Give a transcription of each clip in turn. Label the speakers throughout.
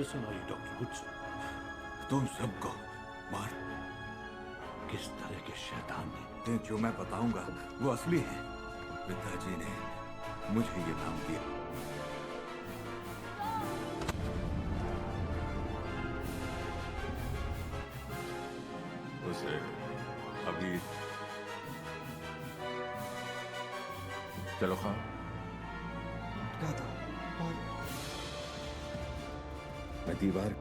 Speaker 1: सुनाइए doctor woods.
Speaker 2: तुम सबको मार।
Speaker 1: किस तरह के शैतान ने?
Speaker 2: जो मैं बताऊंगा वो असली है। पिताजी ने मुझे ये नाम दिया। उसे अभी चलो खाओ।
Speaker 3: क्या था? और
Speaker 2: मैं दीवार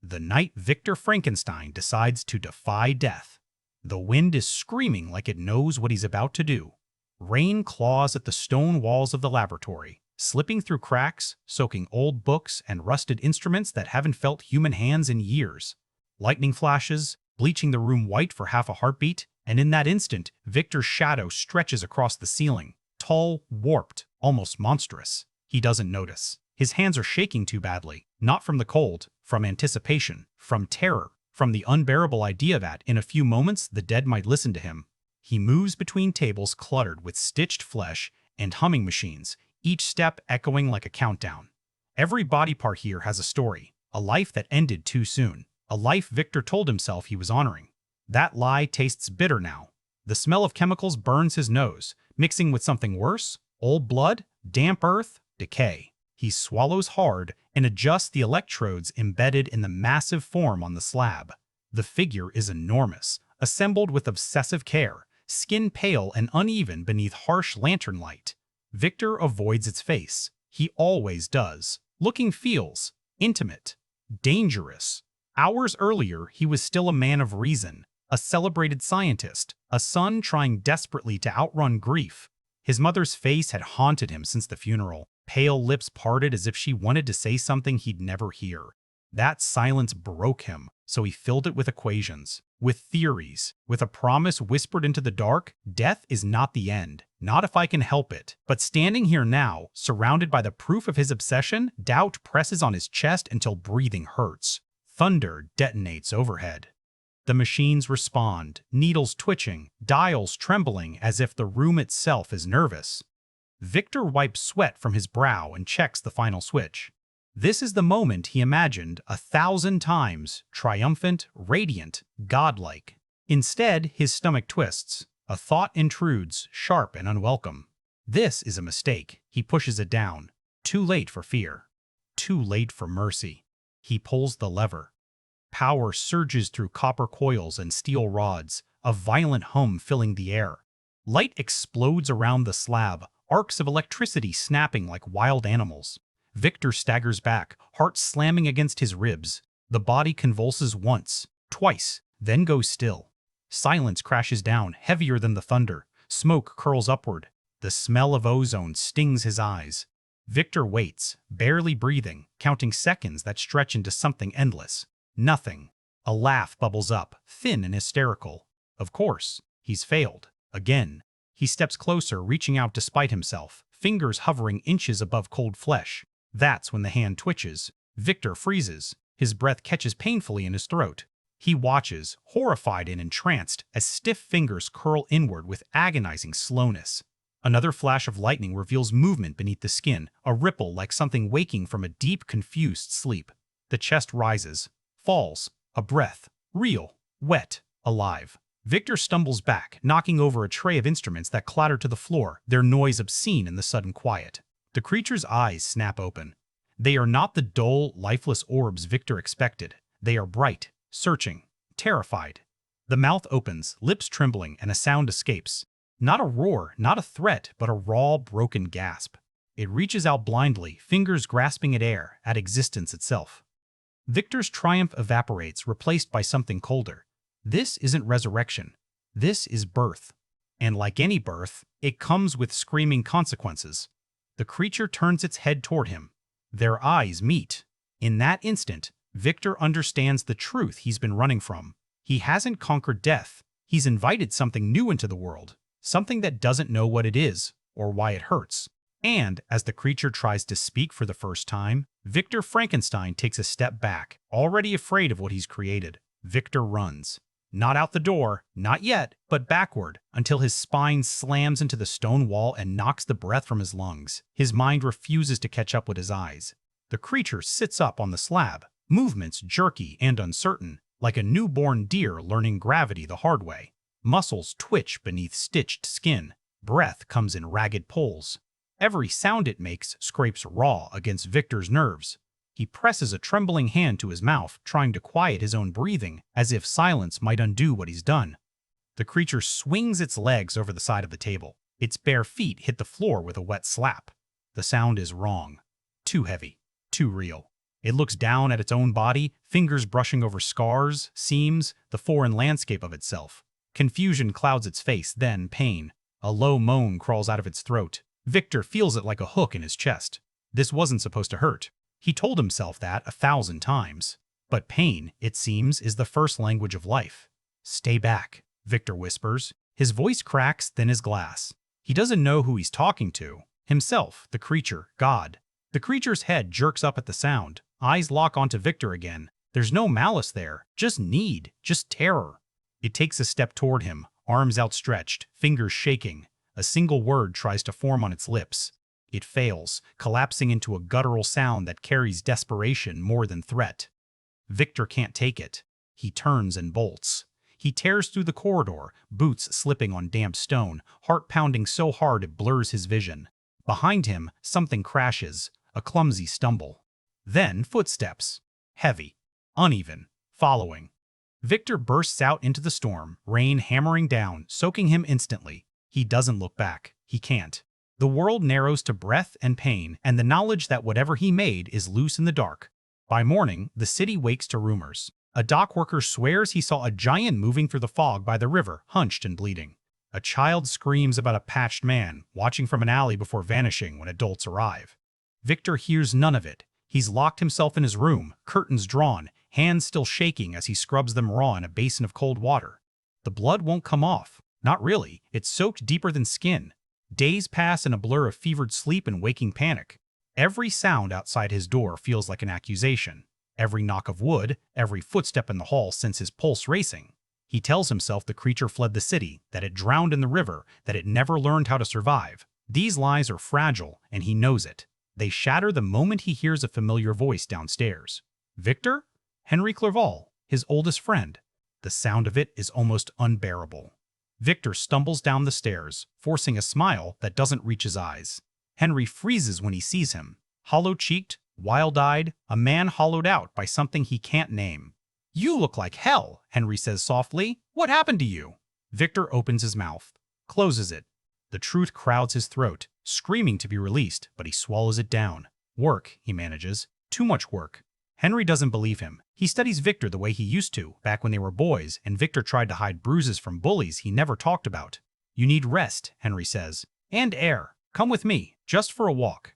Speaker 4: The night Victor Frankenstein decides to defy death. The wind is screaming like it knows what he's about to do. Rain claws at the stone walls of the laboratory, slipping through cracks, soaking old books and rusted instruments that haven't felt human hands in years. Lightning flashes, bleaching the room white for half a heartbeat, and in that instant, Victor's shadow stretches across the ceiling, tall, warped, almost monstrous. He doesn't notice. His hands are shaking too badly, not from the cold, from anticipation, from terror, from the unbearable idea that, in a few moments, the dead might listen to him. He moves between tables cluttered with stitched flesh and humming machines, each step echoing like a countdown. Every body part here has a story, a life that ended too soon, a life Victor told himself he was honoring. That lie tastes bitter now. The smell of chemicals burns his nose, mixing with something worse, old blood, damp earth, decay. He swallows hard and adjusts the electrodes embedded in the massive form on the slab. The figure is enormous, assembled with obsessive care, skin pale and uneven beneath harsh lantern light. Victor avoids its face. He always does. Looking feels intimate, dangerous. Hours earlier, he was still a man of reason, a celebrated scientist, a son trying desperately to outrun grief. His mother's face had haunted him since the funeral, pale lips parted as if she wanted to say something he'd never hear. That silence broke him, so he filled it with equations, with theories, with a promise whispered into the dark: death is not the end, not if I can help it. But standing here now, surrounded by the proof of his obsession, doubt presses on his chest until breathing hurts. Thunder detonates overhead. The machines respond, needles twitching, dials trembling as if the room itself is nervous. Victor wipes sweat from his brow and checks the final switch. This is the moment he imagined 1,000 times, triumphant, radiant, godlike. Instead, his stomach twists. A thought intrudes, sharp and unwelcome. This is a mistake. He pushes it down. Too late for fear. Too late for mercy. He pulls the lever. Power surges through copper coils and steel rods, a violent hum filling the air. Light explodes around the slab, arcs of electricity snapping like wild animals. Victor staggers back, heart slamming against his ribs. The body convulses once, twice, then goes still. Silence crashes down, heavier than the thunder. Smoke curls upward. The smell of ozone stings his eyes. Victor waits, barely breathing, counting seconds that stretch into something endless. Nothing. A laugh bubbles up, thin and hysterical. Of course, he's failed. Again. He steps closer, reaching out despite himself, fingers hovering inches above cold flesh. That's when the hand twitches. Victor freezes. His breath catches painfully in his throat. He watches, horrified and entranced, as stiff fingers curl inward with agonizing slowness. Another flash of lightning reveals movement beneath the skin, a ripple like something waking from a deep, confused sleep. The chest rises, falls, a breath, real, wet, alive. Victor stumbles back, knocking over a tray of instruments that clatter to the floor, their noise obscene in the sudden quiet. The creature's eyes snap open. They are not the dull, lifeless orbs Victor expected. They are bright, searching, terrified. The mouth opens, lips trembling, and a sound escapes. Not a roar, not a threat, but a raw, broken gasp. It reaches out blindly, fingers grasping at air, at existence itself. Victor's triumph evaporates, replaced by something colder. This isn't resurrection. This is birth. And like any birth, It comes with screaming consequences. The creature turns its head toward him. Their eyes meet. In that instant, Victor understands the truth he's been running from. He hasn't conquered death. He's invited something new into the world, something that doesn't know what it is or why it hurts. And as the creature tries to speak for the first time, Victor Frankenstein takes a step back, already afraid of what he's created. Victor runs. Not out the door, not yet, but backward, until his spine slams into the stone wall and knocks the breath from his lungs. His mind refuses to catch up with his eyes. The creature sits up on the slab, movements jerky and uncertain, like a newborn deer learning gravity the hard way. Muscles twitch beneath stitched skin. Breath comes in ragged pulls. Every sound it makes scrapes raw against Victor's nerves. He presses a trembling hand to his mouth, trying to quiet his own breathing, as if silence might undo what he's done. The creature swings its legs over the side of the table. Its bare feet hit the floor with a wet slap. The sound is wrong. Too heavy. Too real. It looks down at its own body, fingers brushing over scars, seams, the foreign landscape of itself. Confusion clouds its face, then pain. A low moan crawls out of its throat. Victor feels it like a hook in his chest. This wasn't supposed to hurt. He told himself that 1,000 times. But pain, it seems, is the first language of life. "Stay back," Victor whispers. His voice cracks thin as glass. He doesn't know who he's talking to. Himself, the creature, God. The creature's head jerks up at the sound. Eyes lock onto Victor again. There's no malice there, just need, just terror. It takes a step toward him, arms outstretched, fingers shaking. A single word tries to form on its lips. It fails, collapsing into a guttural sound that carries desperation more than threat. Victor can't take it. He turns and bolts. He tears through the corridor, boots slipping on damp stone, heart pounding so hard it blurs his vision. Behind him, something crashes, a clumsy stumble. Then footsteps. Heavy, uneven, following. Victor bursts out into the storm, rain hammering down, soaking him instantly. He doesn't look back. He can't. The world narrows to breath and pain, and the knowledge that whatever he made is loose in the dark. By morning, the city wakes to rumors. A dock worker swears he saw a giant moving through the fog by the river, hunched and bleeding. A child screams about a patched man, watching from an alley before vanishing when adults arrive. Victor hears none of it. He's locked himself in his room, curtains drawn, hands still shaking as he scrubs them raw in a basin of cold water. The blood won't come off. Not really. It's soaked deeper than skin. Days pass in a blur of fevered sleep and waking panic. Every sound outside his door feels like an accusation. Every knock of wood, every footstep in the hall sends his pulse racing. He tells himself the creature fled the city, that it drowned in the river, that it never learned how to survive. These lies are fragile, and he knows it. They shatter the moment he hears a familiar voice downstairs. Victor? Henry Clerval, his oldest friend. The sound of it is almost unbearable. Victor stumbles down the stairs, forcing a smile that doesn't reach his eyes. Henry freezes when he sees him. Hollow-cheeked, wild-eyed, a man hollowed out by something he can't name. "You look like hell," Henry says softly. "What happened to you?" Victor opens his mouth, closes it. The truth crowds his throat, screaming to be released, but he swallows it down. Work, he manages. Too much work. Henry doesn't believe him. He studies Victor the way he used to, back when they were boys, and Victor tried to hide bruises from bullies he never talked about. "You need rest," Henry says. "And air. Come with me, just for a walk."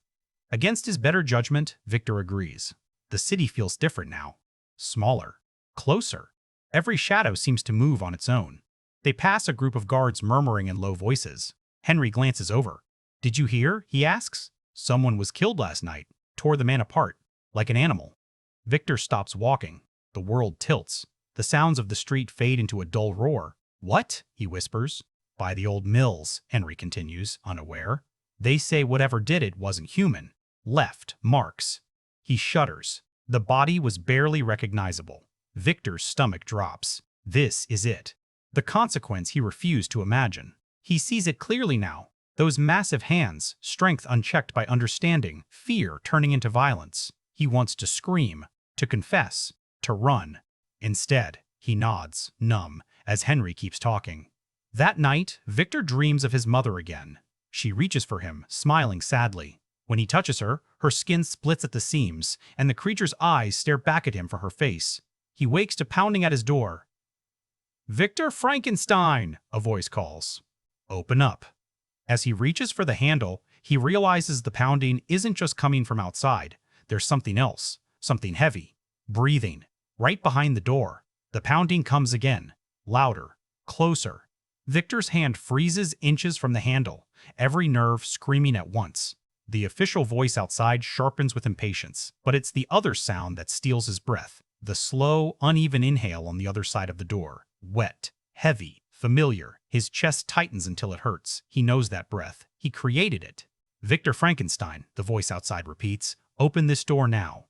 Speaker 4: Against his better judgment, Victor agrees. The city feels different now. Smaller. Closer. Every shadow seems to move on its own. They pass a group of guards murmuring in low voices. Henry glances over. "Did you hear?" he asks. "Someone was killed last night. Tore the man apart. Like an animal." Victor stops walking. The world tilts. The sounds of the street fade into a dull roar. "What?" he whispers. "By the old mills," Henry continues, unaware. "They say whatever did it wasn't human. Left marks." He shudders. The body was barely recognizable. Victor's stomach drops. This is it. The consequence he refused to imagine. He sees it clearly now. Those massive hands, strength unchecked by understanding, fear turning into violence. He wants to scream, to confess, to run. Instead, he nods, numb, as Henry keeps talking. That night, Victor dreams of his mother again. She reaches for him, smiling sadly. When he touches her, her skin splits at the seams, and the creature's eyes stare back at him from her face. He wakes to pounding at his door. "Victor Frankenstein!" a voice calls. "Open up." As he reaches for the handle, he realizes the pounding isn't just coming from outside. There's something else, something heavy, breathing. Right behind the door, the pounding comes again, louder, closer. Victor's hand freezes inches from the handle, every nerve screaming at once. The official voice outside sharpens with impatience, but it's the other sound that steals his breath. The slow, uneven inhale on the other side of the door. Wet, heavy, familiar. His chest tightens until it hurts. He knows that breath. He created it. Victor Frankenstein, the voice outside repeats, open this door now.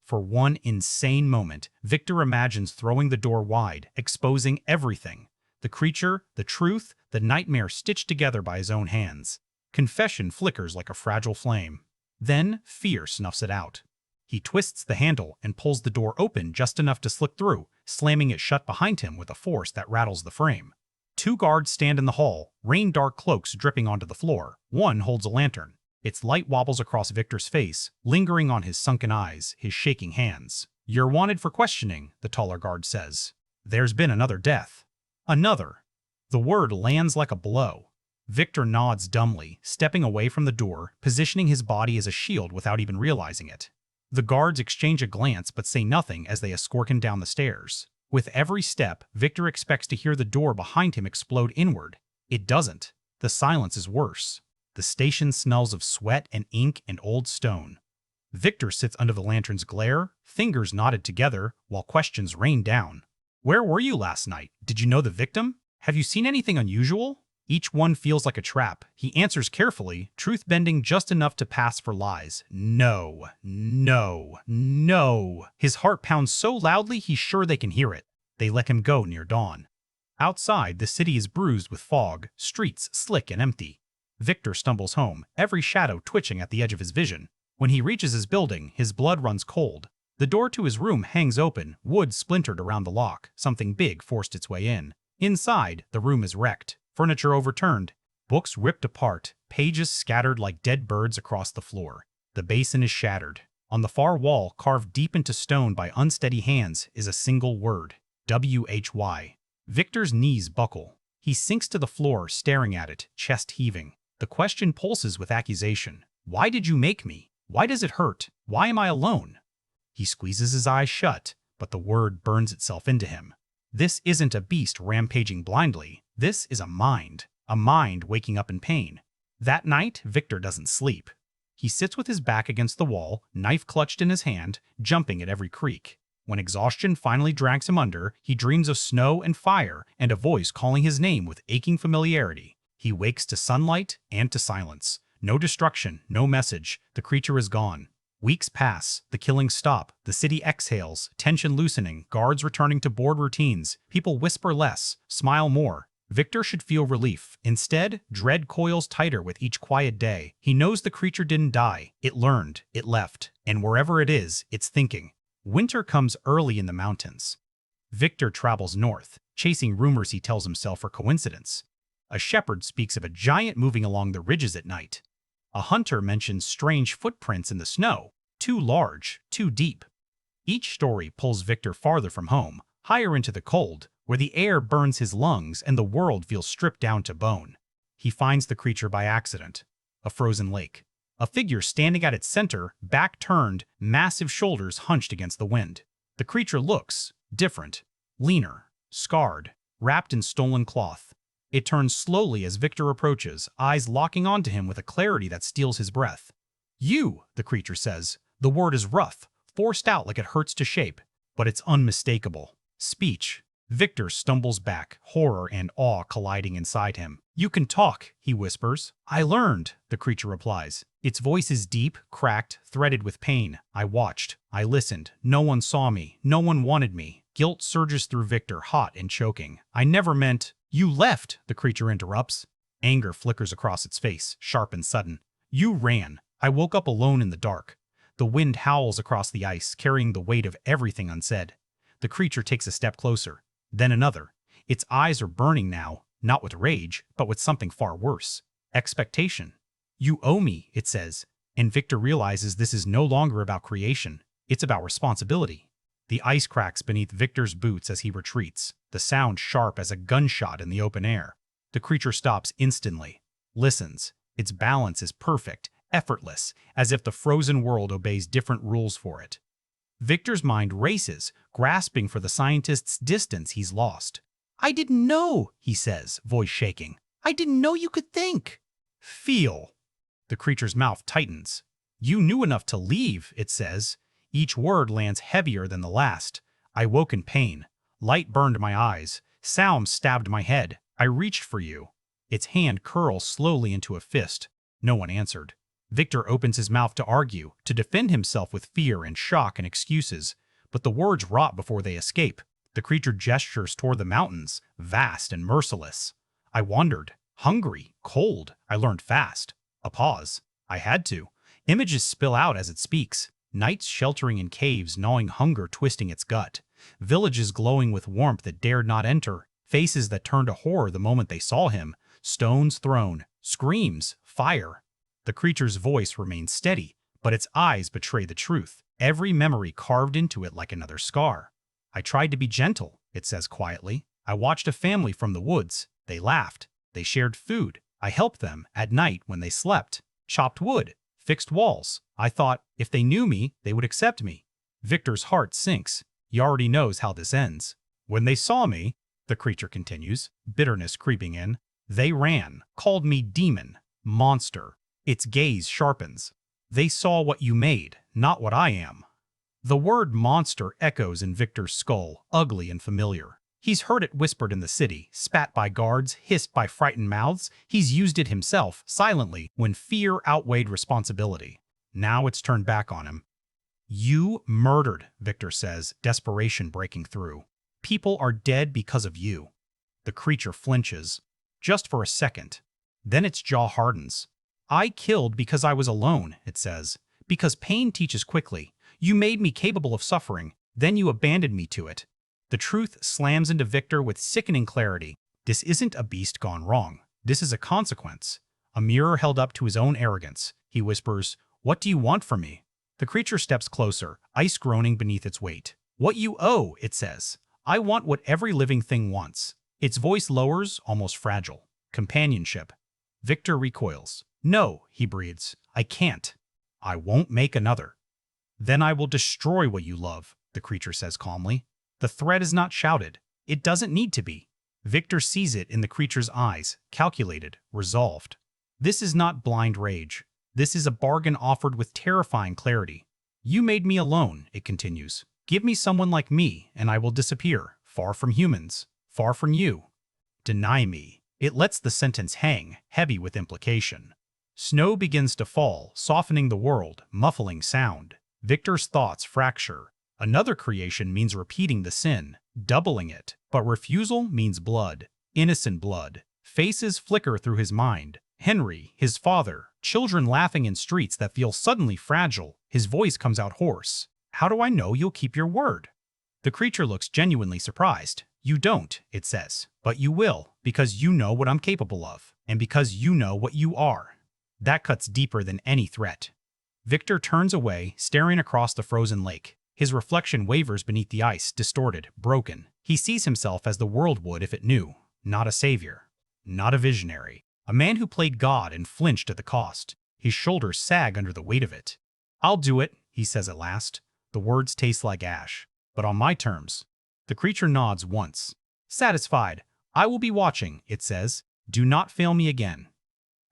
Speaker 4: For one insane moment, Victor imagines throwing the door wide, exposing everything. The creature, the truth, the nightmare stitched together by his own hands. Confession flickers like a fragile flame. Then fear snuffs it out. He twists the handle and pulls the door open just enough to slip through, slamming it shut behind him with a force that rattles the frame. 2 guards stand in the hall, rain-dark cloaks dripping onto the floor. One holds a lantern. Its light wobbles across Victor's face, lingering on his sunken eyes, his shaking hands. You're wanted for questioning, the taller guard says. There's been another death. Another. The word lands like a blow. Victor nods dumbly, stepping away from the door, positioning his body as a shield without even realizing it. The guards exchange a glance but say nothing as they escort him down the stairs. With every step, Victor expects to hear the door behind him explode inward. It doesn't. The silence is worse. The station smells of sweat and ink and old stone. Victor sits under the lantern's glare, fingers knotted together, while questions rain down. Where were you last night? Did you know the victim? Have you seen anything unusual? Each one feels like a trap. He answers carefully, truth-bending just enough to pass for lies. No, no, no. His heart pounds so loudly he's sure they can hear it. They let him go near dawn. Outside, the city is bruised with fog, streets slick and empty. Victor stumbles home, every shadow twitching at the edge of his vision. When he reaches his building, his blood runs cold. The door to his room hangs open, wood splintered around the lock. Something big forced its way in. Inside, the room is wrecked. Furniture overturned, books ripped apart, pages scattered like dead birds across the floor. The basin is shattered. On the far wall, carved deep into stone by unsteady hands, is a single word. WHY. Victor's knees buckle. He sinks to the floor, staring at it, chest heaving. The question pulses with accusation. Why did you make me? Why does it hurt? Why am I alone? He squeezes his eyes shut, but the word burns itself into him. This isn't a beast rampaging blindly. This is a mind waking up in pain. That night, Victor doesn't sleep. He sits with his back against the wall, knife clutched in his hand, jumping at every creak. When exhaustion finally drags him under, he dreams of snow and fire and a voice calling his name with aching familiarity. He wakes to sunlight and to silence. No destruction, no message. The creature is gone. Weeks pass, the killings stop, the city exhales, tension loosening, guards returning to bored routines. People whisper less, smile more. Victor should feel relief. Instead, dread coils tighter with each quiet day. He knows the creature didn't die. It learned, it left, and wherever it is, it's thinking. Winter comes early in the mountains. Victor travels north, chasing rumors he tells himself are coincidence. A shepherd speaks of a giant moving along the ridges at night. A hunter mentions strange footprints in the snow, too large, too deep. Each story pulls Victor farther from home, higher into the cold, where the air burns his lungs and the world feels stripped down to bone. He finds the creature by accident. A frozen lake. A figure standing at its center, back turned, massive shoulders hunched against the wind. The creature looks different, leaner, scarred, wrapped in stolen cloth. It turns slowly as Victor approaches, eyes locking onto him with a clarity that steals his breath. You, the creature says. The word is rough, forced out like it hurts to shape, but it's unmistakable. Speech. Victor stumbles back, horror and awe colliding inside him. You can talk, he whispers. I learned, the creature replies. Its voice is deep, cracked, threaded with pain. I watched. I listened. No one saw me. No one wanted me. Guilt surges through Victor, hot and choking. I never meant... You left, the creature interrupts. Anger flickers across its face, sharp and sudden. You ran. I woke up alone in the dark. The wind howls across the ice, carrying the weight of everything unsaid. The creature takes a step closer, then another. Its eyes are burning now, not with rage, but with something far worse. Expectation. You owe me, it says, and Victor realizes this is no longer about creation. It's about responsibility. The ice cracks beneath Victor's boots as he retreats, the sound sharp as a gunshot in the open air. The creature stops instantly. listens. Its balance is perfect, effortless, as if the frozen world obeys different rules for it. Victor's mind races, grasping for the scientist's distance he's lost. "I didn't know," he says, voice shaking. "I didn't know you could think." "Feel." The creature's mouth tightens. "You knew enough to leave," it says. Each word lands heavier than the last. I woke in pain. Light burned my eyes. Sound stabbed my head. I reached for you. Its hand curls slowly into a fist. No one answered. Victor opens his mouth to argue, to defend himself with fear and shock and excuses. But the words rot before they escape. The creature gestures toward the mountains, vast and merciless. I wandered. Hungry, cold. I learned fast. A pause. I had to. Images spill out as it speaks. Nights sheltering in caves, gnawing hunger, twisting its gut. Villages glowing with warmth that dared not enter. Faces that turned to horror the moment they saw him. Stones thrown. Screams. Fire. The creature's voice remains steady, but its eyes betray the truth. Every memory carved into it like another scar. I tried to be gentle, it says quietly. I watched a family from the woods. They laughed. They shared food. I helped them at night when they slept. Chopped wood. Fixed walls. I thought, if they knew me, they would accept me. Victor's heart sinks. He already knows how this ends. When they saw me, the creature continues, bitterness creeping in, they ran, called me demon, monster. Its gaze sharpens. They saw what you made, not what I am. The word monster echoes in Victor's skull, ugly and familiar. He's heard it whispered in the city, spat by guards, hissed by frightened mouths. He's used it himself, silently, when fear outweighed responsibility. Now it's turned back on him. You murdered, Victor says, desperation breaking through. People are dead because of you. The creature flinches. Just for a second. Then its jaw hardens. I killed because I was alone, it says. Because pain teaches quickly. You made me capable of suffering. Then you abandoned me to it. The truth slams into Victor with sickening clarity. This isn't a beast gone wrong. This is a consequence. A mirror held up to his own arrogance. He whispers, "What do you want from me?" The creature steps closer, ice groaning beneath its weight. "What you owe," it says. "I want what every living thing wants." Its voice lowers, almost fragile. Companionship. Victor recoils. "No," he breathes. "I can't. I won't make another." "Then I will destroy what you love," the creature says calmly. The threat is not shouted. It doesn't need to be. Victor sees it in the creature's eyes, calculated, resolved. This is not blind rage. This is a bargain offered with terrifying clarity. You made me alone, it continues. Give me someone like me, and I will disappear, far from humans, far from you. Deny me. It lets the sentence hang, heavy with implication. Snow begins to fall, softening the world, muffling sound. Victor's thoughts fracture. Another creation means repeating the sin, doubling it. But refusal means blood, innocent blood. Faces flicker through his mind. Henry, his father, children laughing in streets that feel suddenly fragile. His voice comes out hoarse. How do I know you'll keep your word? The creature looks genuinely surprised. You don't, it says, but you will, because you know what I'm capable of, and because you know what you are. That cuts deeper than any threat. Victor turns away, staring across the frozen lake. His reflection wavers beneath the ice, distorted, broken. He sees himself as the world would if it knew. Not a savior. Not a visionary. A man who played God and flinched at the cost. His shoulders sag under the weight of it. I'll do it, he says at last. The words taste like ash. But on my terms. The creature nods once. Satisfied. I will be watching, it says. Do not fail me again.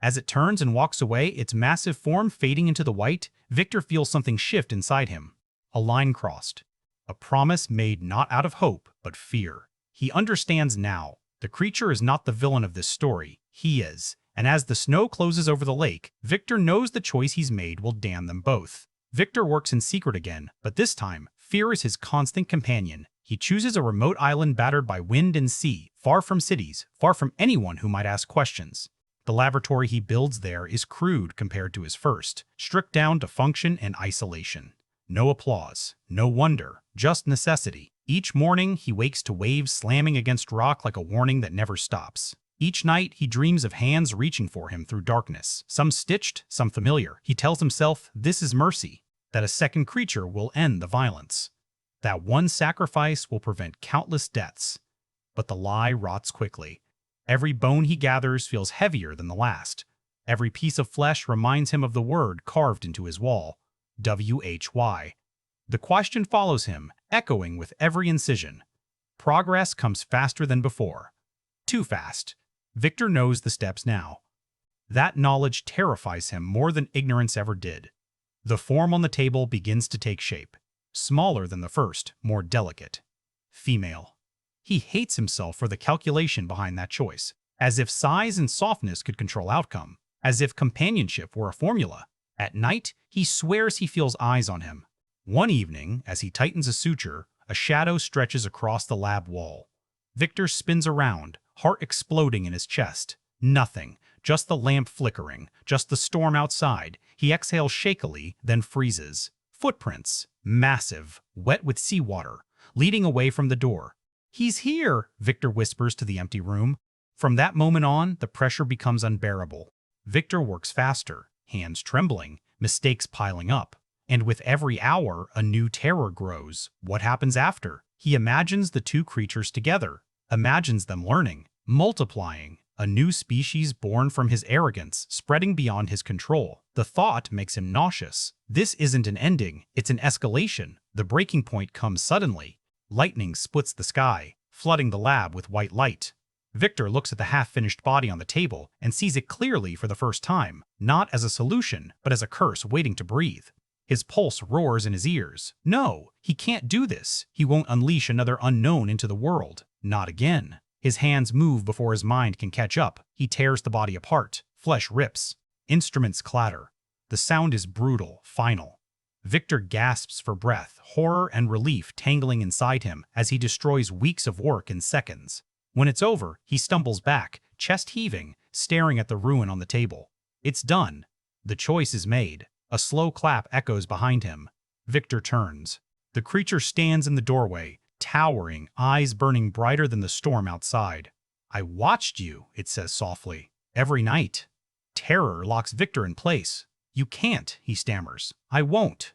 Speaker 4: As it turns and walks away, its massive form fading into the white, Victor feels something shift inside him. A line crossed. A promise made not out of hope, but fear. He understands now. The creature is not the villain of this story. He is. And as the snow closes over the lake, Victor knows the choice he's made will damn them both. Victor works in secret again, but this time, fear is his constant companion. He chooses a remote island battered by wind and sea, far from cities, far from anyone who might ask questions. The laboratory he builds there is crude compared to his first, stripped down to function and isolation. No applause, no wonder, just necessity. Each morning, he wakes to waves slamming against rock like a warning that never stops. Each night, he dreams of hands reaching for him through darkness, some stitched, some familiar. He tells himself this is mercy, that a second creature will end the violence. That one sacrifice will prevent countless deaths. But the lie rots quickly. Every bone he gathers feels heavier than the last. Every piece of flesh reminds him of the word carved into his wall, WHY. The question follows him, echoing with every incision. Progress comes faster than before. Too fast. Victor knows the steps now. That knowledge terrifies him more than ignorance ever did. The form on the table begins to take shape. Smaller than the first, more delicate. Female. He hates himself for the calculation behind that choice, as if size and softness could control outcome, as if companionship were a formula. At night, he swears he feels eyes on him. One evening, as he tightens a suture, a shadow stretches across the lab wall. Victor spins around, heart exploding in his chest. Nothing, just the lamp flickering, just the storm outside. He exhales shakily, then freezes. Footprints, massive, wet with seawater, leading away from the door. "He's here," Victor whispers to the empty room. From that moment on, the pressure becomes unbearable. Victor works faster, hands trembling, mistakes piling up. And with every hour, a new terror grows. What happens after? He imagines the two creatures together, imagines them learning, multiplying, a new species born from his arrogance, spreading beyond his control. The thought makes him nauseous. This isn't an ending, it's an escalation. The breaking point comes suddenly. Lightning splits the sky, flooding the lab with white light. Victor looks at the half-finished body on the table and sees it clearly for the first time, not as a solution, but as a curse waiting to breathe. His pulse roars in his ears. No, he can't do this. He won't unleash another unknown into the world. Not again. His hands move before his mind can catch up. He tears the body apart. Flesh rips. Instruments clatter. The sound is brutal, final. Victor gasps for breath, horror and relief tangling inside him as he destroys weeks of work in seconds. When it's over, he stumbles back, chest heaving, staring at the ruin on the table. It's done. The choice is made. A slow clap echoes behind him. Victor turns. The creature stands in the doorway, towering, eyes burning brighter than the storm outside. "I watched you," it says softly, "every night." Terror locks Victor in place. "You can't," he stammers. "I won't."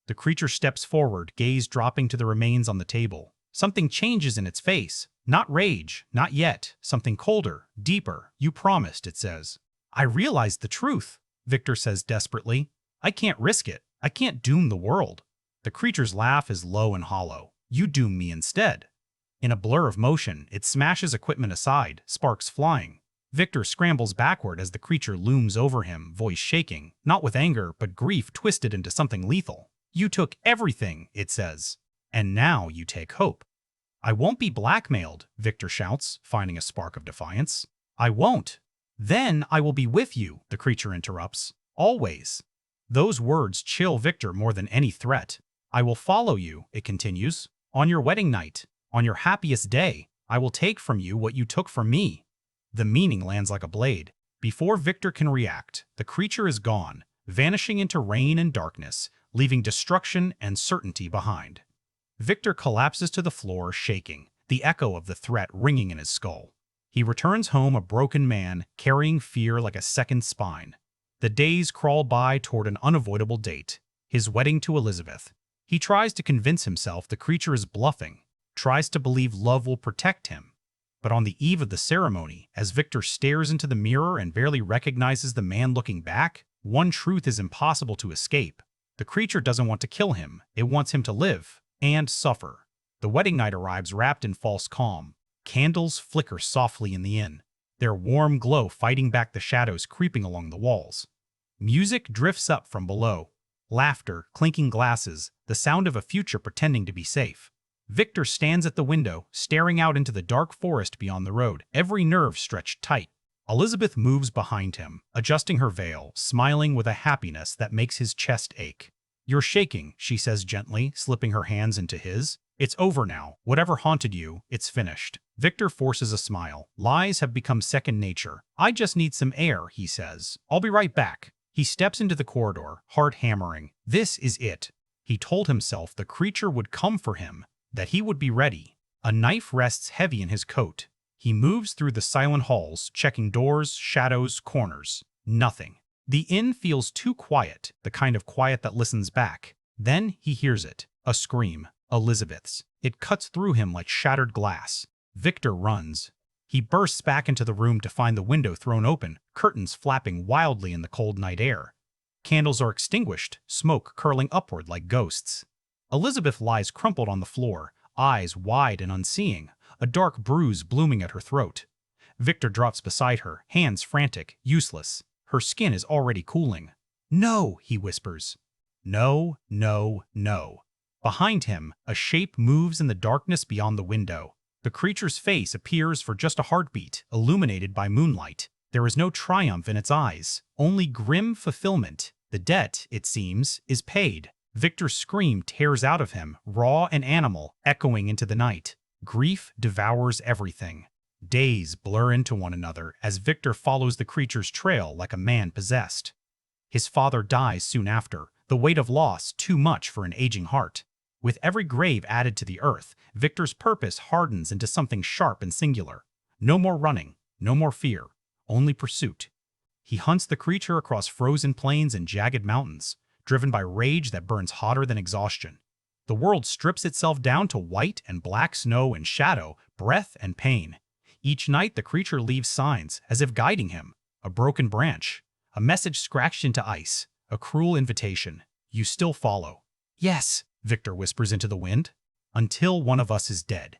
Speaker 4: The creature steps forward, gaze dropping to the remains on the table. Something changes in its face. Not rage, not yet. Something colder, deeper. "You promised," it says. "I realized the truth," Victor says desperately. "I can't risk it. I can't doom the world." The creature's laugh is low and hollow. "You doom me instead." In a blur of motion, it smashes equipment aside, sparks flying. Victor scrambles backward as the creature looms over him, voice shaking, not with anger, but grief twisted into something lethal. "You took everything," it says. "And now you take hope." "I won't be blackmailed," Victor shouts, finding a spark of defiance. "I won't." "Then I will be with you," the creature interrupts. "Always." Those words chill Victor more than any threat. "I will follow you," it continues. "On your wedding night, on your happiest day, I will take from you what you took from me." The meaning lands like a blade. Before Victor can react, the creature is gone, vanishing into rain and darkness, leaving destruction and certainty behind. Victor collapses to the floor, shaking, the echo of the threat ringing in his skull. He returns home a broken man, carrying fear like a second spine. The days crawl by toward an unavoidable date, his wedding to Elizabeth. He tries to convince himself the creature is bluffing, tries to believe love will protect him. But on the eve of the ceremony, as Victor stares into the mirror and barely recognizes the man looking back, one truth is impossible to escape. The creature doesn't want to kill him, it wants him to live and suffer. The wedding night arrives wrapped in false calm. Candles flicker softly in the inn, their warm glow fighting back the shadows creeping along the walls. Music drifts up from below. Laughter, clinking glasses, the sound of a future pretending to be safe. Victor stands at the window, staring out into the dark forest beyond the road, every nerve stretched tight. Elizabeth moves behind him, adjusting her veil, smiling with a happiness that makes his chest ache. "You're shaking," she says gently, slipping her hands into his. "It's over now. Whatever haunted you, it's finished." Victor forces a smile. Lies have become second nature. "I just need some air," he says. "I'll be right back." He steps into the corridor, heart hammering. This is it. He told himself the creature would come for him, that he would be ready. A knife rests heavy in his coat. He moves through the silent halls, checking doors, shadows, corners. Nothing. The inn feels too quiet, the kind of quiet that listens back. Then he hears it. A scream. Elizabeth's. It cuts through him like shattered glass. Victor runs. He bursts back into the room to find the window thrown open, curtains flapping wildly in the cold night air. Candles are extinguished, smoke curling upward like ghosts. Elizabeth lies crumpled on the floor, eyes wide and unseeing, a dark bruise blooming at her throat. Victor drops beside her, hands frantic, useless. Her skin is already cooling. "No," he whispers. No, no, no. Behind him, a shape moves in the darkness beyond the window. The creature's face appears for just a heartbeat, illuminated by moonlight. There is no triumph in its eyes, only grim fulfillment. The debt, it seems, is paid. Victor's scream tears out of him, raw and animal, echoing into the night. Grief devours everything. Days blur into one another as Victor follows the creature's trail like a man possessed. His father dies soon after, the weight of loss too much for an aging heart. With every grave added to the earth, Victor's purpose hardens into something sharp and singular. No more running, no more fear, only pursuit. He hunts the creature across frozen plains and jagged mountains, driven by rage that burns hotter than exhaustion. The world strips itself down to white and black snow and shadow, breath and pain. Each night the creature leaves signs, as if guiding him. A broken branch, a message scratched into ice, a cruel invitation. You still follow. "Yes," Victor whispers into the wind, "until one of us is dead."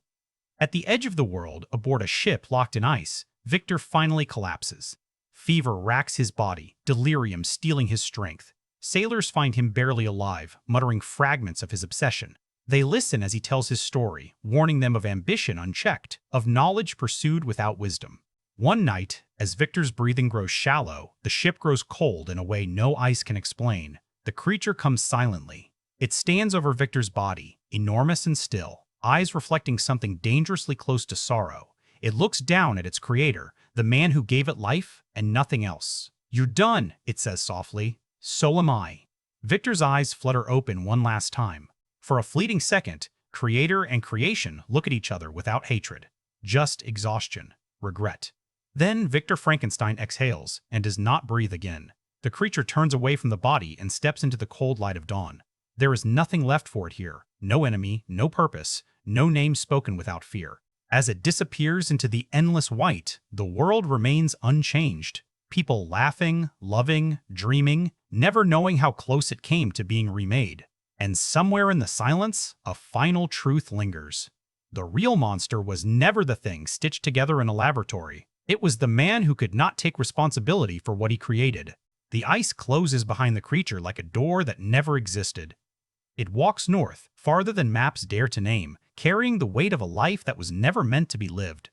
Speaker 4: At the edge of the world, aboard a ship locked in ice, Victor finally collapses. Fever racks his body, delirium stealing his strength. Sailors find him barely alive, muttering fragments of his obsession. They listen as he tells his story, warning them of ambition unchecked, of knowledge pursued without wisdom. One night, as Victor's breathing grows shallow, the ship grows cold in a way no ice can explain. The creature comes silently. It stands over Victor's body, enormous and still, eyes reflecting something dangerously close to sorrow. It looks down at its creator, the man who gave it life, and nothing else. "You're done," it says softly. "So am I." Victor's eyes flutter open one last time. For a fleeting second, creator and creation look at each other without hatred, just exhaustion, regret. Then Victor Frankenstein exhales and does not breathe again. The creature turns away from the body and steps into the cold light of dawn. There is nothing left for it here, no enemy, no purpose, no name spoken without fear. As it disappears into the endless white, the world remains unchanged. People laughing, loving, dreaming, never knowing how close it came to being remade. And somewhere in the silence, a final truth lingers. The real monster was never the thing stitched together in a laboratory. It was the man who could not take responsibility for what he created. The ice closes behind the creature like a door that never existed. It walks north, farther than maps dare to name, carrying the weight of a life that was never meant to be lived.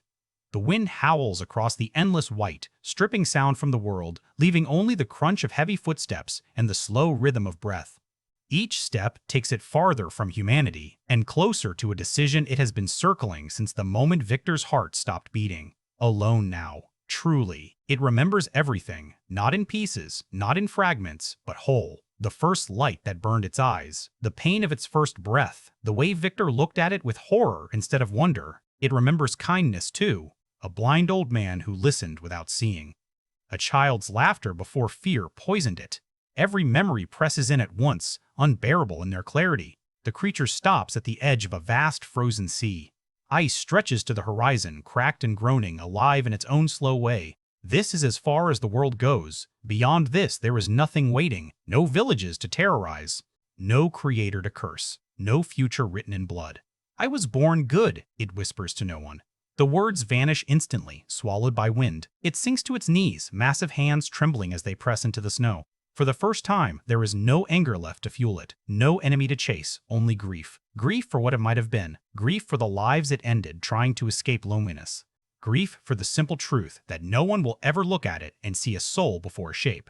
Speaker 4: The wind howls across the endless white, stripping sound from the world, leaving only the crunch of heavy footsteps and the slow rhythm of breath. Each step takes it farther from humanity and closer to a decision it has been circling since the moment Victor's heart stopped beating. Alone now, truly. It remembers everything, not in pieces, not in fragments, but whole. The first light that burned its eyes, the pain of its first breath, the way Victor looked at it with horror instead of wonder. It remembers kindness too, a blind old man who listened without seeing. A child's laughter before fear poisoned it. Every memory presses in at once, unbearable in their clarity. The creature stops at the edge of a vast frozen sea. Ice stretches to the horizon, cracked and groaning, alive in its own slow way. This is as far as the world goes. Beyond this there is nothing waiting, no villages to terrorize, no creator to curse, no future written in blood. "I was born good," it whispers to no one. The words vanish instantly, swallowed by wind. It sinks to its knees, massive hands trembling as they press into the snow. For the first time, there is no anger left to fuel it, no enemy to chase, only grief. Grief for what it might have been, grief for the lives it ended trying to escape loneliness. Grief for the simple truth that no one will ever look at it and see a soul before a shape.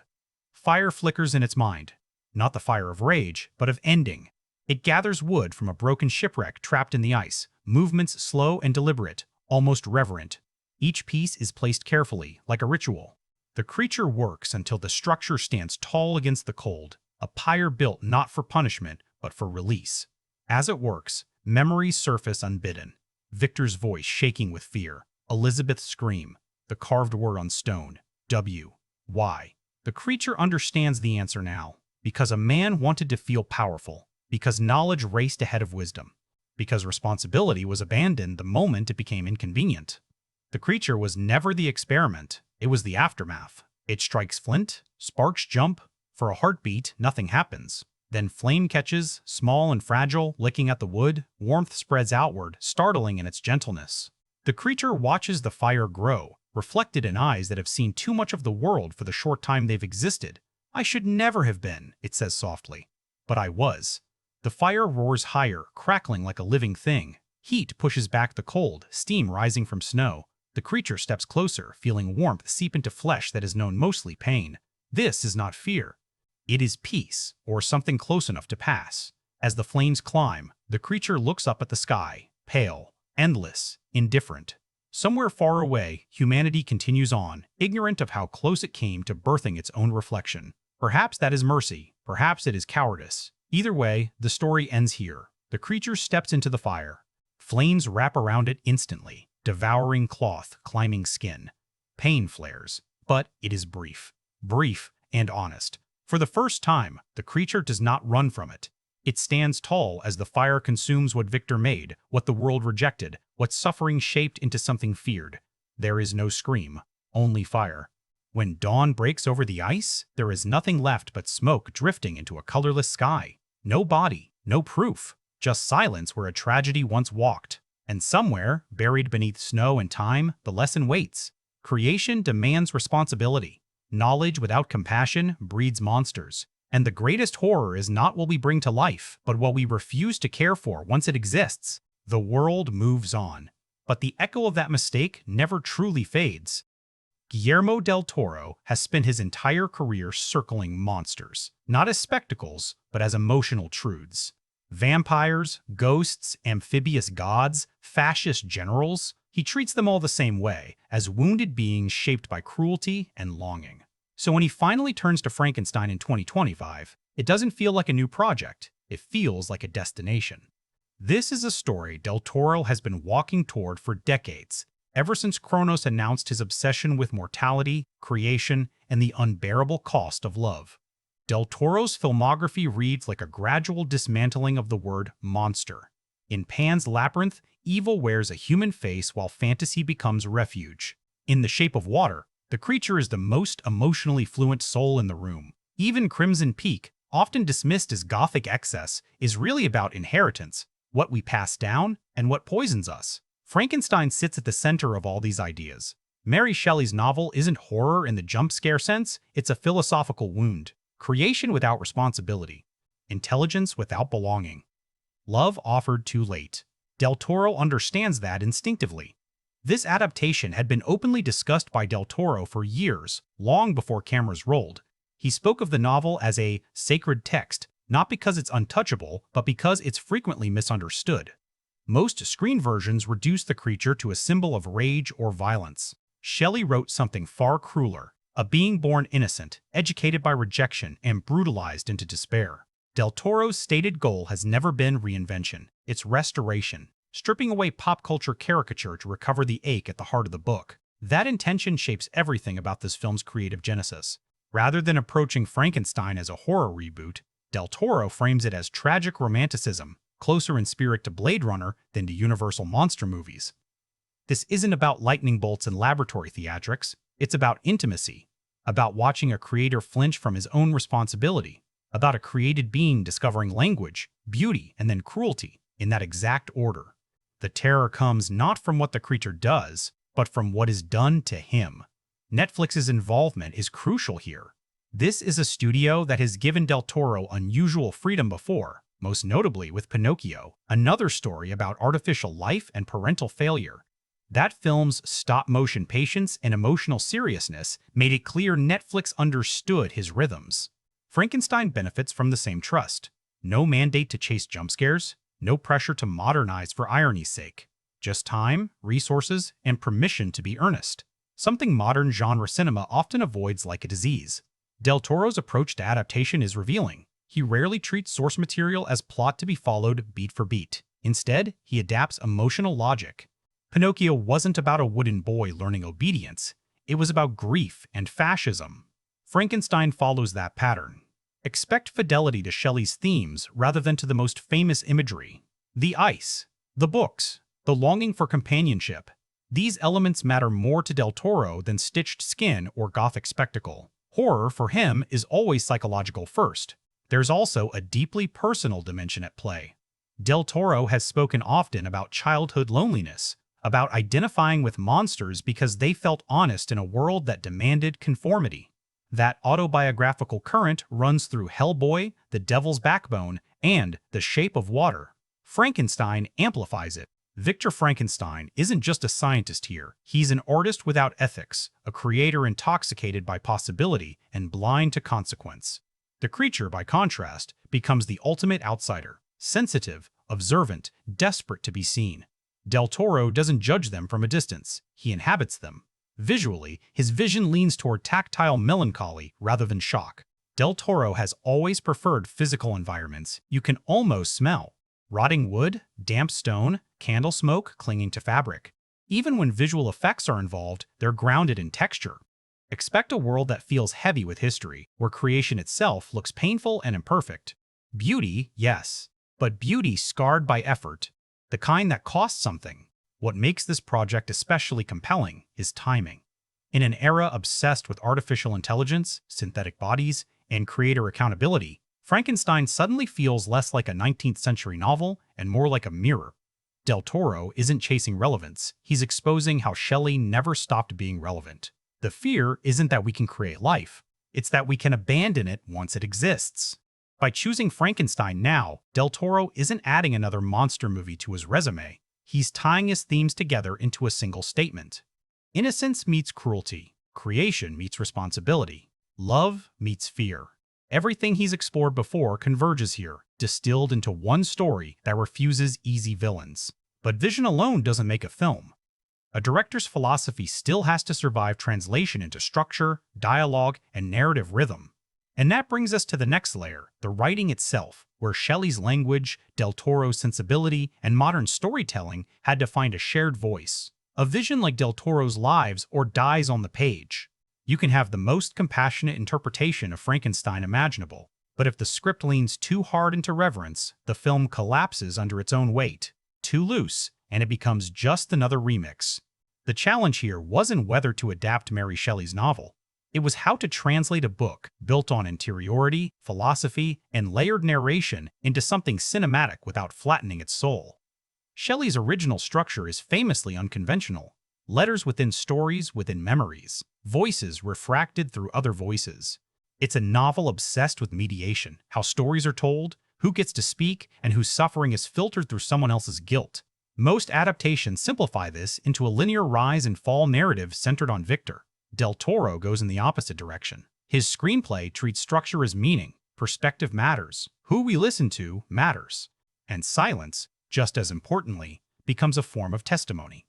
Speaker 4: Fire flickers in its mind, not the fire of rage, but of ending. It gathers wood from a broken shipwreck trapped in the ice, movements slow and deliberate, almost reverent. Each piece is placed carefully, like a ritual. The creature works until the structure stands tall against the cold, a pyre built not for punishment, but for release. As it works, memories surface unbidden. Victor's voice shaking with fear. Elizabeth's scream, the carved word on stone, W. Why? The creature understands the answer now. Because a man wanted to feel powerful. Because knowledge raced ahead of wisdom. Because responsibility was abandoned the moment it became inconvenient. The creature was never the experiment, it was the aftermath. It strikes flint, sparks jump, for a heartbeat, nothing happens. Then flame catches, small and fragile, licking at the wood, warmth spreads outward, startling in its gentleness. The creature watches the fire grow, reflected in eyes that have seen too much of the world for the short time they've existed. I should never have been, it says softly. But I was. The fire roars higher, crackling like a living thing. Heat pushes back the cold, steam rising from snow. The creature steps closer, feeling warmth seep into flesh that has known mostly pain. This is not fear. It is peace, or something close enough to pass. As the flames climb, the creature looks up at the sky, pale, endless, indifferent. Somewhere far away, humanity continues on, ignorant of how close it came to birthing its own reflection. Perhaps that is mercy, perhaps it is cowardice. Either way, the story ends here. The creature steps into the fire. Flames wrap around it instantly, devouring cloth, climbing skin. Pain flares, but it is brief. Brief and honest. For the first time, the creature does not run from it. It stands tall as the fire consumes what Victor made, what the world rejected, what suffering shaped into something feared. There is no scream, only fire. When dawn breaks over the ice, there is nothing left but smoke drifting into a colorless sky. No body, no proof, just silence where a tragedy once walked. And somewhere, buried beneath snow and time, the lesson waits. Creation demands responsibility. Knowledge without compassion breeds monsters. And the greatest horror is not what we bring to life, but what we refuse to care for once it exists. The world moves on. But the echo of that mistake never truly fades. Guillermo del Toro has spent his entire career circling monsters, not as spectacles, but as emotional truths. Vampires, ghosts, amphibious gods, fascist generals, he treats them all the same way, as wounded beings shaped by cruelty and longing. So when he finally turns to Frankenstein in 2025, it doesn't feel like a new project, it feels like a destination. This is a story del Toro has been walking toward for decades, ever since Kronos announced his obsession with mortality, creation, and the unbearable cost of love. Del Toro's filmography reads like a gradual dismantling of the word monster. In Pan's Labyrinth, evil wears a human face while fantasy becomes refuge. In The Shape of Water, the creature is the most emotionally fluent soul in the room. Even Crimson Peak, often dismissed as Gothic excess, is really about inheritance, what we pass down, and what poisons us. Frankenstein sits at the center of all these ideas. Mary Shelley's novel isn't horror in the jump scare sense, it's a philosophical wound. Creation without responsibility. Intelligence without belonging. Love offered too late. Del Toro understands that instinctively. This adaptation had been openly discussed by Del Toro for years, long before cameras rolled. He spoke of the novel as a sacred text, not because it's untouchable, but because it's frequently misunderstood. Most screen versions reduce the creature to a symbol of rage or violence. Shelley wrote something far crueler, a being born innocent, educated by rejection, and brutalized into despair. Del Toro's stated goal has never been reinvention, it's restoration, stripping away pop culture caricature to recover the ache at the heart of the book. That intention shapes everything about this film's creative genesis. Rather than approaching Frankenstein as a horror reboot, Del Toro frames it as tragic romanticism, closer in spirit to Blade Runner than to Universal monster movies. This isn't about lightning bolts and laboratory theatrics, it's about intimacy, about watching a creator flinch from his own responsibility, about a created being discovering language, beauty, and then cruelty, in that exact order. The terror comes not from what the creature does, but from what is done to him. Netflix's involvement is crucial here. This is a studio that has given Del Toro unusual freedom before, most notably with Pinocchio, another story about artificial life and parental failure. That film's stop-motion patience and emotional seriousness made it clear Netflix understood his rhythms. Frankenstein benefits from the same trust. No mandate to chase jump scares, no pressure to modernize for irony's sake. Just time, resources, and permission to be earnest. Something modern genre cinema often avoids like a disease. Del Toro's approach to adaptation is revealing. He rarely treats source material as plot to be followed beat for beat. Instead, he adapts emotional logic. Pinocchio wasn't about a wooden boy learning obedience. It was about grief and fascism. Frankenstein follows that pattern. Expect fidelity to Shelley's themes rather than to the most famous imagery. The ice, the books, the longing for companionship. These elements matter more to Del Toro than stitched skin or Gothic spectacle. Horror, for him, is always psychological first. There's also a deeply personal dimension at play. Del Toro has spoken often about childhood loneliness, about identifying with monsters because they felt honest in a world that demanded conformity. That autobiographical current runs through Hellboy, The Devil's Backbone, and The Shape of Water. Frankenstein amplifies it. Victor Frankenstein isn't just a scientist here. He's an artist without ethics, a creator intoxicated by possibility and blind to consequence. The creature, by contrast, becomes the ultimate outsider, sensitive, observant, desperate to be seen. Del Toro doesn't judge them from a distance. He inhabits them. Visually, his vision leans toward tactile melancholy rather than shock. Del Toro has always preferred physical environments you can almost smell. Rotting wood, damp stone, candle smoke clinging to fabric. Even when visual effects are involved, they're grounded in texture. Expect a world that feels heavy with history, where creation itself looks painful and imperfect. Beauty, yes, but beauty scarred by effort, the kind that costs something. What makes this project especially compelling is timing. In an era obsessed with artificial intelligence, synthetic bodies, and creator accountability, Frankenstein suddenly feels less like a 19th century novel and more like a mirror. Del Toro isn't chasing relevance, he's exposing how Shelley never stopped being relevant. The fear isn't that we can create life, it's that we can abandon it once it exists. By choosing Frankenstein now, Del Toro isn't adding another monster movie to his resume, he's tying his themes together into a single statement. Innocence meets cruelty, creation meets responsibility, love meets fear. Everything he's explored before converges here, distilled into one story that refuses easy villains. But vision alone doesn't make a film. A director's philosophy still has to survive translation into structure, dialogue, and narrative rhythm. And that brings us to the next layer, the writing itself, where Shelley's language, Del Toro's sensibility, and modern storytelling had to find a shared voice. A vision like Del Toro's lives or dies on the page. You can have the most compassionate interpretation of Frankenstein imaginable, but if the script leans too hard into reverence, the film collapses under its own weight. Too loose, and it becomes just another remix. The challenge here wasn't whether to adapt Mary Shelley's novel. It was how to translate a book built on interiority, philosophy, and layered narration into something cinematic without flattening its soul. Shelley's original structure is famously unconventional. Letters within stories within memories. Voices refracted through other voices. It's a novel obsessed with mediation, how stories are told, who gets to speak, and whose suffering is filtered through someone else's guilt. Most adaptations simplify this into a linear rise and fall narrative centered on Victor. Del Toro goes in the opposite direction. His screenplay treats structure as meaning, perspective matters, who we listen to matters, and silence, just as importantly, becomes a form of testimony.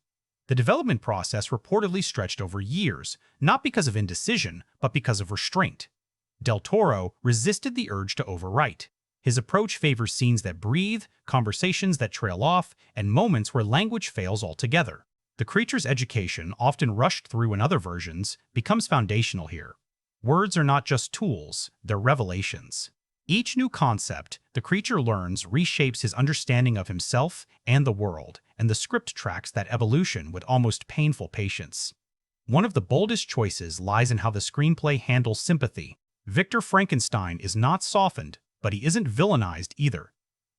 Speaker 4: The development process reportedly stretched over years, not because of indecision, but because of restraint. Del Toro resisted the urge to overwrite. His approach favors scenes that breathe, conversations that trail off, and moments where language fails altogether. The creature's education, often rushed through in other versions, becomes foundational here. Words are not just tools, they're revelations. Each new concept the creature learns reshapes his understanding of himself and the world, and the script tracks that evolution with almost painful patience. One of the boldest choices lies in how the screenplay handles sympathy. Victor Frankenstein is not softened, but he isn't villainized either.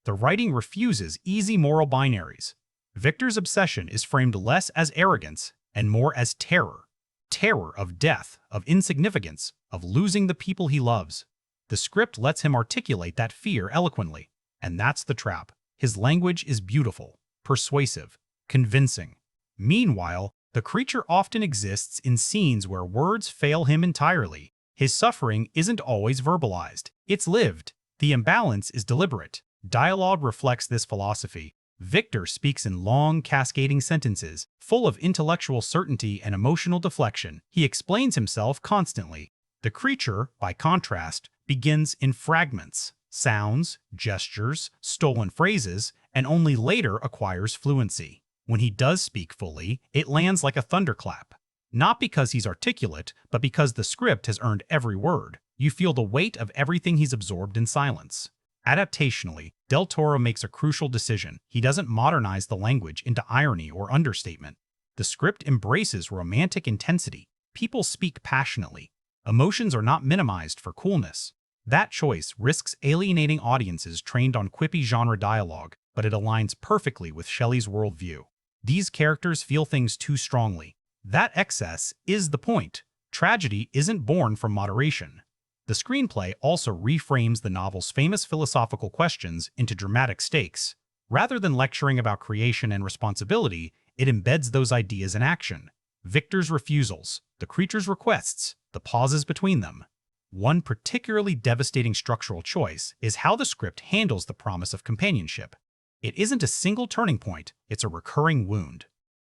Speaker 4: The writing refuses easy moral binaries. Victor's obsession is framed less as arrogance and more as terror. Terror of death, of insignificance, of losing the people he loves. The script lets him articulate that fear eloquently, and that's the trap. His language is beautiful, persuasive, convincing. Meanwhile, the creature often exists in scenes where words fail him entirely. His suffering isn't always verbalized, it's lived. The imbalance is deliberate. Dialogue reflects this philosophy. Victor speaks in long, cascading sentences, full of intellectual certainty and emotional deflection. He explains himself constantly. The creature, by contrast, begins in fragments, sounds, gestures, stolen phrases, and only later acquires fluency. When he does speak fully, it lands like a thunderclap. Not because he's articulate, but because the script has earned every word. You feel the weight of everything he's absorbed in silence. Adaptationally, Del Toro makes a crucial decision. He doesn't modernize the language into irony or understatement. The The script embraces romantic intensity. People speak passionately. Emotions are not minimized for coolness. That choice risks alienating audiences trained on quippy genre dialogue, but it aligns perfectly with Shelley's worldview. These characters feel things too strongly. That excess is the point. Tragedy isn't born from moderation. The screenplay also reframes the novel's famous philosophical questions into dramatic stakes. Rather than lecturing about creation and responsibility, it embeds those ideas in action. Victor's refusals, the creature's requests, the pauses between them. One particularly devastating structural choice is how the script handles the promise of companionship. It isn't a single turning point, it's a recurring wound.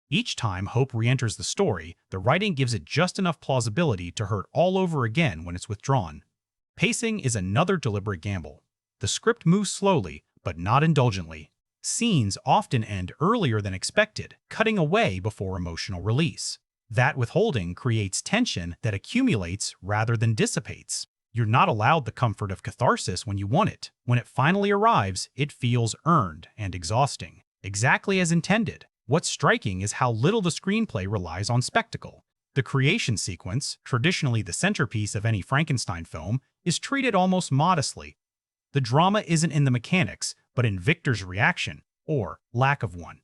Speaker 4: Each time hope re-enters the story, the writing gives it just enough plausibility to hurt all over again when it's withdrawn. Pacing is another deliberate gamble. The script moves slowly, but not indulgently. Scenes often end earlier than expected, cutting away before emotional release. That withholding creates tension that accumulates rather than dissipates. You're not allowed the comfort of catharsis when you want it. When it finally arrives, it feels earned and exhausting. Exactly as intended. What's striking is how little the screenplay relies on spectacle. The creation sequence, traditionally the centerpiece of any Frankenstein film, is treated almost modestly. The drama isn't in the mechanics, but in Victor's reaction, or lack of one.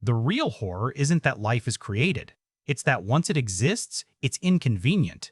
Speaker 4: The real horror isn't that life is created. It's that once it exists, it's inconvenient.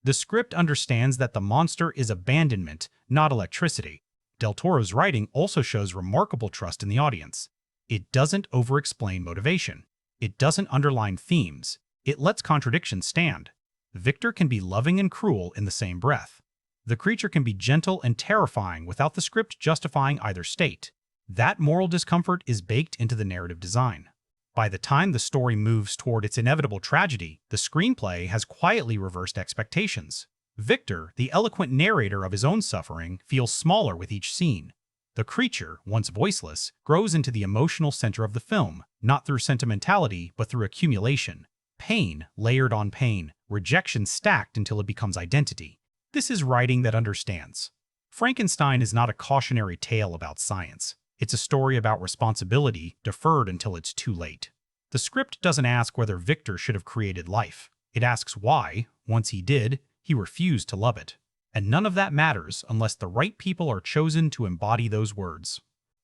Speaker 4: The script understands that the monster is abandonment, not electricity. Del Toro's writing also shows remarkable trust in the audience. It doesn't over-explain motivation. It doesn't underline themes. It lets contradictions stand. Victor can be loving and cruel in the same breath. The creature can be gentle and terrifying without the script justifying either state. That moral discomfort is baked into the narrative design. By the time the story moves toward its inevitable tragedy, the screenplay has quietly reversed expectations. Victor, the eloquent narrator of his own suffering, feels smaller with each scene. The creature, once voiceless, grows into the emotional center of the film, not through sentimentality, but through accumulation. Pain layered on pain, rejection stacked until it becomes identity. This is writing that understands. Frankenstein is not a cautionary tale about science. It's a story about responsibility deferred until it's too late. The script doesn't ask whether Victor should have created life. It asks why, once he did, he refused to love it. And none of that matters unless the right people are chosen to embody those words.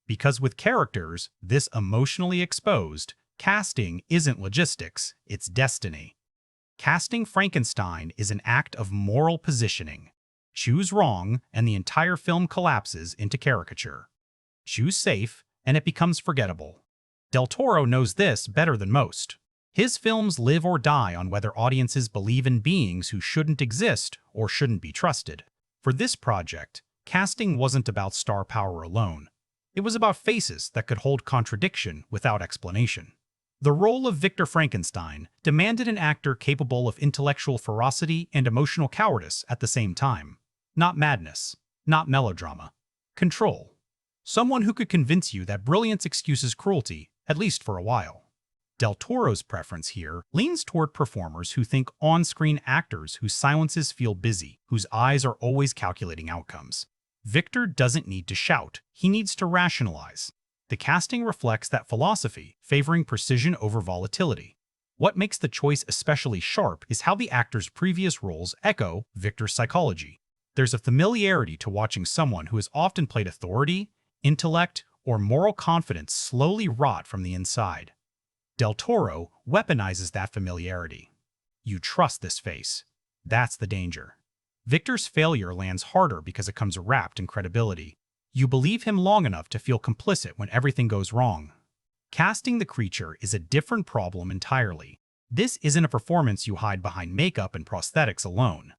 Speaker 4: Because with characters this emotionally exposed, casting isn't logistics, it's destiny. Casting Frankenstein is an act of moral positioning. Choose wrong, and the entire film collapses into caricature. Choose safe, and it becomes forgettable. Del Toro knows this better than most. His films live or die on whether audiences believe in beings who shouldn't exist or shouldn't be trusted. For this project, casting wasn't about star power alone. It was about faces that could hold contradiction without explanation. The role of Victor Frankenstein demanded an actor capable of intellectual ferocity and emotional cowardice at the same time. Not madness, not melodrama. Control. Someone who could convince you that brilliance excuses cruelty, at least for a while. Del Toro's preference here leans toward performers who think on-screen actors whose silences feel busy, whose eyes are always calculating outcomes. Victor doesn't need to shout, he needs to rationalize. The casting reflects that philosophy, favoring precision over volatility. What makes the choice especially sharp is how the actor's previous roles echo Victor's psychology. There's a familiarity to watching someone who has often played authority, intellect, or moral confidence slowly rot from the inside. Del Toro weaponizes that familiarity. You trust this face. That's the danger. Victor's failure lands harder because it comes wrapped in credibility. You believe him long enough to feel complicit when everything goes wrong. Casting the creature is a different problem entirely. This isn't a performance you hide behind makeup and prosthetics alone.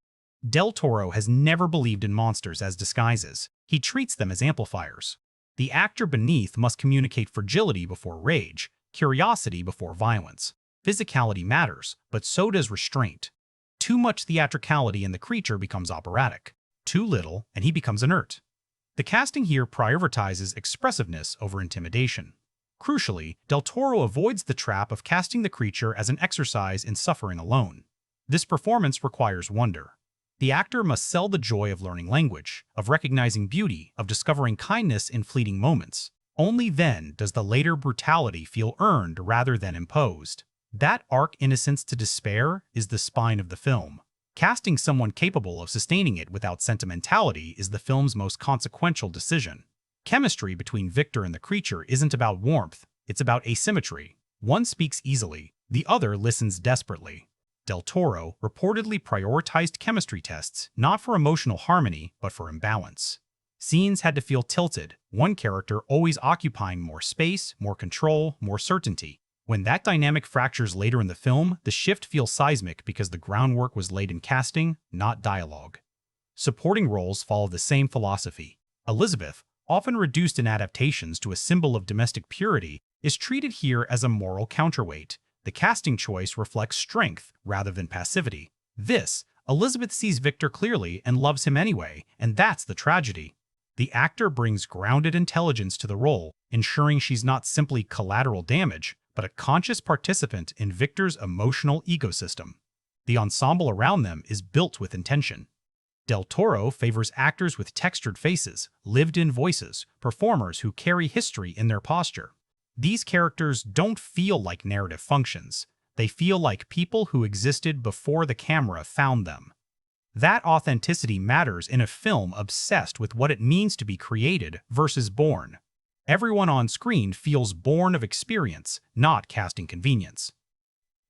Speaker 4: Del Toro has never believed in monsters as disguises. He treats them as amplifiers. The actor beneath must communicate fragility before rage, curiosity before violence. Physicality matters, but so does restraint. Too much theatricality in the creature becomes operatic. Too little, and he becomes inert. The casting here prioritizes expressiveness over intimidation. Crucially, Del Toro avoids the trap of casting the creature as an exercise in suffering alone. This performance requires wonder. The actor must sell the joy of learning language, of recognizing beauty, of discovering kindness in fleeting moments. Only then does the later brutality feel earned rather than imposed. That arc innocence to despair is the spine of the film. Casting someone capable of sustaining it without sentimentality is the film's most consequential decision. Chemistry between Victor and the creature isn't about warmth, it's about asymmetry. One speaks easily, the other listens desperately. Del Toro reportedly prioritized chemistry tests not for emotional harmony but for imbalance. Scenes had to feel tilted, one character always occupying more space, more control, more certainty. When that dynamic fractures later in the film, the shift feels seismic because the groundwork was laid in casting, not dialogue. Supporting roles follow the same philosophy. Elizabeth, often reduced in adaptations to a symbol of domestic purity, is treated here as a moral counterweight. The casting choice reflects strength rather than passivity. Elizabeth sees Victor clearly and loves him anyway, and that's the tragedy. The actor brings grounded intelligence to the role, ensuring she's not simply collateral damage, but a conscious participant in Victor's emotional ecosystem. The ensemble around them is built with intention. Del Toro favors actors with textured faces, lived-in voices, performers who carry history in their posture. These characters don't feel like narrative functions. They feel like people who existed before the camera found them. That authenticity matters in a film obsessed with what it means to be created versus born. Everyone on screen feels born of experience, not casting convenience.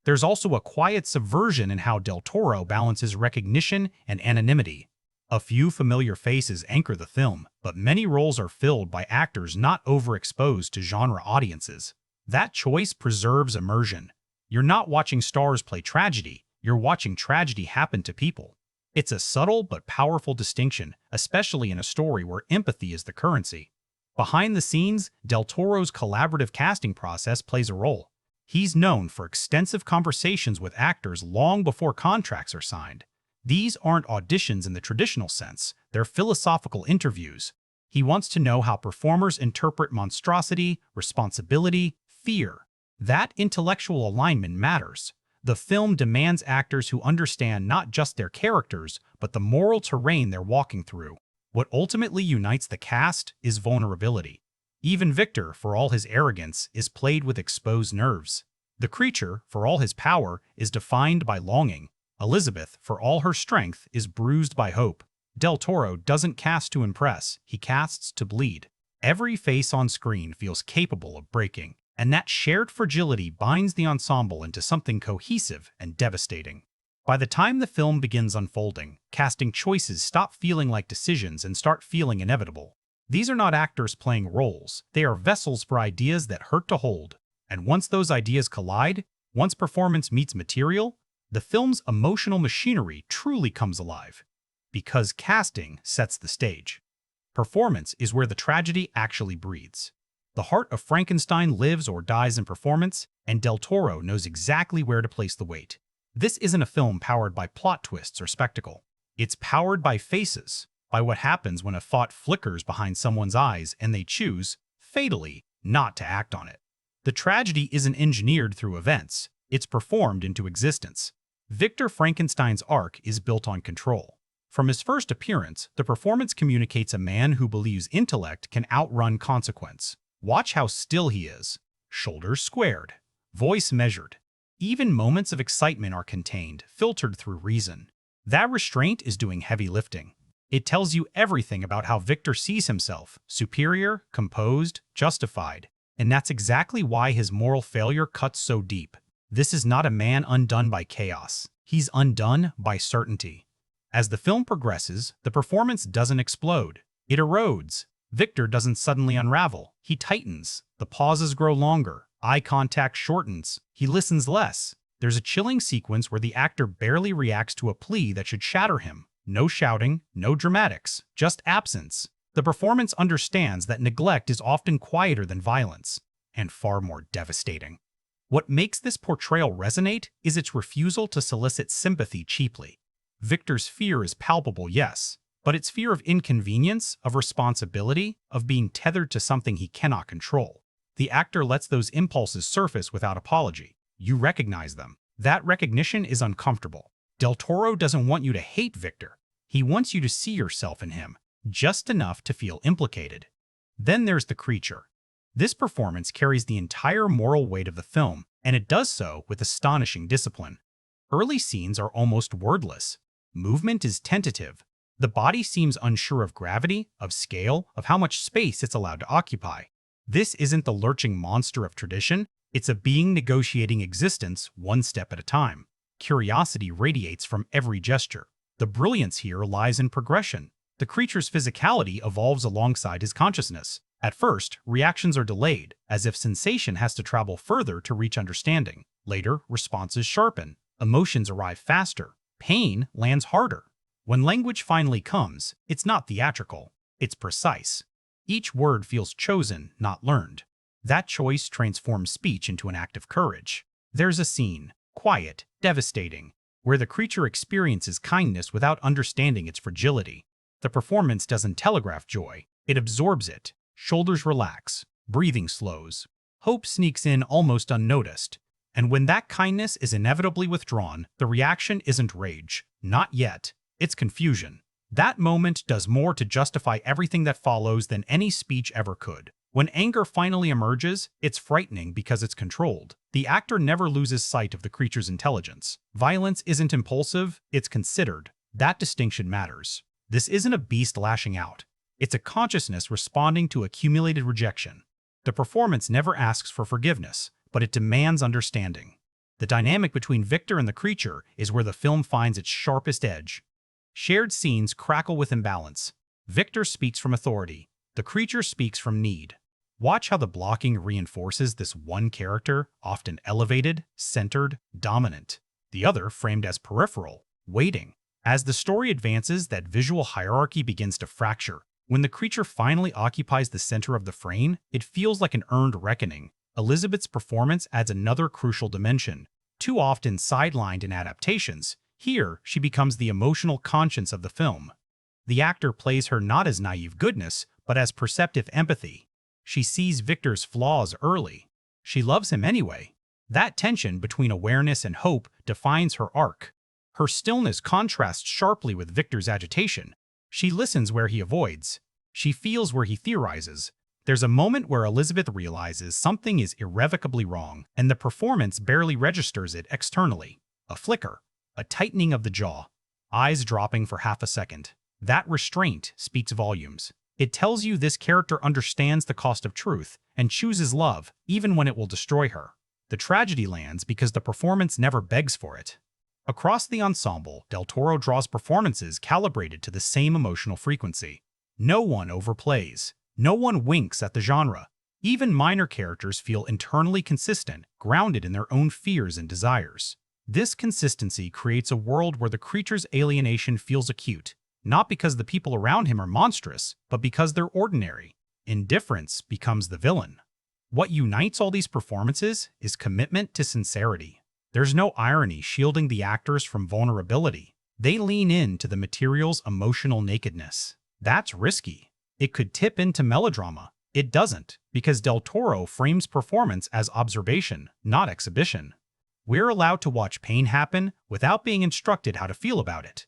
Speaker 4: There's also a quiet subversion in how Del Toro balances recognition and anonymity. A few familiar faces anchor the film, but many roles are filled by actors not overexposed to genre audiences. That choice preserves immersion. You're not watching stars play tragedy, you're watching tragedy happen to people. It's a subtle but powerful distinction, especially in a story where empathy is the currency. Behind the scenes, Del Toro's collaborative casting process plays a role. He's known for extensive conversations with actors long before contracts are signed. These aren't auditions in the traditional sense, they're philosophical interviews. He wants to know how performers interpret monstrosity, responsibility, fear. That intellectual alignment matters. The film demands actors who understand not just their characters, but the moral terrain they're walking through. What ultimately unites the cast is vulnerability. Even Victor, for all his arrogance, is played with exposed nerves. The creature, for all his power, is defined by longing. Elizabeth, for all her strength, is bruised by hope. Del Toro doesn't cast to impress, he casts to bleed. Every face on screen feels capable of breaking, and that shared fragility binds the ensemble into something cohesive and devastating. By the time the film begins unfolding, casting choices stop feeling like decisions and start feeling inevitable. These are not actors playing roles, they are vessels for ideas that hurt to hold. And once those ideas collide, once performance meets material, the film's emotional machinery truly comes alive. Because casting sets the stage. Performance is where the tragedy actually breathes. The heart of Frankenstein lives or dies in performance, and Del Toro knows exactly where to place the weight. This isn't a film powered by plot twists or spectacle. It's powered by faces, by what happens when a thought flickers behind someone's eyes and they choose, fatally, not to act on it. The tragedy isn't engineered through events, it's performed into existence. Victor Frankenstein's arc is built on control. From his first appearance, the performance communicates a man who believes intellect can outrun consequence. Watch how still he is. Shoulders squared. Voice measured. Even moments of excitement are contained, filtered through reason. That restraint is doing heavy lifting. It tells you everything about how Victor sees himself, superior, composed, justified. And that's exactly why his moral failure cuts so deep. This is not a man undone by chaos. He's undone by certainty. As the film progresses, the performance doesn't explode. It erodes. Victor doesn't suddenly unravel. He tightens. The pauses grow longer. Eye contact shortens. He listens less. There's a chilling sequence where the actor barely reacts to a plea that should shatter him. No shouting, no dramatics, just absence. The performance understands that neglect is often quieter than violence, and far more devastating. What makes this portrayal resonate is its refusal to solicit sympathy cheaply. Victor's fear is palpable, yes, but it's fear of inconvenience, of responsibility, of being tethered to something he cannot control. The actor lets those impulses surface without apology. You recognize them. That recognition is uncomfortable. Del Toro doesn't want you to hate Victor. He wants you to see yourself in him, just enough to feel implicated. Then there's the creature. This performance carries the entire moral weight of the film, and it does so with astonishing discipline. Early scenes are almost wordless. Movement is tentative. The body seems unsure of gravity, of scale, of how much space it's allowed to occupy. This isn't the lurching monster of tradition, it's a being negotiating existence one step at a time. Curiosity radiates from every gesture. The brilliance here lies in progression. The creature's physicality evolves alongside his consciousness. At first, reactions are delayed, as if sensation has to travel further to reach understanding. Later, responses sharpen. Emotions arrive faster. Pain lands harder. When language finally comes, it's not theatrical. It's precise. Each word feels chosen, not learned. That choice transforms speech into an act of courage. There's a scene, quiet, devastating, where the creature experiences kindness without understanding its fragility. The performance doesn't telegraph joy. It absorbs it. Shoulders relax. Breathing slows. Hope sneaks in almost unnoticed. And when that kindness is inevitably withdrawn, the reaction isn't rage. Not yet. It's confusion. That moment does more to justify everything that follows than any speech ever could. When anger finally emerges, it's frightening because it's controlled. The actor never loses sight of the creature's intelligence. Violence isn't impulsive, it's considered. That distinction matters. This isn't a beast lashing out. It's a consciousness responding to accumulated rejection. The performance never asks for forgiveness, but it demands understanding. The dynamic between Victor and the creature is where the film finds its sharpest edge. Shared scenes crackle with imbalance. Victor speaks from authority. The creature speaks from need. Watch how the blocking reinforces this one character, often elevated, centered, dominant. The other framed as peripheral, waiting. As the story advances, that visual hierarchy begins to fracture. When the creature finally occupies the center of the frame, it feels like an earned reckoning. Elizabeth's performance adds another crucial dimension. Too often sidelined in adaptations, here she becomes the emotional conscience of the film. The actor plays her not as naive goodness, but as perceptive empathy. She sees Victor's flaws early. She loves him anyway. That tension between awareness and hope defines her arc. Her stillness contrasts sharply with Victor's agitation. She listens where he avoids. She feels where he theorizes. There's a moment where Elizabeth realizes something is irrevocably wrong, and the performance barely registers it externally. A flicker, a tightening of the jaw, eyes dropping for half a second. That restraint speaks volumes. It tells you this character understands the cost of truth and chooses love, even when it will destroy her. The tragedy lands because the performance never begs for it. Across the ensemble, Del Toro draws performances calibrated to the same emotional frequency. No one overplays. No one winks at the genre. Even minor characters feel internally consistent, grounded in their own fears and desires. This consistency creates a world where the creature's alienation feels acute, not because the people around him are monstrous, but because they're ordinary. Indifference becomes the villain. What unites all these performances is commitment to sincerity. There's no irony shielding the actors from vulnerability. They lean into the material's emotional nakedness. That's risky. It could tip into melodrama. It doesn't, because Del Toro frames performance as observation, not exhibition. We're allowed to watch pain happen without being instructed how to feel about it.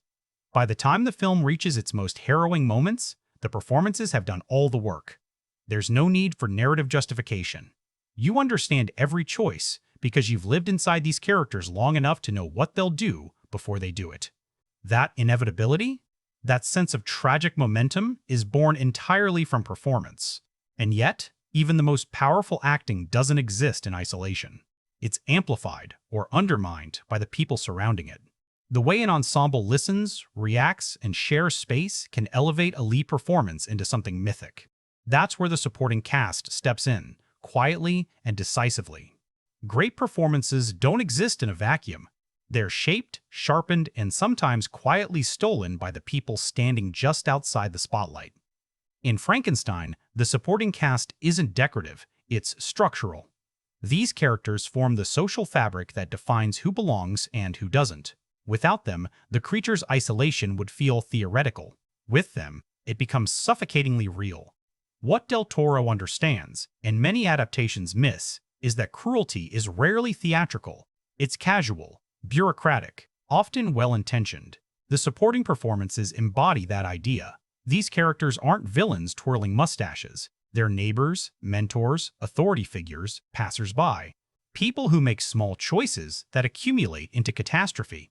Speaker 4: By the time the film reaches its most harrowing moments, the performances have done all the work. There's no need for narrative justification. You understand every choice because you've lived inside these characters long enough to know what they'll do before they do it. That inevitability, that sense of tragic momentum, is born entirely from performance. And yet, even the most powerful acting doesn't exist in isolation. It's amplified or undermined by the people surrounding it. The way an ensemble listens, reacts, and shares space can elevate a lead performance into something mythic. That's where the supporting cast steps in, quietly and decisively. Great performances don't exist in a vacuum. They're shaped, sharpened, and sometimes quietly stolen by the people standing just outside the spotlight. In Frankenstein, the supporting cast isn't decorative, it's structural. These characters form the social fabric that defines who belongs and who doesn't. Without them, the creature's isolation would feel theoretical. With them, it becomes suffocatingly real. What Del Toro understands, and many adaptations miss, is that cruelty is rarely theatrical. It's casual, bureaucratic, often well-intentioned. The supporting performances embody that idea. These characters aren't villains twirling mustaches. Their neighbors, mentors, authority figures, passers-by. People who make small choices that accumulate into catastrophe.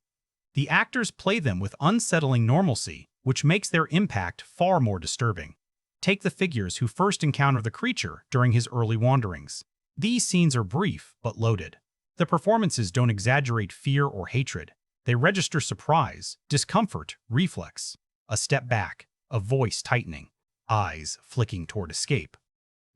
Speaker 4: The actors play them with unsettling normalcy, which makes their impact far more disturbing. Take the figures who first encounter the creature during his early wanderings. These scenes are brief but loaded. The performances don't exaggerate fear or hatred. They register surprise, discomfort, reflex. A step back, a voice tightening, eyes flicking toward escape.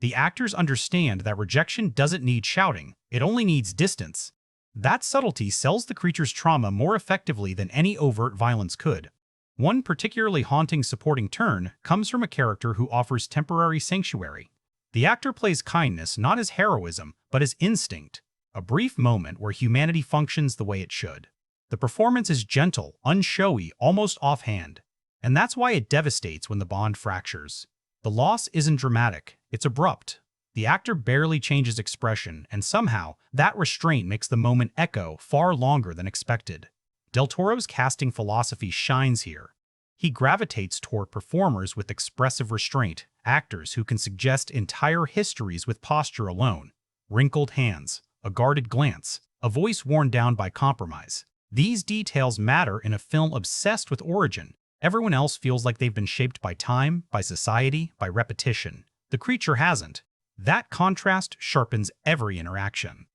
Speaker 4: The actors understand that rejection doesn't need shouting, it only needs distance. That subtlety sells the creature's trauma more effectively than any overt violence could. One particularly haunting supporting turn comes from a character who offers temporary sanctuary. The actor plays kindness not as heroism, but as instinct, a brief moment where humanity functions the way it should. The performance is gentle, unshowy, almost offhand, and that's why it devastates when the bond fractures. The loss isn't dramatic, it's abrupt. The actor barely changes expression, and somehow, that restraint makes the moment echo far longer than expected. Del Toro's casting philosophy shines here. He gravitates toward performers with expressive restraint, actors who can suggest entire histories with posture alone. Wrinkled hands, a guarded glance, a voice worn down by compromise. These details matter in a film obsessed with origin. Everyone else feels like they've been shaped by time, by society, by repetition. The creature hasn't. That contrast sharpens every interaction.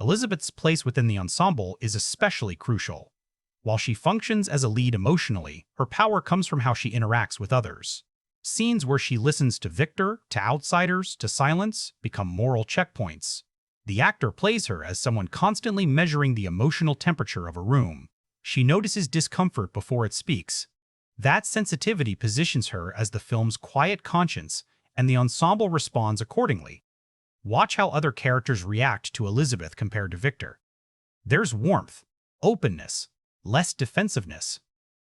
Speaker 4: Elizabeth's place within the ensemble is especially crucial. While she functions as a lead emotionally, her power comes from how she interacts with others. Scenes where she listens to Victor, to outsiders, to silence, become moral checkpoints. The actor plays her as someone constantly measuring the emotional temperature of a room. She notices discomfort before it speaks. That sensitivity positions her as the film's quiet conscience, and the ensemble responds accordingly. Watch how other characters react to Elizabeth compared to Victor. There's warmth, openness, less defensiveness.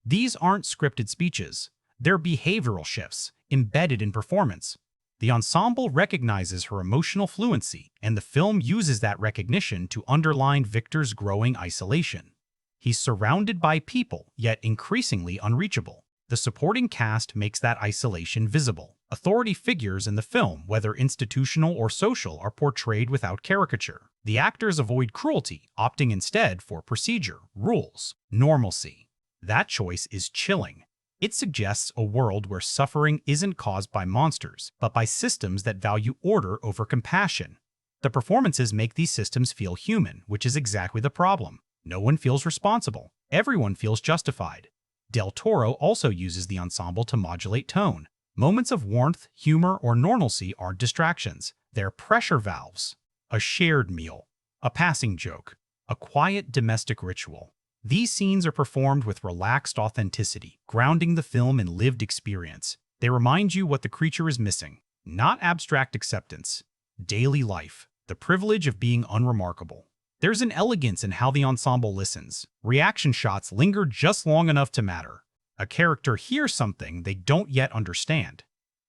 Speaker 4: These aren't scripted speeches. They're behavioral shifts, embedded in performance. The ensemble recognizes her emotional fluency, and the film uses that recognition to underline Victor's growing isolation. He's surrounded by people, yet increasingly unreachable. The supporting cast makes that isolation visible. Authority figures in the film, whether institutional or social, are portrayed without caricature. The actors avoid cruelty, opting instead for procedure, rules, normalcy. That choice is chilling. It suggests a world where suffering isn't caused by monsters, but by systems that value order over compassion. The performances make these systems feel human, which is exactly the problem. No one feels responsible. Everyone feels justified. Del Toro also uses the ensemble to modulate tone. Moments of warmth, humor, or normalcy aren't distractions. They're pressure valves. A shared meal, a passing joke, a quiet domestic ritual. These scenes are performed with relaxed authenticity, grounding the film in lived experience. They remind you what the creature is missing, not abstract acceptance. Daily life, the privilege of being unremarkable. There's an elegance in how the ensemble listens. Reaction shots linger just long enough to matter. A character hears something they don't yet understand.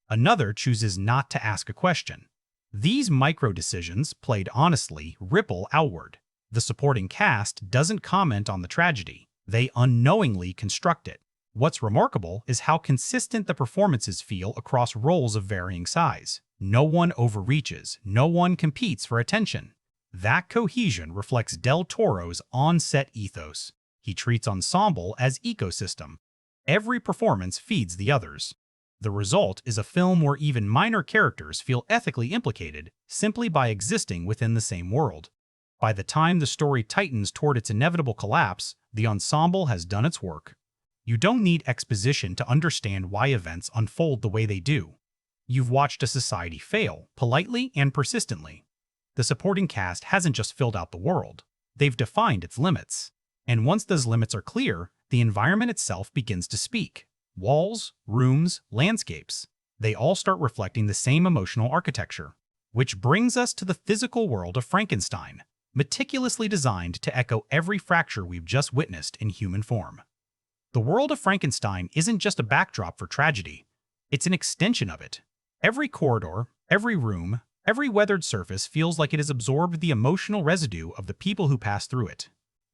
Speaker 4: Another chooses not to ask a question. These micro-decisions, played honestly, ripple outward. The supporting cast doesn't comment on the tragedy. They unknowingly construct it. What's remarkable is how consistent the performances feel across roles of varying size. No one overreaches. No one competes for attention. That cohesion reflects Del Toro's on-set ethos. He treats ensemble as ecosystem. Every performance feeds the others. The result is a film where even minor characters feel ethically implicated simply by existing within the same world. By the time the story tightens toward its inevitable collapse, the ensemble has done its work. You don't need exposition to understand why events unfold the way they do. You've watched a society fail, politely and persistently. The supporting cast hasn't just filled out the world. They've defined its limits. And once those limits are clear, the environment itself begins to speak. Walls, rooms, landscapes. They all start reflecting the same emotional architecture. Which brings us to the physical world of Frankenstein, meticulously designed to echo every fracture we've just witnessed in human form. The world of Frankenstein isn't just a backdrop for tragedy. It's an extension of it. Every corridor, every room, every weathered surface feels like it has absorbed the emotional residue of the people who pass through it.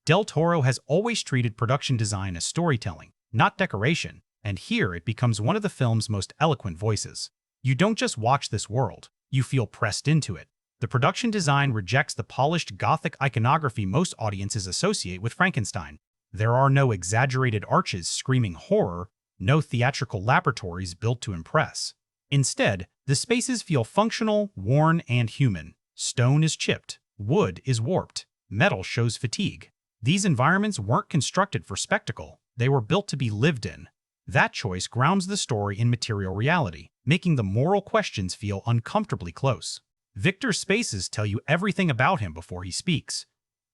Speaker 4: Del Toro has always treated production design as storytelling, not decoration, and here it becomes one of the film's most eloquent voices. You don't just watch this world, you feel pressed into it. The production design rejects the polished Gothic iconography most audiences associate with Frankenstein. There are no exaggerated arches screaming horror, no theatrical laboratories built to impress. Instead, the spaces feel functional, worn, and human. Stone is chipped, wood is warped, metal shows fatigue. These environments weren't constructed for spectacle, they were built to be lived in. That choice grounds the story in material reality, making the moral questions feel uncomfortably close. Victor's spaces tell you everything about him before he speaks.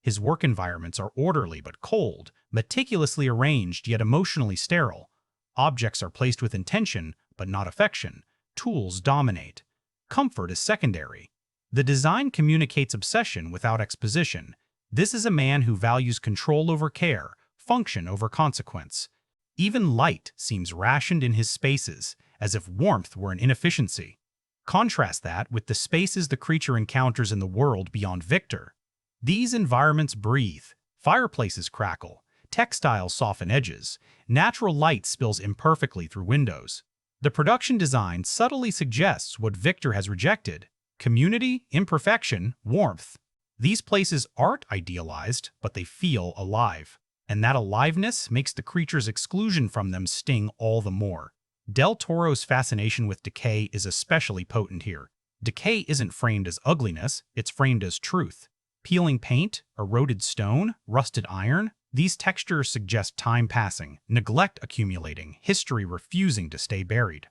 Speaker 4: His work environments are orderly but cold, meticulously arranged yet emotionally sterile. Objects are placed with intention but not affection. Tools dominate. Comfort is secondary. The design communicates obsession without exposition. This is a man who values control over care, function over consequence. Even light seems rationed in his spaces, as if warmth were an inefficiency. Contrast that with the spaces the creature encounters in the world beyond Victor. These environments breathe, fireplaces crackle, textiles soften edges, natural light spills imperfectly through windows. The production design subtly suggests what Victor has rejected: community, imperfection, warmth. These places aren't idealized, but they feel alive. And that aliveness makes the creature's exclusion from them sting all the more. Del Toro's fascination with decay is especially potent here. Decay isn't framed as ugliness, it's framed as truth. Peeling paint, eroded stone, rusted iron, these textures suggest time passing, neglect accumulating, history refusing to stay buried.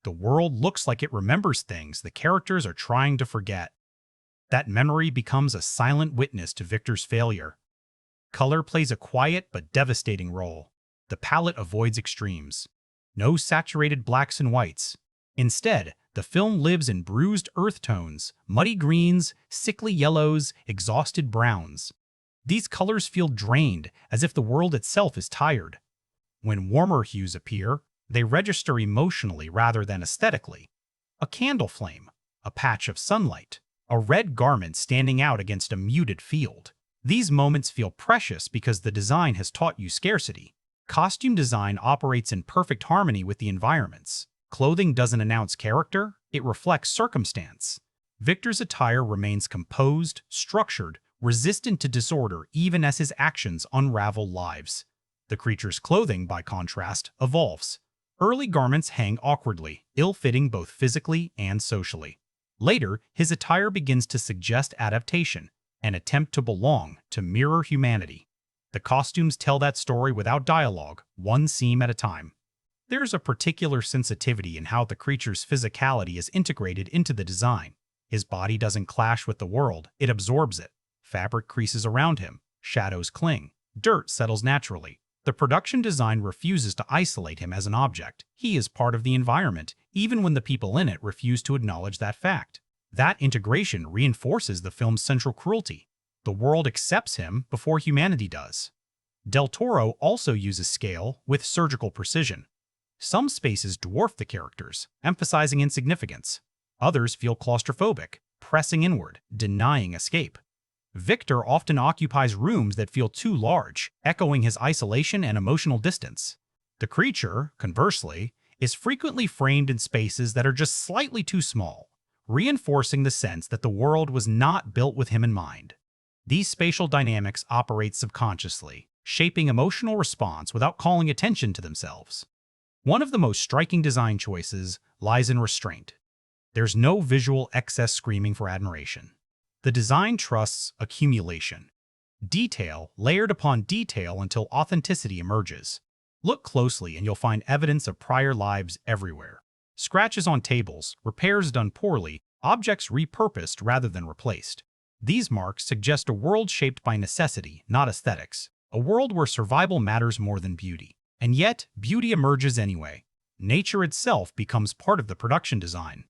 Speaker 4: The world looks like it remembers things the characters are trying to forget. That memory becomes a silent witness to Victor's failure. Color plays a quiet but devastating role. The palette avoids extremes. No saturated blacks and whites. Instead, the film lives in bruised earth tones, muddy greens, sickly yellows, exhausted browns. These colors feel drained, as if the world itself is tired. When warmer hues appear, they register emotionally rather than aesthetically. A candle flame, a patch of sunlight, a red garment standing out against a muted field. These moments feel precious because the design has taught you scarcity. Costume design operates in perfect harmony with the environments. Clothing doesn't announce character, it reflects circumstance. Victor's attire remains composed, structured, resistant to disorder even as his actions unravel lives. The creature's clothing, by contrast, evolves. Early garments hang awkwardly, ill-fitting both physically and socially. Later, his attire begins to suggest adaptation, an attempt to belong, to mirror humanity. The costumes tell that story without dialogue, one seam at a time. There's a particular sensitivity in how the creature's physicality is integrated into the design. His body doesn't clash with the world, it absorbs it. Fabric creases around him, shadows cling, dirt settles naturally. The production design refuses to isolate him as an object. He is part of the environment, even when the people in it refuse to acknowledge that fact. That integration reinforces the film's central cruelty. The world accepts him before humanity does. Del Toro also uses scale with surgical precision. Some spaces dwarf the characters, emphasizing insignificance. Others feel claustrophobic, pressing inward, denying escape. Victor often occupies rooms that feel too large, echoing his isolation and emotional distance. The creature, conversely, is frequently framed in spaces that are just slightly too small, reinforcing the sense that the world was not built with him in mind. These spatial dynamics operate subconsciously, shaping emotional response without calling attention to themselves. One of the most striking design choices lies in restraint. There's no visual excess screaming for admiration. The design trusts accumulation. Detail layered upon detail until authenticity emerges. Look closely and you'll find evidence of prior lives everywhere. Scratches on tables, repairs done poorly, objects repurposed rather than replaced. These marks suggest a world shaped by necessity, not aesthetics. A world where survival matters more than beauty. And yet, beauty emerges anyway. Nature itself becomes part of the production design.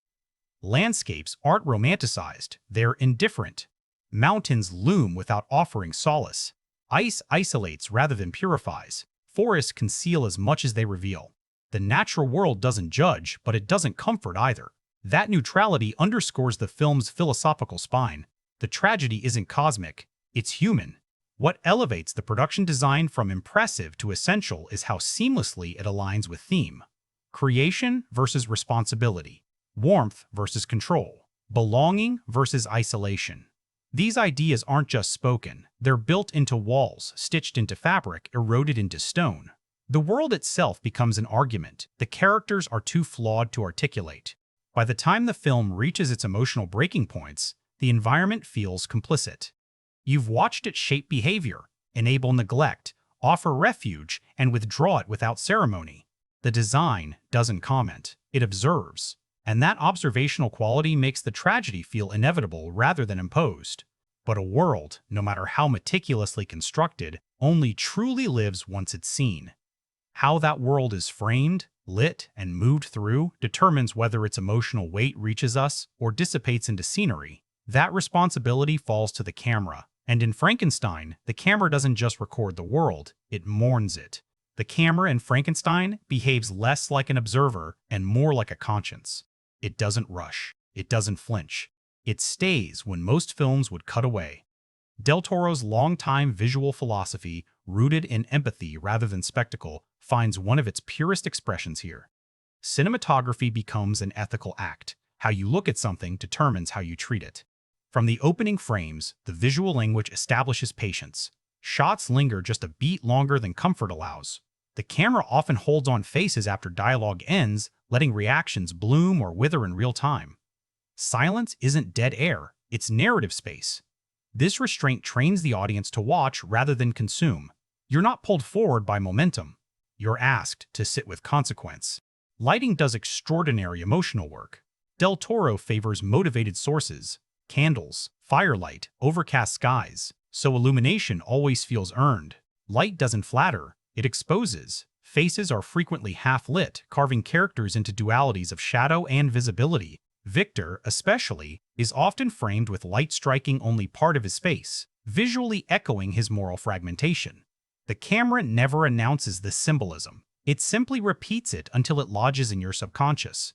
Speaker 4: Landscapes aren't romanticized, they're indifferent. Mountains loom without offering solace. Ice isolates rather than purifies. Forests conceal as much as they reveal. The natural world doesn't judge, but it doesn't comfort either. That neutrality underscores the film's philosophical spine. The tragedy isn't cosmic, it's human. What elevates the production design from impressive to essential is how seamlessly it aligns with theme. Creation versus responsibility. warmth versus control, belonging versus isolation. These ideas aren't just spoken, they're built into walls, stitched into fabric, eroded into stone. The world itself becomes an argument the characters are too flawed to articulate. By the time the film reaches its emotional breaking points, the environment feels complicit. You've watched it shape behavior, enable neglect, offer refuge, and withdraw it without ceremony. The design doesn't comment, it observes. And that observational quality makes the tragedy feel inevitable rather than imposed. But a world, no matter how meticulously constructed, only truly lives once it's seen. How that world is framed, lit, and moved through determines whether its emotional weight reaches us or dissipates into scenery. That responsibility falls to the camera. And in Frankenstein, the camera doesn't just record the world, it mourns it. The camera in Frankenstein behaves less like an observer and more like a conscience. It doesn't rush. It doesn't flinch. It stays when most films would cut away. Del Toro's longtime visual philosophy, rooted in empathy rather than spectacle, finds one of its purest expressions here. Cinematography becomes an ethical act. How you look at something determines how you treat it. From the opening frames, the visual language establishes patience. Shots linger just a beat longer than comfort allows. The camera often holds on faces after dialogue ends, letting reactions bloom or wither in real time. Silence isn't dead air, it's narrative space. This restraint trains the audience to watch rather than consume. You're not pulled forward by momentum. You're asked to sit with consequence. Lighting does extraordinary emotional work. Del Toro favors motivated sources, candles, firelight, overcast skies, so illumination always feels earned. Light doesn't flatter, it exposes. Faces are frequently half-lit, carving characters into dualities of shadow and visibility. Victor, especially, is often framed with light striking only part of his face, visually echoing his moral fragmentation. The camera never announces this symbolism. It simply repeats it until it lodges in your subconscious.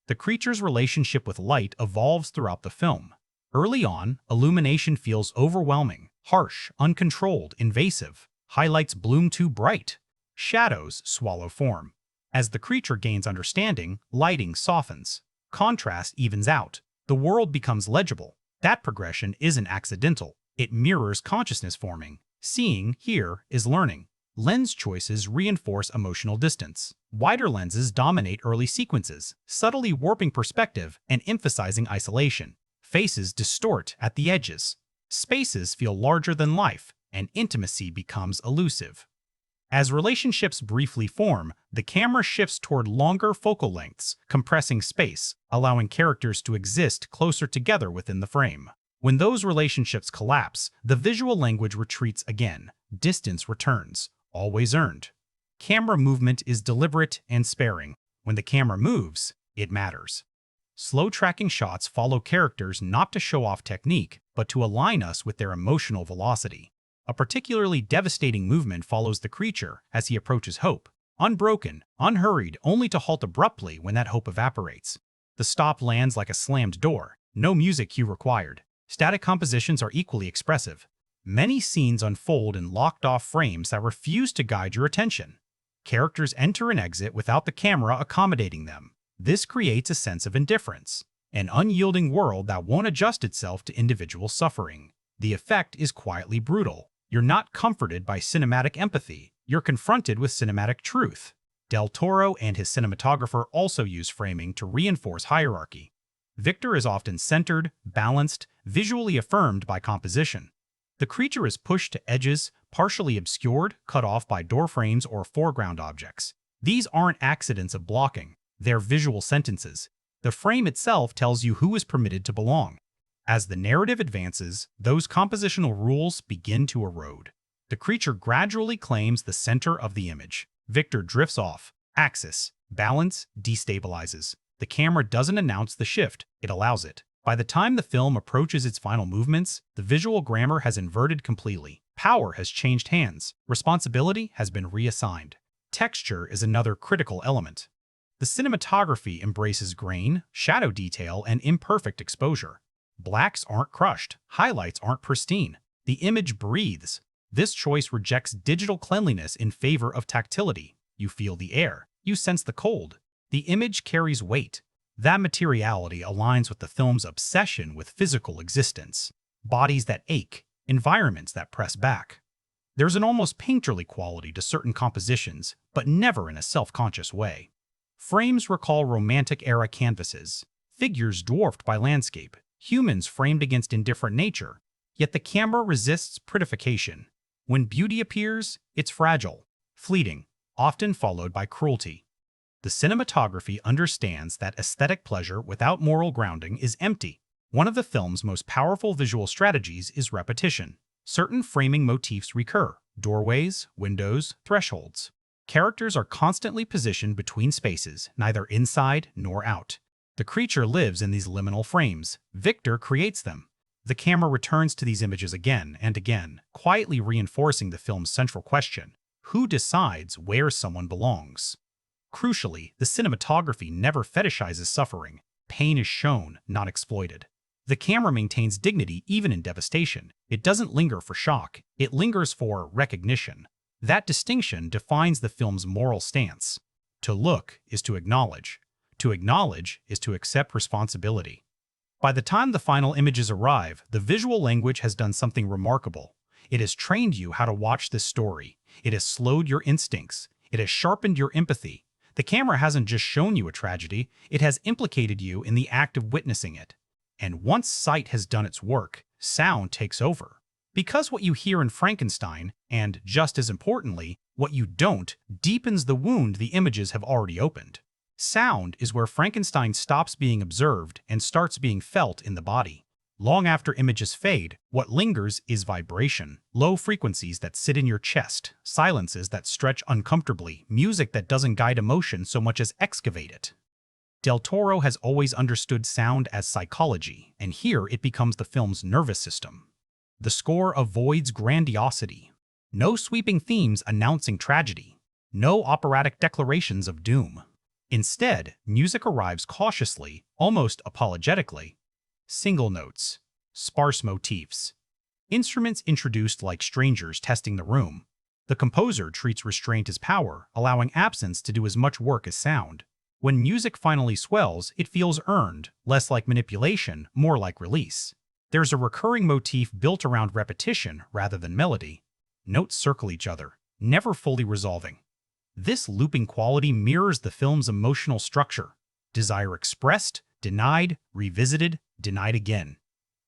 Speaker 4: The creature's relationship with light evolves throughout the film. Early on, illumination feels overwhelming, harsh, uncontrolled, invasive. Highlights bloom too bright. Shadows swallow form. As the creature gains understanding, lighting softens. Contrast evens out. The world becomes legible. That progression isn't accidental. It mirrors consciousness forming. Seeing, here, is learning. Lens choices reinforce emotional distance. Wider lenses dominate early sequences, subtly warping perspective and emphasizing isolation. Faces distort at the edges. Spaces feel larger than life, and intimacy becomes elusive. As relationships briefly form, the camera shifts toward longer focal lengths, compressing space, allowing characters to exist closer together within the frame. When those relationships collapse, the visual language retreats again. Distance returns, always earned. Camera movement is deliberate and sparing. When the camera moves, it matters. Slow tracking shots follow characters not to show off technique, but to align us with their emotional velocity. A particularly devastating movement follows the creature as he approaches hope. Unbroken, unhurried, only to halt abruptly when that hope evaporates. The stop lands like a slammed door, no music cue required. Static compositions are equally expressive. Many scenes unfold in locked-off frames that refuse to guide your attention. Characters enter and exit without the camera accommodating them. This creates a sense of indifference, an unyielding world that won't adjust itself to individual suffering. The effect is quietly brutal. You're not comforted by cinematic empathy, you're confronted with cinematic truth. Del Toro and his cinematographer also use framing to reinforce hierarchy. Victor is often centered, balanced, visually affirmed by composition. The creature is pushed to edges, partially obscured, cut off by door frames or foreground objects. These aren't accidents of blocking, they're visual sentences. The frame itself tells you who is permitted to belong. As the narrative advances, those compositional rules begin to erode. The creature gradually claims the center of the image. Victor drifts off. Axis, balance, destabilizes. The camera doesn't announce the shift, it allows it. By the time the film approaches its final movements, the visual grammar has inverted completely. Power has changed hands. Responsibility has been reassigned. Texture is another critical element. The cinematography embraces grain, shadow detail, and imperfect exposure. Blacks aren't crushed, highlights aren't pristine. The image breathes. This choice rejects digital cleanliness in favor of tactility. You feel the air. You sense the cold. The image carries weight. That materiality aligns with the film's obsession with physical existence, bodies that ache, environments that press back. There's an almost painterly quality to certain compositions, but never in a self-conscious way. Frames recall Romantic-era canvases, figures dwarfed by landscape, humans framed against indifferent nature, yet the camera resists prettification. When beauty appears, it's fragile, fleeting, often followed by cruelty. The cinematography understands that aesthetic pleasure without moral grounding is empty. One of the film's most powerful visual strategies is repetition. Certain framing motifs recur: doorways, windows, thresholds. Characters are constantly positioned between spaces, neither inside nor out. The creature lives in these liminal frames. Victor creates them. The camera returns to these images again and again, quietly reinforcing the film's central question: who decides where someone belongs? Crucially, the cinematography never fetishizes suffering. Pain is shown, not exploited. The camera maintains dignity even in devastation. It doesn't linger for shock, it lingers for recognition. That distinction defines the film's moral stance. To look is to acknowledge. To acknowledge is to accept responsibility. By the time the final images arrive, the visual language has done something remarkable. It has trained you how to watch this story. It has slowed your instincts. It has sharpened your empathy. The camera hasn't just shown you a tragedy, it has implicated you in the act of witnessing it. And once sight has done its work, sound takes over. Because what you hear in Frankenstein, and just as importantly, what you don't, deepens the wound the images have already opened. Sound is where Frankenstein stops being observed and starts being felt in the body. Long after images fade, what lingers is vibration, low frequencies that sit in your chest, silences that stretch uncomfortably, music that doesn't guide emotion so much as excavate it. Del Toro has always understood sound as psychology, and here it becomes the film's nervous system. The score avoids grandiosity. No sweeping themes announcing tragedy. No operatic declarations of doom. Instead, music arrives cautiously, almost apologetically. Single notes, sparse motifs. Instruments introduced like strangers testing the room. The composer treats restraint as power, allowing absence to do as much work as sound. When music finally swells, it feels earned, less like manipulation, more like release. There's a recurring motif built around repetition rather than melody. Notes circle each other, never fully resolving. This looping quality mirrors the film's emotional structure: desire expressed, denied, revisited, denied again.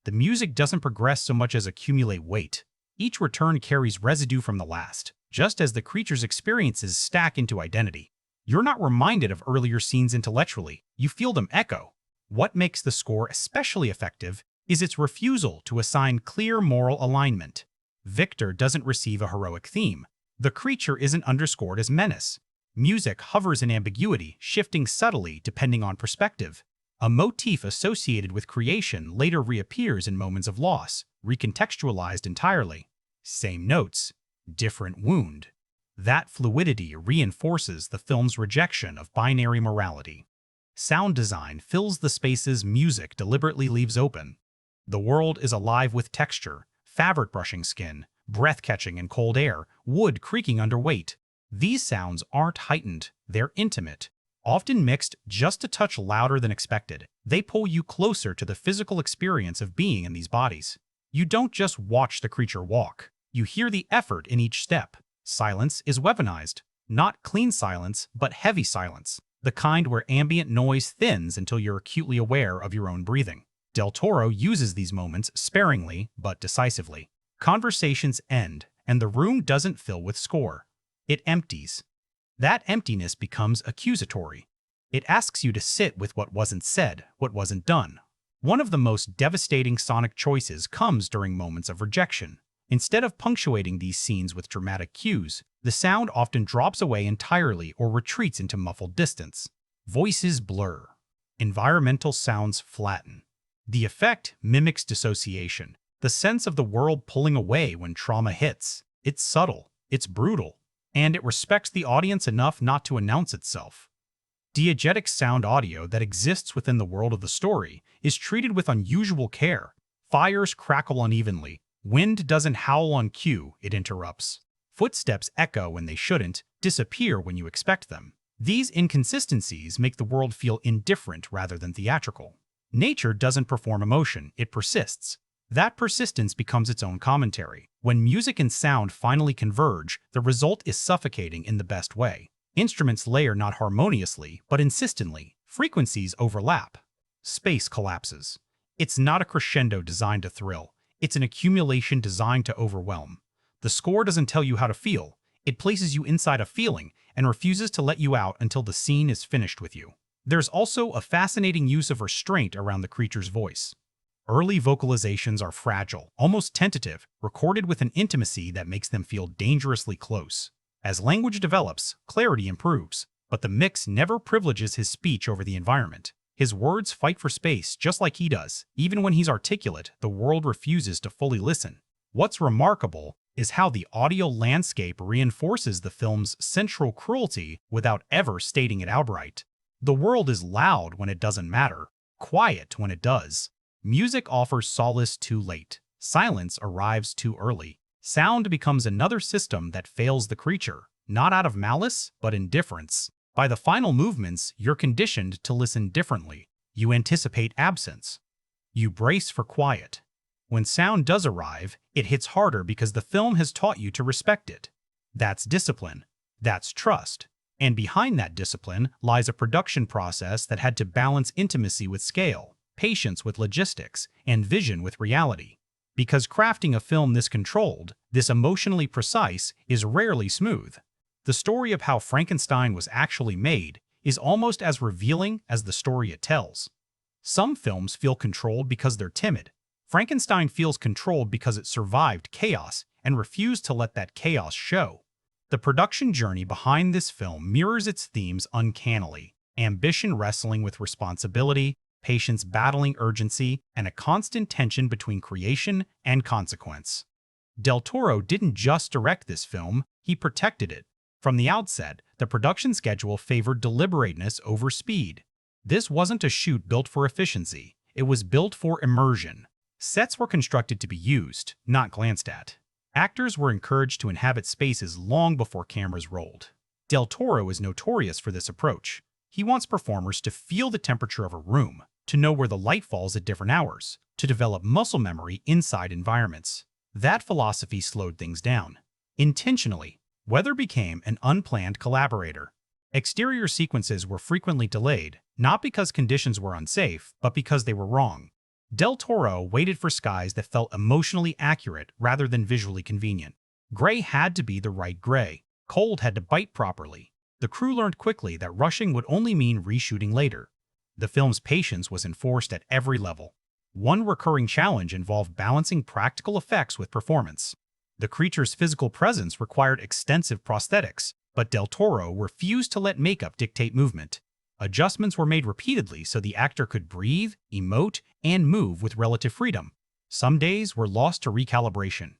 Speaker 4: The music doesn't progress so much as accumulate weight. Each return carries residue from the last, just as the creature's experiences stack into identity. You're not reminded of earlier scenes intellectually, you feel them echo. What makes the score especially effective is its refusal to assign clear moral alignment. Victor doesn't receive a heroic theme. The creature isn't underscored as menace. Music hovers in ambiguity, shifting subtly depending on perspective. A motif associated with creation later reappears in moments of loss, recontextualized entirely. Same notes, different wound. That fluidity reinforces the film's rejection of binary morality. Sound design fills the spaces music deliberately leaves open. The world is alive with texture, fabric brushing skin, breath catching in cold air, wood creaking under weight. These sounds aren't heightened, they're intimate. Often mixed just a touch louder than expected, they pull you closer to the physical experience of being in these bodies. You don't just watch the creature walk, you hear the effort in each step. Silence is weaponized. Not clean silence, but heavy silence. The kind where ambient noise thins until you're acutely aware of your own breathing. Del Toro uses these moments sparingly, but decisively. Conversations end, and the room doesn't fill with score. It empties. That emptiness becomes accusatory. It asks you to sit with what wasn't said, what wasn't done. One of the most devastating sonic choices comes during moments of rejection. Instead of punctuating these scenes with dramatic cues, the sound often drops away entirely or retreats into muffled distance. Voices blur. Environmental sounds flatten. The effect mimics dissociation, the sense of the world pulling away when trauma hits. It's subtle, it's brutal, and it respects the audience enough not to announce itself. Diegetic sound audio that exists within the world of the story is treated with unusual care. Fires crackle unevenly. Wind doesn't howl on cue, it interrupts. Footsteps echo when they shouldn't, disappear when you expect them. These inconsistencies make the world feel indifferent rather than theatrical. Nature doesn't perform emotion, it persists. That persistence becomes its own commentary. When music and sound finally converge, the result is suffocating in the best way. Instruments layer not harmoniously, but insistently. Frequencies overlap. Space collapses. It's not a crescendo designed to thrill. It's an accumulation designed to overwhelm. The score doesn't tell you how to feel. It places you inside a feeling and refuses to let you out until the scene is finished with you. There's also a fascinating use of restraint around the creature's voice. Early vocalizations are fragile, almost tentative, recorded with an intimacy that makes them feel dangerously close. As language develops, clarity improves, but the mix never privileges his speech over the environment. His words fight for space just like he does. Even when he's articulate, the world refuses to fully listen. What's remarkable is how the audio landscape reinforces the film's central cruelty without ever stating it outright. The world is loud when it doesn't matter, quiet when it does. Music offers solace too late. Silence arrives too early. Sound becomes another system that fails the creature, not out of malice, but indifference. By the final movements, you're conditioned to listen differently. You anticipate absence. You brace for quiet. When sound does arrive, it hits harder because the film has taught you to respect it. That's discipline. That's trust. And behind that discipline lies a production process that had to balance intimacy with scale, patience with logistics, and vision with reality. Because crafting a film this controlled, this emotionally precise, is rarely smooth. The story of how Frankenstein was actually made is almost as revealing as the story it tells. Some films feel controlled because they're timid. Frankenstein feels controlled because it survived chaos and refused to let that chaos show. The production journey behind this film mirrors its themes uncannily: ambition wrestling with responsibility, patience battling urgency, and a constant tension between creation and consequence. Del Toro didn't just direct this film, he protected it. From the outset, the production schedule favored deliberateness over speed. This wasn't a shoot built for efficiency, it was built for immersion. Sets were constructed to be used, not glanced at. Actors were encouraged to inhabit spaces long before cameras rolled. Del Toro is notorious for this approach. He wants performers to feel the temperature of a room, to know where the light falls at different hours, to develop muscle memory inside environments. That philosophy slowed things down. Intentionally, weather became an unplanned collaborator. Exterior sequences were frequently delayed, not because conditions were unsafe, but because they were wrong. Del Toro waited for skies that felt emotionally accurate rather than visually convenient. Gray had to be the right gray. Cold had to bite properly. The crew learned quickly that rushing would only mean reshooting later. The film's patience was enforced at every level. One recurring challenge involved balancing practical effects with performance. The creature's physical presence required extensive prosthetics, but Del Toro refused to let makeup dictate movement. Adjustments were made repeatedly so the actor could breathe, emote, and move with relative freedom. Some days were lost to recalibration.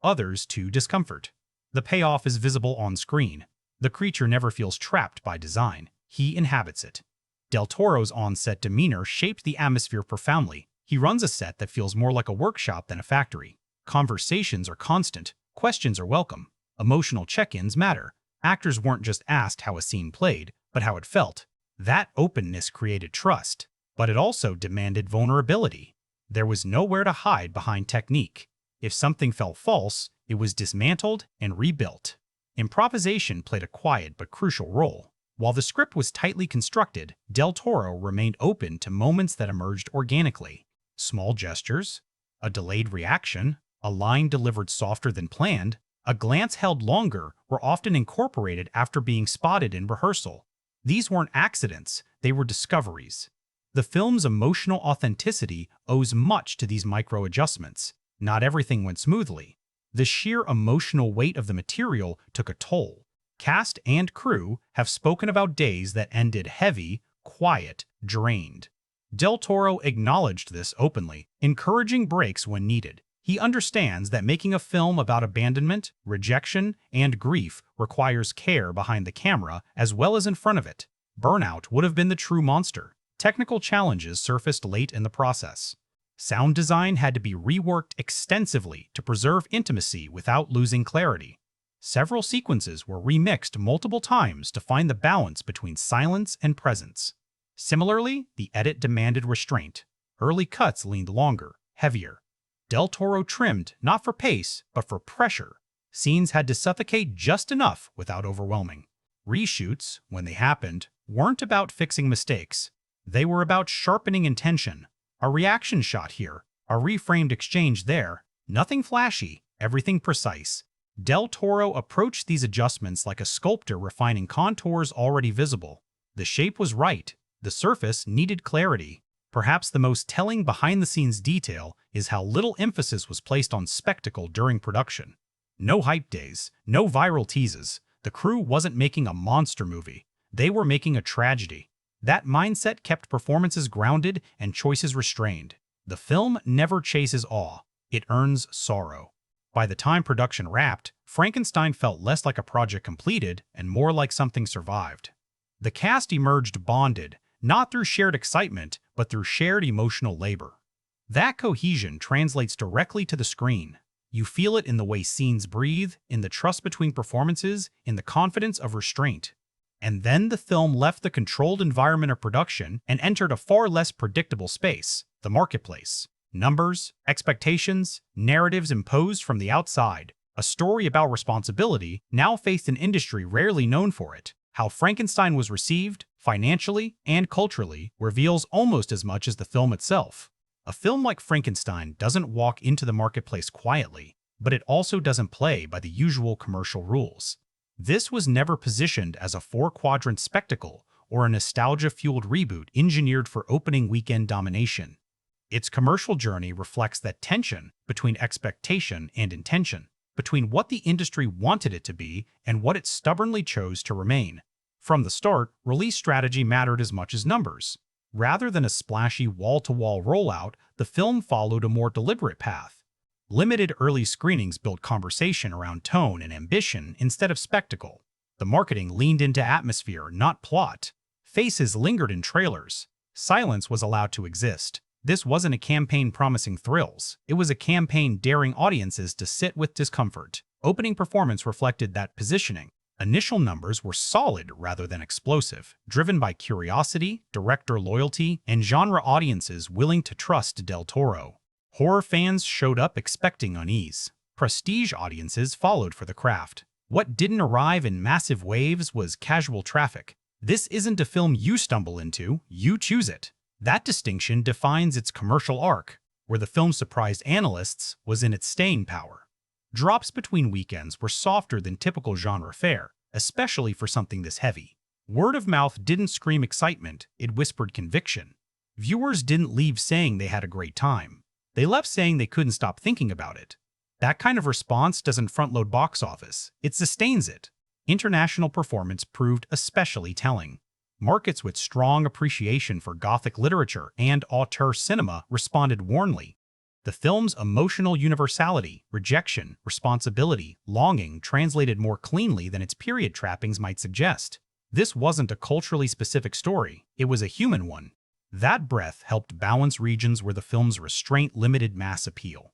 Speaker 4: Others to discomfort. The payoff is visible on screen. The creature never feels trapped by design. He inhabits it. Del Toro's on-set demeanor shaped the atmosphere profoundly. He runs a set that feels more like a workshop than a factory. Conversations are constant. Questions are welcome. Emotional check-ins matter. Actors weren't just asked how a scene played, but how it felt. That openness created trust, but it also demanded vulnerability. There was nowhere to hide behind technique. If something felt false, it was dismantled and rebuilt. Improvisation played a quiet but crucial role. While the script was tightly constructed, Del Toro remained open to moments that emerged organically. Small gestures, a delayed reaction, a line delivered softer than planned, a glance held longer were often incorporated after being spotted in rehearsal. These weren't accidents, they were discoveries. The film's emotional authenticity owes much to these micro-adjustments. Not everything went smoothly. The sheer emotional weight of the material took a toll. Cast and crew have spoken about days that ended heavy, quiet, drained. Del Toro acknowledged this openly, encouraging breaks when needed. He understands that making a film about abandonment, rejection, and grief requires care behind the camera as well as in front of it. Burnout would have been the true monster. Technical challenges surfaced late in the process. Sound design had to be reworked extensively to preserve intimacy without losing clarity. Several sequences were remixed multiple times to find the balance between silence and presence. Similarly, the edit demanded restraint. Early cuts leaned longer, heavier. Del Toro trimmed not for pace, but for pressure. Scenes had to suffocate just enough without overwhelming. Reshoots, when they happened, weren't about fixing mistakes. They were about sharpening intention. A reaction shot here, a reframed exchange there. Nothing flashy, everything precise. Del Toro approached these adjustments like a sculptor refining contours already visible. The shape was right. The surface needed clarity. Perhaps the most telling behind-the-scenes detail is how little emphasis was placed on spectacle during production. No hype days, no viral teases. The crew wasn't making a monster movie. They were making a tragedy. That mindset kept performances grounded and choices restrained. The film never chases awe. It earns sorrow. By the time production wrapped, Frankenstein felt less like a project completed and more like something survived. The cast emerged bonded, not through shared excitement, but through shared emotional labor. That cohesion translates directly to the screen. You feel it in the way scenes breathe, in the trust between performances, in the confidence of restraint. And then the film left the controlled environment of production and entered a far less predictable space, the marketplace. Numbers, expectations, narratives imposed from the outside. A story about responsibility now faced an industry rarely known for it. How Frankenstein was received, financially and culturally, reveals almost as much as the film itself. A film like Frankenstein doesn't walk into the marketplace quietly, but it also doesn't play by the usual commercial rules. This was never positioned as a four-quadrant spectacle or a nostalgia-fueled reboot engineered for opening weekend domination. Its commercial journey reflects that tension between expectation and intention, between what the industry wanted it to be and what it stubbornly chose to remain. From the start, release strategy mattered as much as numbers. Rather than a splashy wall-to-wall rollout, the film followed a more deliberate path. Limited early screenings built conversation around tone and ambition instead of spectacle. The marketing leaned into atmosphere, not plot. Faces lingered in trailers. Silence was allowed to exist. This wasn't a campaign promising thrills. It was a campaign daring audiences to sit with discomfort. Opening performance reflected that positioning. Initial numbers were solid rather than explosive, driven by curiosity, director loyalty, and genre audiences willing to trust Del Toro. Horror fans showed up expecting unease. Prestige audiences followed for the craft. What didn't arrive in massive waves was casual traffic. This isn't a film you stumble into, you choose it. That distinction defines its commercial arc. Where the film surprised analysts was in its staying power. Drops between weekends were softer than typical genre fare, especially for something this heavy. Word of mouth didn't scream excitement, it whispered conviction. Viewers didn't leave saying they had a great time. They left saying they couldn't stop thinking about it. That kind of response doesn't front-load box office, it sustains it. International performance proved especially telling. Markets with strong appreciation for Gothic literature and auteur cinema responded warmly. The film's emotional universality, rejection, responsibility, longing translated more cleanly than its period trappings might suggest. This wasn't a culturally specific story, it was a human one. That breadth helped balance regions where the film's restraint limited mass appeal.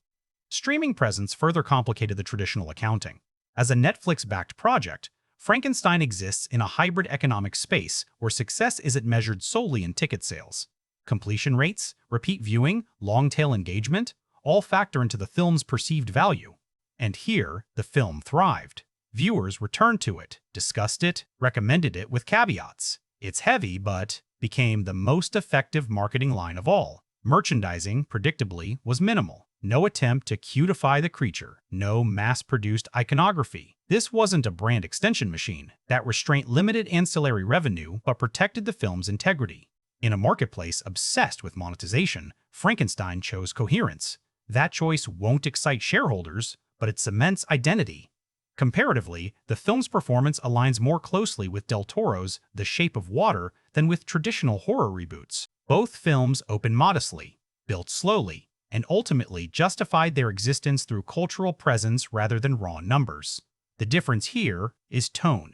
Speaker 4: Streaming presence further complicated the traditional accounting. As a Netflix-backed project, Frankenstein exists in a hybrid economic space where success isn't measured solely in ticket sales. Completion rates, repeat viewing, long-tail engagement, all factor into the film's perceived value. And here, the film thrived. Viewers returned to it, discussed it, recommended it with caveats. It's heavy, but became the most effective marketing line of all. Merchandising, predictably, was minimal. No attempt to cutify the creature, no mass-produced iconography. This wasn't a brand extension machine. That restraint limited ancillary revenue but protected the film's integrity. In a marketplace obsessed with monetization, Frankenstein chose coherence. That choice won't excite shareholders, but it cements identity. Comparatively, the film's performance aligns more closely with Del Toro's The Shape of Water than with traditional horror reboots. Both films opened modestly, built slowly, and ultimately justified their existence through cultural presence rather than raw numbers. The difference here is tone.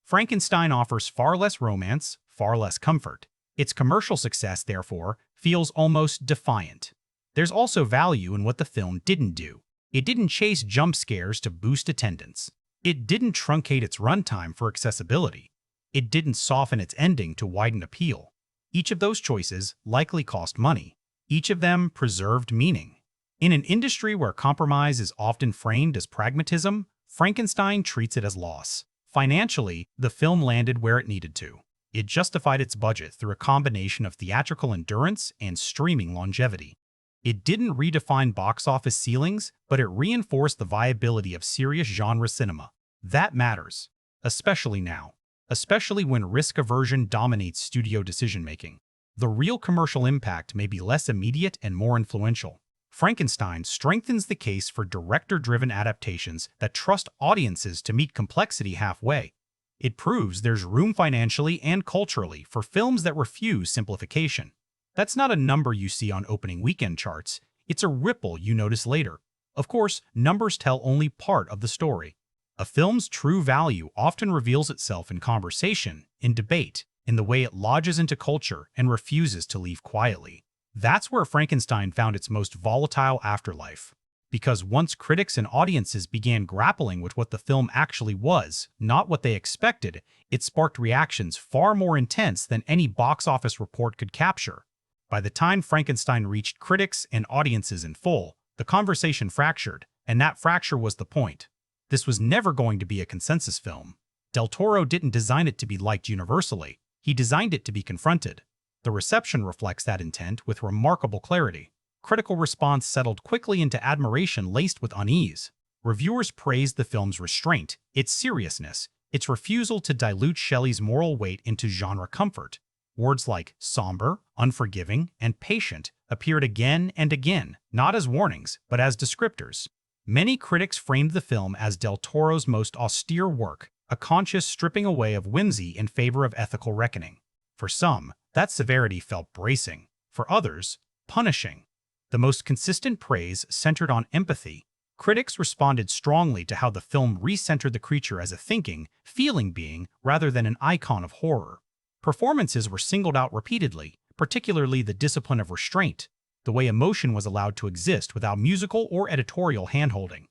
Speaker 4: Frankenstein offers far less romance, far less comfort. Its commercial success, therefore, feels almost defiant. There's also value in what the film didn't do. It didn't chase jump scares to boost attendance. It didn't truncate its runtime for accessibility. It didn't soften its ending to widen appeal. Each of those choices likely cost money. Each of them preserved meaning. In an industry where compromise is often framed as pragmatism, Frankenstein treats it as loss. Financially, the film landed where it needed to. It justified its budget through a combination of theatrical endurance and streaming longevity. It didn't redefine box office ceilings, but it reinforced the viability of serious genre cinema. That matters, especially now, especially when risk aversion dominates studio decision-making. The real commercial impact may be less immediate and more influential. Frankenstein strengthens the case for director-driven adaptations that trust audiences to meet complexity halfway. It proves there's room financially and culturally for films that refuse simplification. That's not a number you see on opening weekend charts. It's a ripple you notice later. Of course, numbers tell only part of the story. A film's true value often reveals itself in conversation, in debate, in the way it lodges into culture and refuses to leave quietly. That's where Frankenstein found its most volatile afterlife. Because once critics and audiences began grappling with what the film actually was, not what they expected, it sparked reactions far more intense than any box office report could capture. By the time Frankenstein reached critics and audiences in full, the conversation fractured, and that fracture was the point. This was never going to be a consensus film. Del Toro didn't design it to be liked universally. He designed it to be confronted. The reception reflects that intent with remarkable clarity. Critical response settled quickly into admiration laced with unease. Reviewers praised the film's restraint, its seriousness, its refusal to dilute Shelley's moral weight into genre comfort. Words like somber, unforgiving, and patient appeared again and again, not as warnings, but as descriptors. Many critics framed the film as Del Toro's most austere work, a conscious stripping away of whimsy in favor of ethical reckoning. For some, that severity felt bracing. For others, punishing. The most consistent praise centered on empathy. Critics responded strongly to how the film recentered the creature as a thinking, feeling being rather than an icon of horror. Performances were singled out repeatedly, particularly the discipline of restraint, the way emotion was allowed to exist without musical or editorial handholding.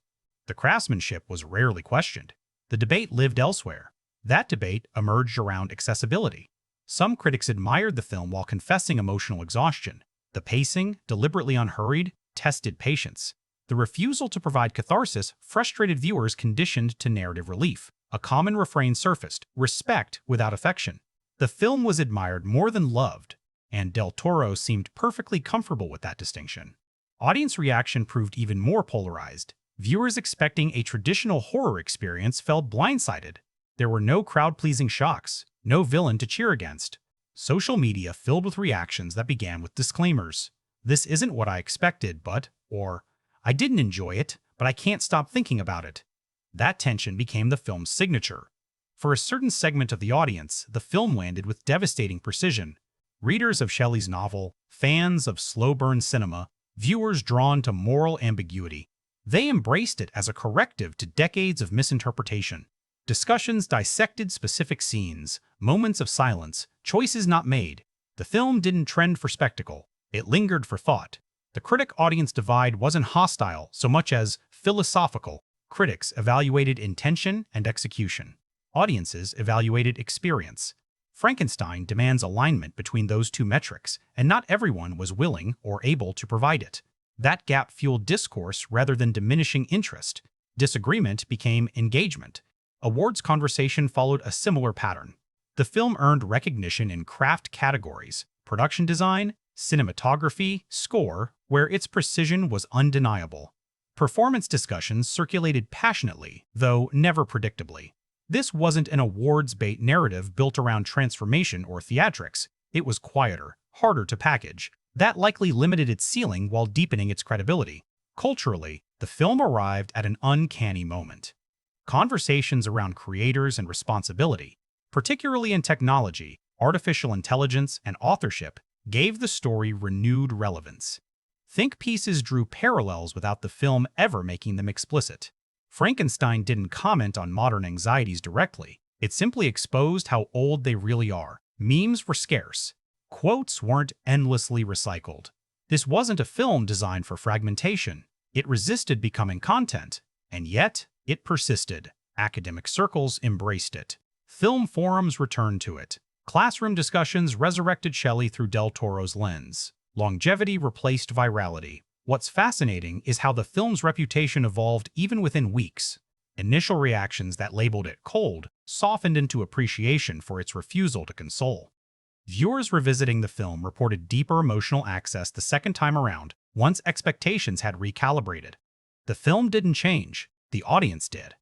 Speaker 4: The craftsmanship was rarely questioned. The debate lived elsewhere. That debate emerged around accessibility. Some critics admired the film while confessing emotional exhaustion. The pacing, deliberately unhurried, tested patience. The refusal to provide catharsis frustrated viewers conditioned to narrative relief. A common refrain surfaced: respect without affection. The film was admired more than loved, and Del Toro seemed perfectly comfortable with that distinction. Audience reaction proved even more polarized. Viewers expecting a traditional horror experience felt blindsided. There were no crowd-pleasing shocks, no villain to cheer against. Social media filled with reactions that began with disclaimers. "This isn't what I expected, but," or "I didn't enjoy it, but I can't stop thinking about it." That tension became the film's signature. For a certain segment of the audience, the film landed with devastating precision. Readers of Shelley's novel, fans of slow-burn cinema, viewers drawn to moral ambiguity. They embraced it as a corrective to decades of misinterpretation. Discussions dissected specific scenes, moments of silence, choices not made. The film didn't trend for spectacle. It lingered for thought. The critic-audience divide wasn't hostile so much as philosophical. Critics evaluated intention and execution. Audiences evaluated experience. Frankenstein demands alignment between those two metrics, and not everyone was willing or able to provide it. That gap fueled discourse rather than diminishing interest. Disagreement became engagement. Awards conversation followed a similar pattern. The film earned recognition in craft categories, production design, cinematography, score, where its precision was undeniable. Performance discussions circulated passionately, though never predictably. This wasn't an awards-bait narrative built around transformation or theatrics. It was quieter, harder to package. That likely limited its ceiling while deepening its credibility. Culturally, the film arrived at an uncanny moment. Conversations around creators and responsibility, particularly in technology, artificial intelligence, and authorship, gave the story renewed relevance. Think pieces drew parallels without the film ever making them explicit. Frankenstein didn't comment on modern anxieties directly. It simply exposed how old they really are. Memes were scarce. Quotes weren't endlessly recycled. This wasn't a film designed for fragmentation. It resisted becoming content, and yet it persisted. Academic circles embraced it. Film forums returned to it. Classroom discussions resurrected Shelley through Del Toro's lens. Longevity replaced virality. What's fascinating is how the film's reputation evolved even within weeks. Initial reactions that labeled it cold softened into appreciation for its refusal to console. Viewers revisiting the film reported deeper emotional access the second time around once expectations had recalibrated. The film didn't change, the audience did.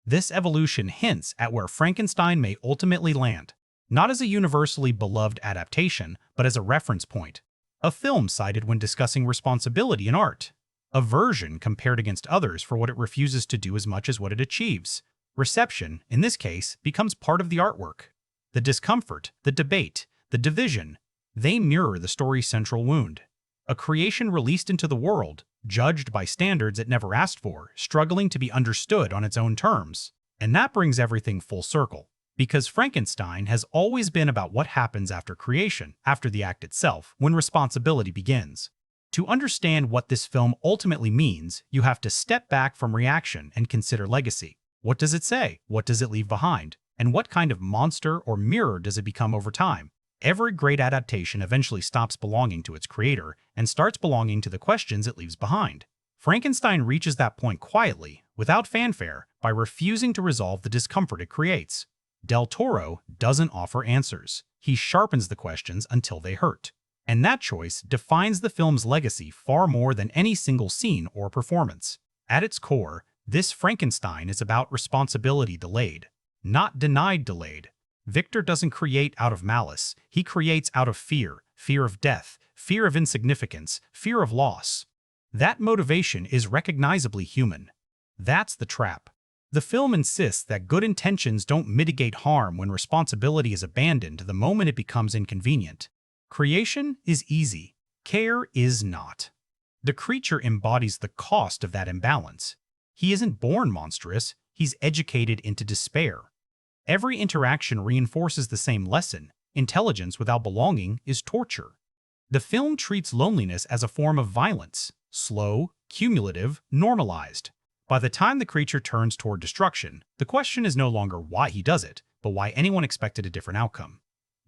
Speaker 4: This evolution hints at where Frankenstein may ultimately land, not as a universally beloved adaptation, but as a reference point. A film cited when discussing responsibility in art. A version compared against others for what it refuses to do as much as what it achieves. Reception, in this case, becomes part of the artwork. The discomfort, the debate, the division, they mirror the story's central wound. A creation released into the world, judged by standards it never asked for, struggling to be understood on its own terms. And that brings everything full circle. Because Frankenstein has always been about what happens after creation, after the act itself, when responsibility begins. To understand what this film ultimately means, you have to step back from reaction and consider legacy. What does it say? What does it leave behind? And what kind of monster or mirror does it become over time? Every great adaptation eventually stops belonging to its creator and starts belonging to the questions it leaves behind. Frankenstein reaches that point quietly, without fanfare, by refusing to resolve the discomfort it creates. Del Toro doesn't offer answers. He sharpens the questions until they hurt. And that choice defines the film's legacy far more than any single scene or performance. At its core, this Frankenstein is about responsibility delayed, not denied delayed. Victor doesn't create out of malice. He creates out of fear, fear of death, fear of insignificance, fear of loss. That motivation is recognizably human. That's the trap. The film insists that good intentions don't mitigate harm when responsibility is abandoned the moment it becomes inconvenient. Creation is easy. Care is not. The creature embodies the cost of that imbalance. He isn't born monstrous, he's educated into despair. Every interaction reinforces the same lesson. Intelligence without belonging is torture. The film treats loneliness as a form of violence, slow, cumulative, normalized. By the time the creature turns toward destruction, the question is no longer why he does it, but why anyone expected a different outcome.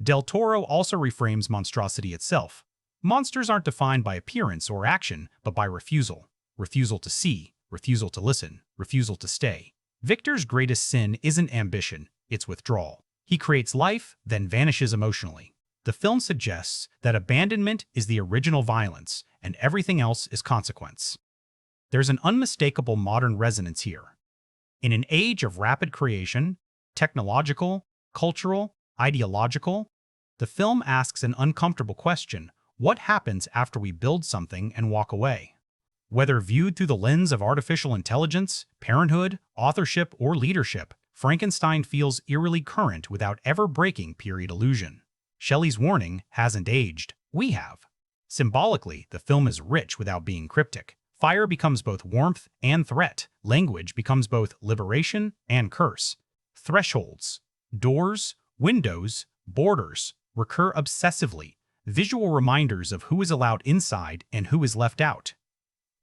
Speaker 4: Del Toro also reframes monstrosity itself. Monsters aren't defined by appearance or action, but by refusal. Refusal to see, refusal to listen, refusal to stay. Victor's greatest sin isn't ambition, it's withdrawal. He creates life, then vanishes emotionally. The film suggests that abandonment is the original violence, and everything else is consequence. There's an unmistakable modern resonance here. In an age of rapid creation, technological, cultural, ideological, the film asks an uncomfortable question: what happens after we build something and walk away? Whether viewed through the lens of artificial intelligence, parenthood, authorship, or leadership, Frankenstein feels eerily current without ever breaking period illusion. Shelley's warning hasn't aged. We have. Symbolically, the film is rich without being cryptic. Fire becomes both warmth and threat. Language becomes both liberation and curse. Thresholds, doors, windows, borders recur obsessively, visual reminders of who is allowed inside and who is left out.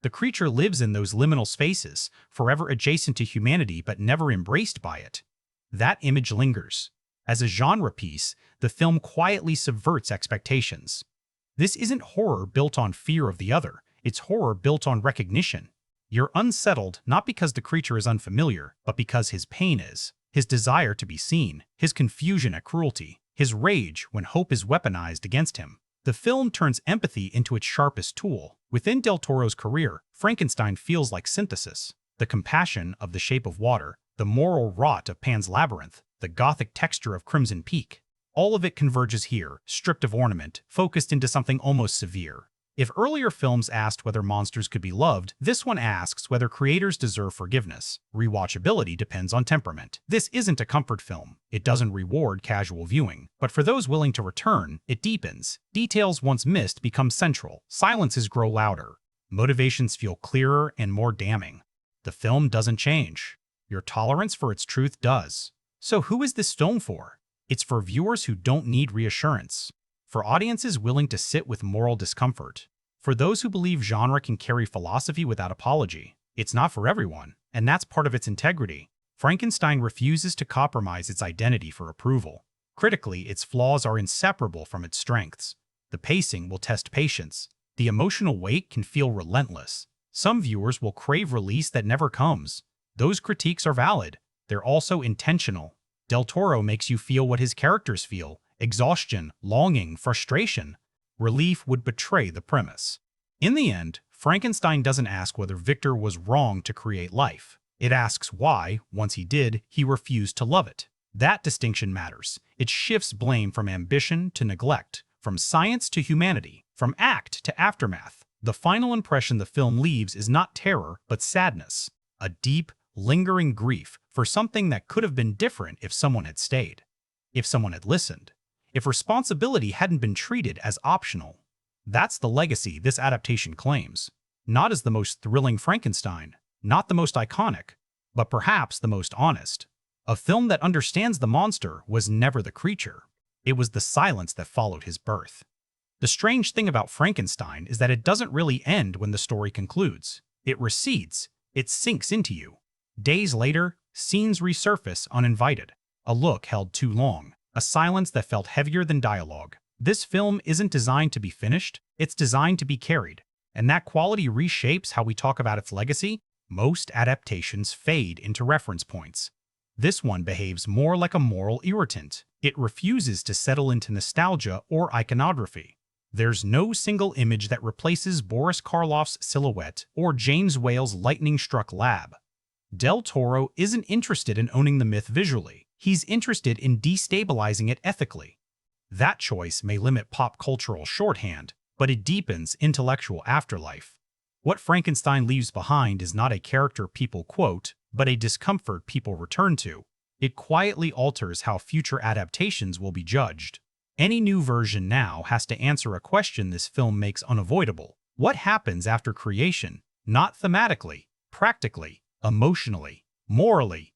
Speaker 4: The creature lives in those liminal spaces, forever adjacent to humanity but never embraced by it. That image lingers. As a genre piece, the film quietly subverts expectations. This isn't horror built on fear of the other, it's horror built on recognition. You're unsettled not because the creature is unfamiliar, but because his pain is. His desire to be seen, his confusion at cruelty, his rage when hope is weaponized against him. The film turns empathy into its sharpest tool. Within Del Toro's career, Frankenstein feels like synthesis. The compassion of The Shape of Water, the moral rot of Pan's Labyrinth, the Gothic texture of Crimson Peak. All of it converges here, stripped of ornament, focused into something almost severe. If earlier films asked whether monsters could be loved, this one asks whether creators deserve forgiveness. Rewatchability depends on temperament. This isn't a comfort film. It doesn't reward casual viewing. But for those willing to return, it deepens. Details once missed become central. Silences grow louder. Motivations feel clearer and more damning. The film doesn't change. Your tolerance for its truth does. So who is this film for? It's for viewers who don't need reassurance. For audiences willing to sit with moral discomfort. For those who believe genre can carry philosophy without apology. It's not for everyone, and that's part of its integrity. Frankenstein refuses to compromise its identity for approval. Critically, its flaws are inseparable from its strengths. The pacing will test patience. The emotional weight can feel relentless. Some viewers will crave release that never comes. Those critiques are valid. They're also intentional. Del Toro makes you feel what his characters feel: exhaustion, longing, frustration. Relief would betray the premise. In the end, Frankenstein doesn't ask whether Victor was wrong to create life. It asks why, once he did, he refused to love it. That distinction matters. It shifts blame from ambition to neglect, from science to humanity, from act to aftermath. The final impression the film leaves is not terror, but sadness. A deep, lingering grief for something that could have been different if someone had stayed, if someone had listened, if responsibility hadn't been treated as optional. That's the legacy this adaptation claims. Not as the most thrilling Frankenstein, not the most iconic, but perhaps the most honest. A film that understands the monster was never the creature. It was the silence that followed his birth. The strange thing about Frankenstein is that it doesn't really end when the story concludes. It recedes. It sinks into you. Days later, scenes resurface uninvited. A look held too long. A silence that felt heavier than dialogue. This film isn't designed to be finished. It's designed to be carried. And that quality reshapes how we talk about its legacy. Most adaptations fade into reference points. This one behaves more like a moral irritant. It refuses to settle into nostalgia or iconography. There's no single image that replaces Boris Karloff's silhouette or James Whale's lightning-struck lab. Del Toro isn't interested in owning the myth visually. He's interested in destabilizing it ethically. That choice may limit pop cultural shorthand, but it deepens intellectual afterlife. What Frankenstein leaves behind is not a character people quote, but a discomfort people return to. It quietly alters how future adaptations will be judged. Any new version now has to answer a question this film makes unavoidable. What happens after creation? Not thematically, practically, emotionally, morally.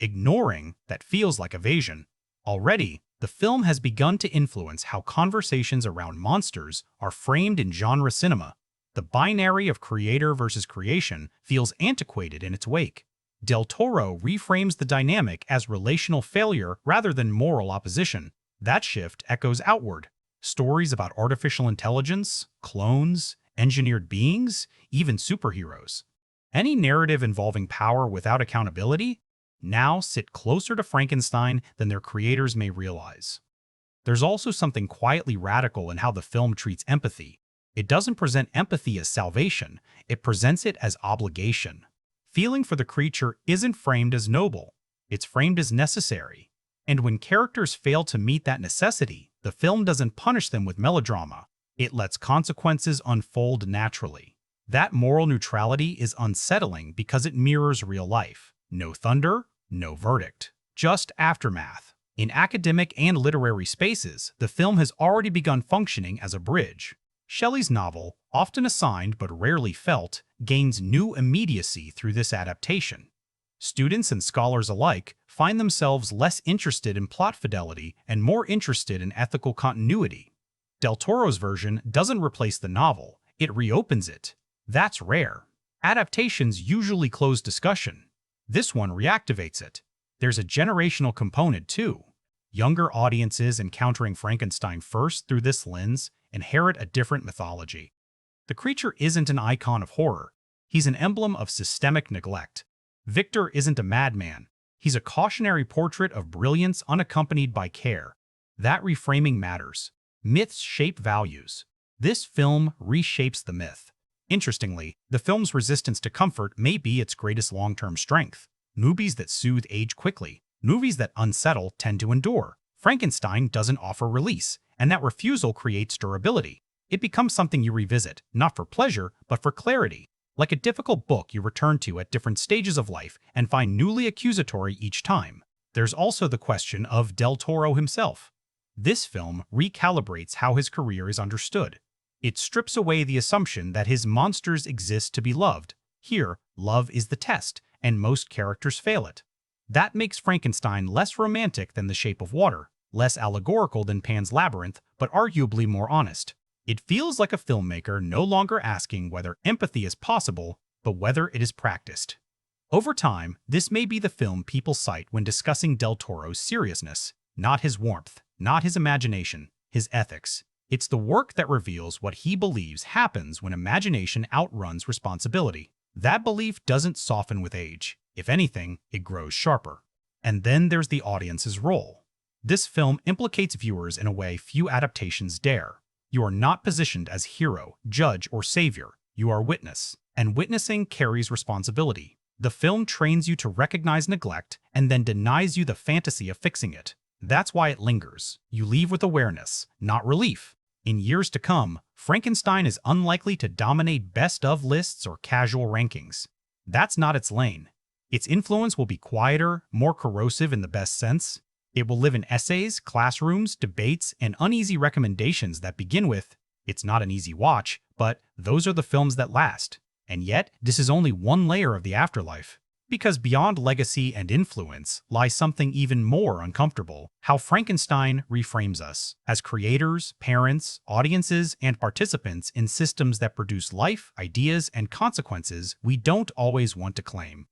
Speaker 4: Ignoring that feels like evasion. Already, the film has begun to influence how conversations around monsters are framed in genre cinema. The binary of creator versus creation feels antiquated in its wake. Del Toro reframes the dynamic as relational failure rather than moral opposition. That shift echoes outward. Stories about artificial intelligence, clones, engineered beings, even superheroes. Any narrative involving power without accountability now sit closer to Frankenstein than their creators may realize. There's also something quietly radical in how the film treats empathy. It doesn't present empathy as salvation, it presents it as obligation. Feeling for the creature isn't framed as noble, it's framed as necessary. And when characters fail to meet that necessity, the film doesn't punish them with melodrama. It lets consequences unfold naturally. That moral neutrality is unsettling because it mirrors real life. No thunder, no verdict, just aftermath. In academic and literary spaces, the film has already begun functioning as a bridge. Shelley's novel, often assigned but rarely felt, gains new immediacy through this adaptation. Students and scholars alike find themselves less interested in plot fidelity and more interested in ethical continuity. Del Toro's version doesn't replace the novel, it reopens it. That's rare. Adaptations usually close discussion. This one reactivates it. There's a generational component too. Younger audiences encountering Frankenstein first through this lens inherit a different mythology. The creature isn't an icon of horror. He's an emblem of systemic neglect. Victor isn't a madman. He's a cautionary portrait of brilliance unaccompanied by care. That reframing matters. Myths shape values. This film reshapes the myth. Interestingly, the film's resistance to comfort may be its greatest long-term strength. Movies that soothe age quickly. Movies that unsettle tend to endure. Frankenstein doesn't offer release, and that refusal creates durability. It becomes something you revisit, not for pleasure, but for clarity. Like a difficult book you return to at different stages of life and find newly accusatory each time. There's also the question of Del Toro himself. This film recalibrates how his career is understood. It strips away the assumption that his monsters exist to be loved. Here, love is the test, and most characters fail it. That makes Frankenstein less romantic than The Shape of Water, less allegorical than Pan's Labyrinth, but arguably more honest. It feels like a filmmaker no longer asking whether empathy is possible, but whether it is practiced. Over time, this may be the film people cite when discussing Del Toro's seriousness, not his warmth, not his imagination, his ethics. It's the work that reveals what he believes happens when imagination outruns responsibility. That belief doesn't soften with age. If anything, it grows sharper. And then there's the audience's role. This film implicates viewers in a way few adaptations dare. You are not positioned as hero, judge, or savior. You are witness, and witnessing carries responsibility. The film trains you to recognize neglect and then denies you the fantasy of fixing it. That's why it lingers. You leave with awareness, not relief. In years to come, Frankenstein is unlikely to dominate best-of lists or casual rankings. That's not its lane. Its influence will be quieter, more corrosive in the best sense. It will live in essays, classrooms, debates, and uneasy recommendations that begin with, "It's not an easy watch, but those are the films that last." And yet, this is only one layer of the afterlife. Because beyond legacy and influence lies something even more uncomfortable: how Frankenstein reframes us as creators, parents, audiences, and participants in systems that produce life, ideas, and consequences we don't always want to claim.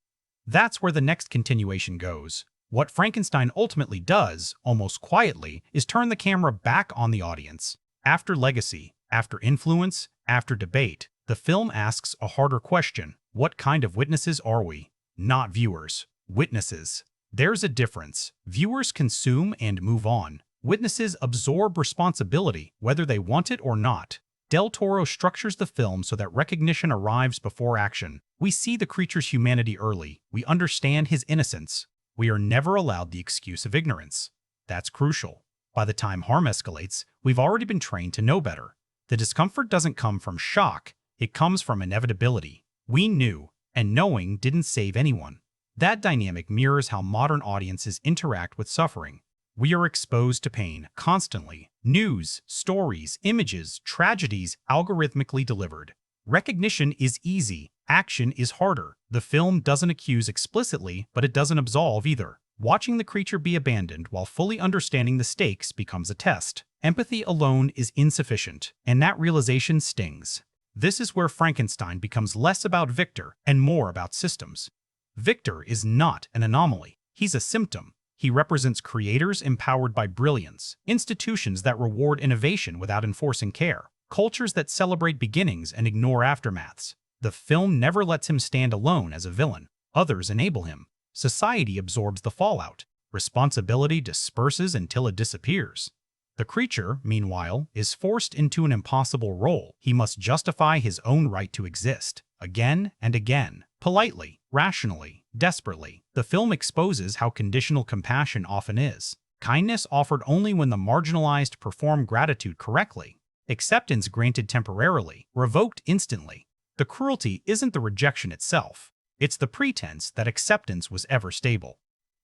Speaker 4: That's where the next continuation goes. What Frankenstein ultimately does, almost quietly, is turn the camera back on the audience. After legacy, after influence, after debate, the film asks a harder question: what kind of witnesses are we? Not viewers. Witnesses. There's a difference. Viewers consume and move on. Witnesses absorb responsibility, whether they want it or not. Del Toro structures the film so that recognition arrives before action. We see the creature's humanity early. We understand his innocence. We are never allowed the excuse of ignorance. That's crucial. By the time harm escalates, we've already been trained to know better. The discomfort doesn't come from shock. It comes from inevitability. We knew, and knowing didn't save anyone. That dynamic mirrors how modern audiences interact with suffering. We are exposed to pain constantly. News, stories, images, tragedies algorithmically delivered. Recognition is easy. Action is harder. The film doesn't accuse explicitly, but it doesn't absolve either. Watching the creature be abandoned while fully understanding the stakes becomes a test. Empathy alone is insufficient, and that realization stings. This is where Frankenstein becomes less about Victor and more about systems. Victor is not an anomaly. He's a symptom. He represents creators empowered by brilliance, institutions that reward innovation without enforcing care, cultures that celebrate beginnings and ignore aftermaths. The film never lets him stand alone as a villain. Others enable him. Society absorbs the fallout. Responsibility disperses until it disappears. The creature, meanwhile, is forced into an impossible role. He must justify his own right to exist, again and again, politely, rationally, desperately. The film exposes how conditional compassion often is. Kindness offered only when the marginalized perform gratitude correctly. Acceptance granted temporarily, revoked instantly. The cruelty isn't the rejection itself. It's the pretense that acceptance was ever stable.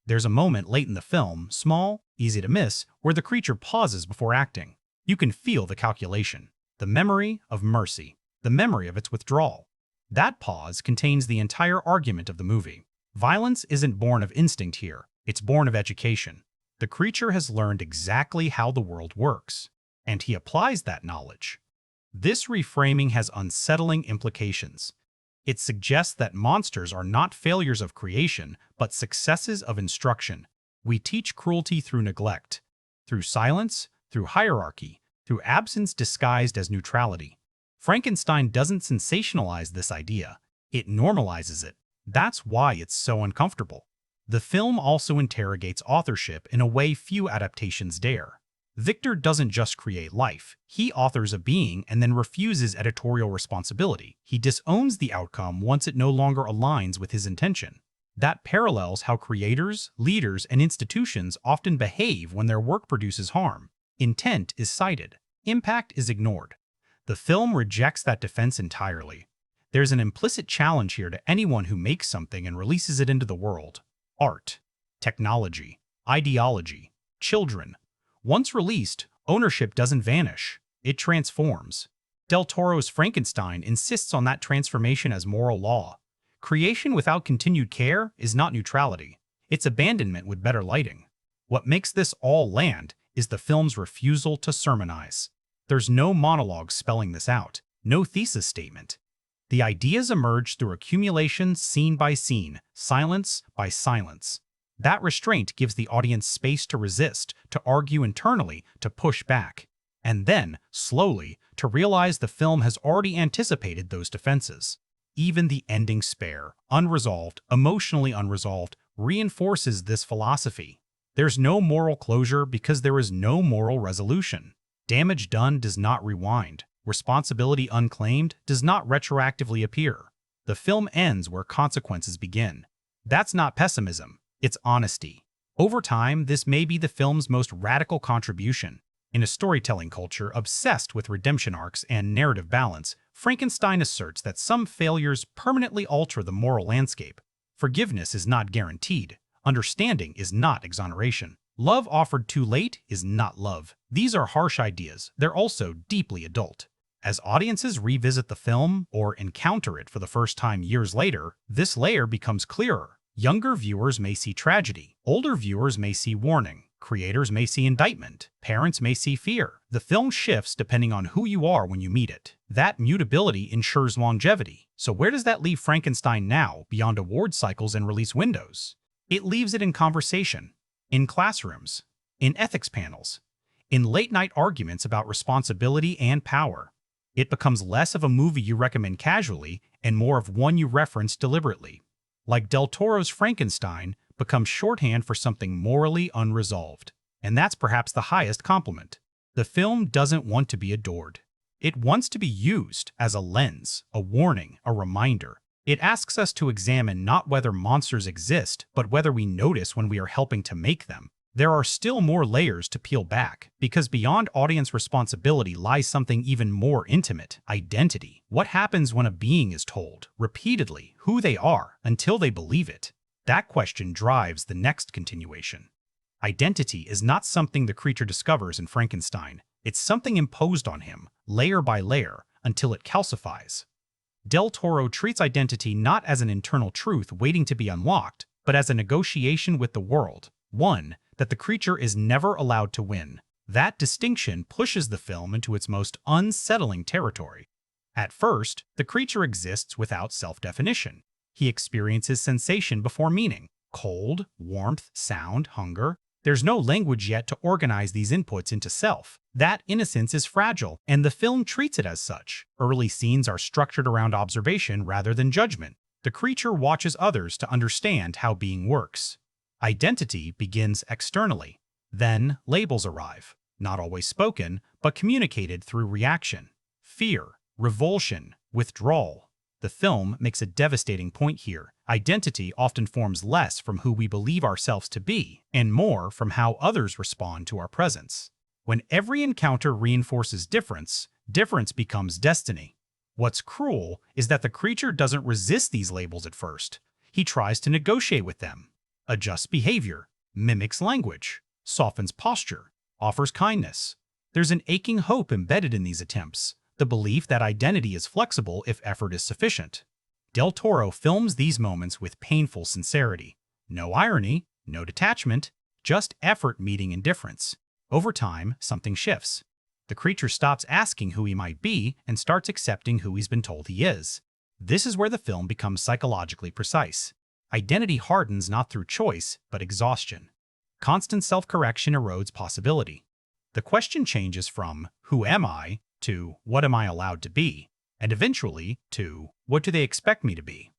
Speaker 4: There's a moment late in the film, small, easy to miss, where the creature pauses before acting. You can feel the calculation, the memory of mercy, the memory of its withdrawal. That pause contains the entire argument of the movie. Violence isn't born of instinct here, it's born of education. The creature has learned exactly how the world works, and he applies that knowledge. This reframing has unsettling implications. It suggests that monsters are not failures of creation, but successes of instruction. We teach cruelty through neglect, through silence, through hierarchy, through absence disguised as neutrality. Frankenstein doesn't sensationalize this idea. It normalizes it. That's why it's so uncomfortable. The film also interrogates authorship in a way few adaptations dare. Victor doesn't just create life. He authors a being and then refuses editorial responsibility. He disowns the outcome once it no longer aligns with his intention. That parallels how creators, leaders, and institutions often behave when their work produces harm. Intent is cited. Impact is ignored. The film rejects that defense entirely. There's an implicit challenge here to anyone who makes something and releases it into the world. Art, technology, ideology, children. Once released, ownership doesn't vanish. It transforms. Del Toro's Frankenstein insists on that transformation as moral law. Creation without continued care is not neutrality. It's abandonment with better lighting. What makes this all land is the film's refusal to sermonize. There's no monologue spelling this out, no thesis statement. The ideas emerge through accumulation scene by scene, silence by silence. That restraint gives the audience space to resist, to argue internally, to push back, and then, slowly, to realize the film has already anticipated those defenses. Even the ending spare, unresolved, emotionally unresolved, reinforces this philosophy. There's no moral closure because there is no moral resolution. Damage done does not rewind. Responsibility unclaimed does not retroactively appear. The film ends where consequences begin. That's not pessimism, it's honesty. Over time, this may be the film's most radical contribution. In a storytelling culture obsessed with redemption arcs and narrative balance, Frankenstein asserts that some failures permanently alter the moral landscape. Forgiveness is not guaranteed. Understanding is not exoneration. Love offered too late is not love. These are harsh ideas. They're also deeply adult. As audiences revisit the film or encounter it for the first time years later, this layer becomes clearer. Younger viewers may see tragedy. Older viewers may see warning. Creators may see indictment. Parents may see fear. The film shifts depending on who you are when you meet it. That mutability ensures longevity. So where does that leave Frankenstein now, beyond award cycles and release windows? It leaves it in conversation, in classrooms, in ethics panels, in late-night arguments about responsibility and power. It becomes less of a movie you recommend casually and more of one you reference deliberately. Like Del Toro's Frankenstein, becomes shorthand for something morally unresolved. And that's perhaps the highest compliment. The film doesn't want to be adored. It wants to be used as a lens, a warning, a reminder. It asks us to examine not whether monsters exist, but whether we notice when we are helping to make them. There are still more layers to peel back, because beyond audience responsibility lies something even more intimate: identity. What happens when a being is told, repeatedly, who they are until they believe it? That question drives the next continuation. Identity is not something the creature discovers in Frankenstein. It's something imposed on him, layer by layer, until it calcifies. Del Toro treats identity not as an internal truth waiting to be unlocked, but as a negotiation with the world, one that the creature is never allowed to win. That distinction pushes the film into its most unsettling territory. At first, the creature exists without self-definition. He experiences sensation before meaning: cold, warmth, sound, hunger. There's no language yet to organize these inputs into self. That innocence is fragile, and the film treats it as such. Early scenes are structured around observation rather than judgment. The creature watches others to understand how being works. Identity begins externally. Then labels arrive, not always spoken, but communicated through reaction: fear, revulsion, withdrawal. The film makes a devastating point here. Identity often forms less from who we believe ourselves to be, and more from how others respond to our presence. When every encounter reinforces difference, difference becomes destiny. What's cruel is that the creature doesn't resist these labels at first. He tries to negotiate with them, adjusts behavior, mimics language, softens posture, offers kindness. There's an aching hope embedded in these attempts, the belief that identity is flexible if effort is sufficient. Del Toro films these moments with painful sincerity. No irony, no detachment, just effort meeting indifference. Over time, something shifts. The creature stops asking who he might be and starts accepting who he's been told he is. This is where the film becomes psychologically precise. Identity hardens not through choice, but exhaustion. Constant self-correction erodes possibility. The question changes from "who am I?" to "what am I allowed to be?" and eventually to "what do they expect me to be?"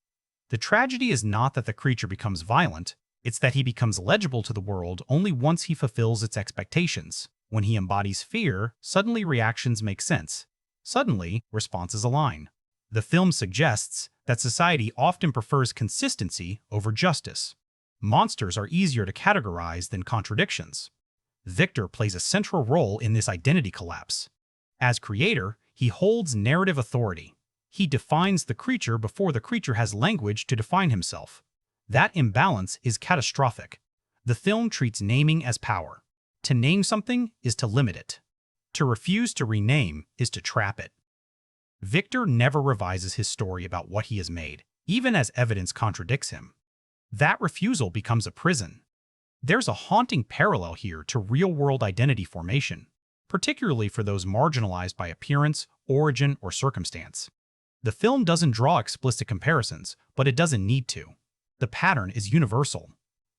Speaker 4: The tragedy is not that the creature becomes violent, it's that he becomes legible to the world only once he fulfills its expectations. When he embodies fear, suddenly reactions make sense. Suddenly, responses align. The film suggests that society often prefers consistency over justice. Monsters are easier to categorize than contradictions. Victor plays a central role in this identity collapse. As creator, he holds narrative authority. He defines the creature before the creature has language to define himself. That imbalance is catastrophic. The film treats naming as power. To name something is to limit it. To refuse to rename is to trap it. Victor never revises his story about what he has made, even as evidence contradicts him. That refusal becomes a prison. There's a haunting parallel here to real-world identity formation, particularly for those marginalized by appearance, origin, or circumstance. The film doesn't draw explicit comparisons, but it doesn't need to. The pattern is universal.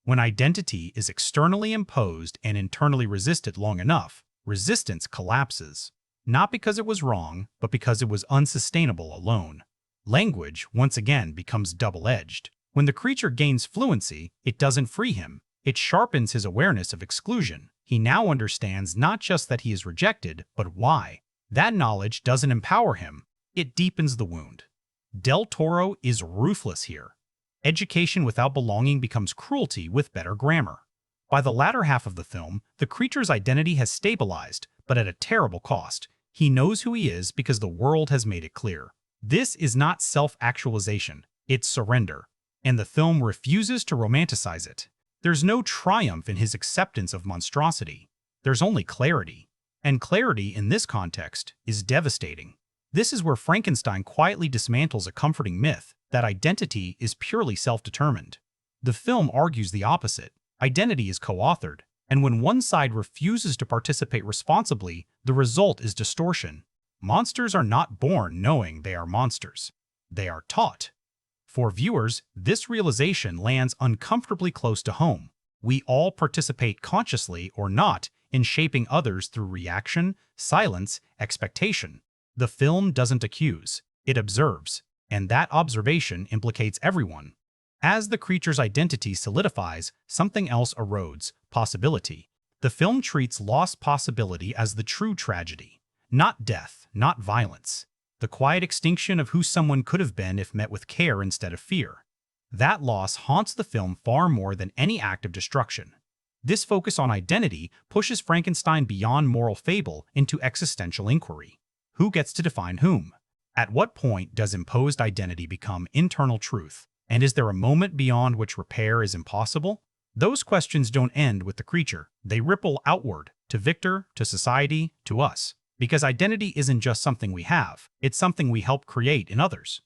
Speaker 4: When identity is externally imposed and internally resisted long enough, resistance collapses. Not because it was wrong, but because it was unsustainable alone. Language, once again, becomes double-edged. When the creature gains fluency, it doesn't free him. It sharpens his awareness of exclusion. He now understands not just that he is rejected, but why. That knowledge doesn't empower him. It deepens the wound. Del Toro is ruthless here. Education without belonging becomes cruelty with better grammar. By the latter half of the film, the creature's identity has stabilized, but at a terrible cost. He knows who he is because the world has made it clear. This is not self-actualization, it's surrender. And the film refuses to romanticize it. There's no triumph in his acceptance of monstrosity. There's only clarity. And clarity in this context is devastating. This is where Frankenstein quietly dismantles a comforting myth that identity is purely self-determined. The film argues the opposite. Identity is co-authored, and when one side refuses to participate responsibly, the result is distortion. Monsters are not born knowing they are monsters. They are taught. For viewers, this realization lands uncomfortably close to home. We all participate consciously or not in shaping others through reaction, silence, expectation. The film doesn't accuse, it observes, and that observation implicates everyone. As the creature's identity solidifies, something else erodes, possibility. The film treats lost possibility as the true tragedy. Not death, not violence. The quiet extinction of who someone could have been if met with care instead of fear. That loss haunts the film far more than any act of destruction. This focus on identity pushes Frankenstein beyond moral fable into existential inquiry. Who gets to define whom? At what point does imposed identity become internal truth? And is there a moment beyond which repair is impossible? Those questions don't end with the creature. They ripple outward, to Victor, to society, to us. Because identity isn't just something we have, it's something we help create in others.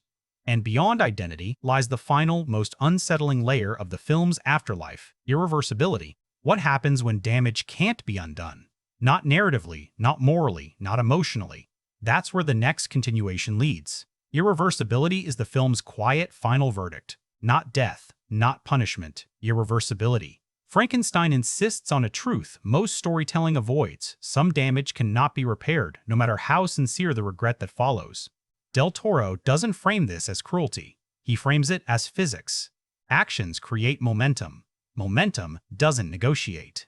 Speaker 4: And beyond identity lies the final, most unsettling layer of the film's afterlife, irreversibility. What happens when damage can't be undone? Not narratively, not morally, not emotionally. That's where the next continuation leads. Irreversibility is the film's quiet, final verdict. Not death, not punishment, irreversibility. Frankenstein insists on a truth most storytelling avoids. Some damage cannot be repaired, no matter how sincere the regret that follows. Del Toro doesn't frame this as cruelty. He frames it as physics. Actions create momentum. Momentum doesn't negotiate.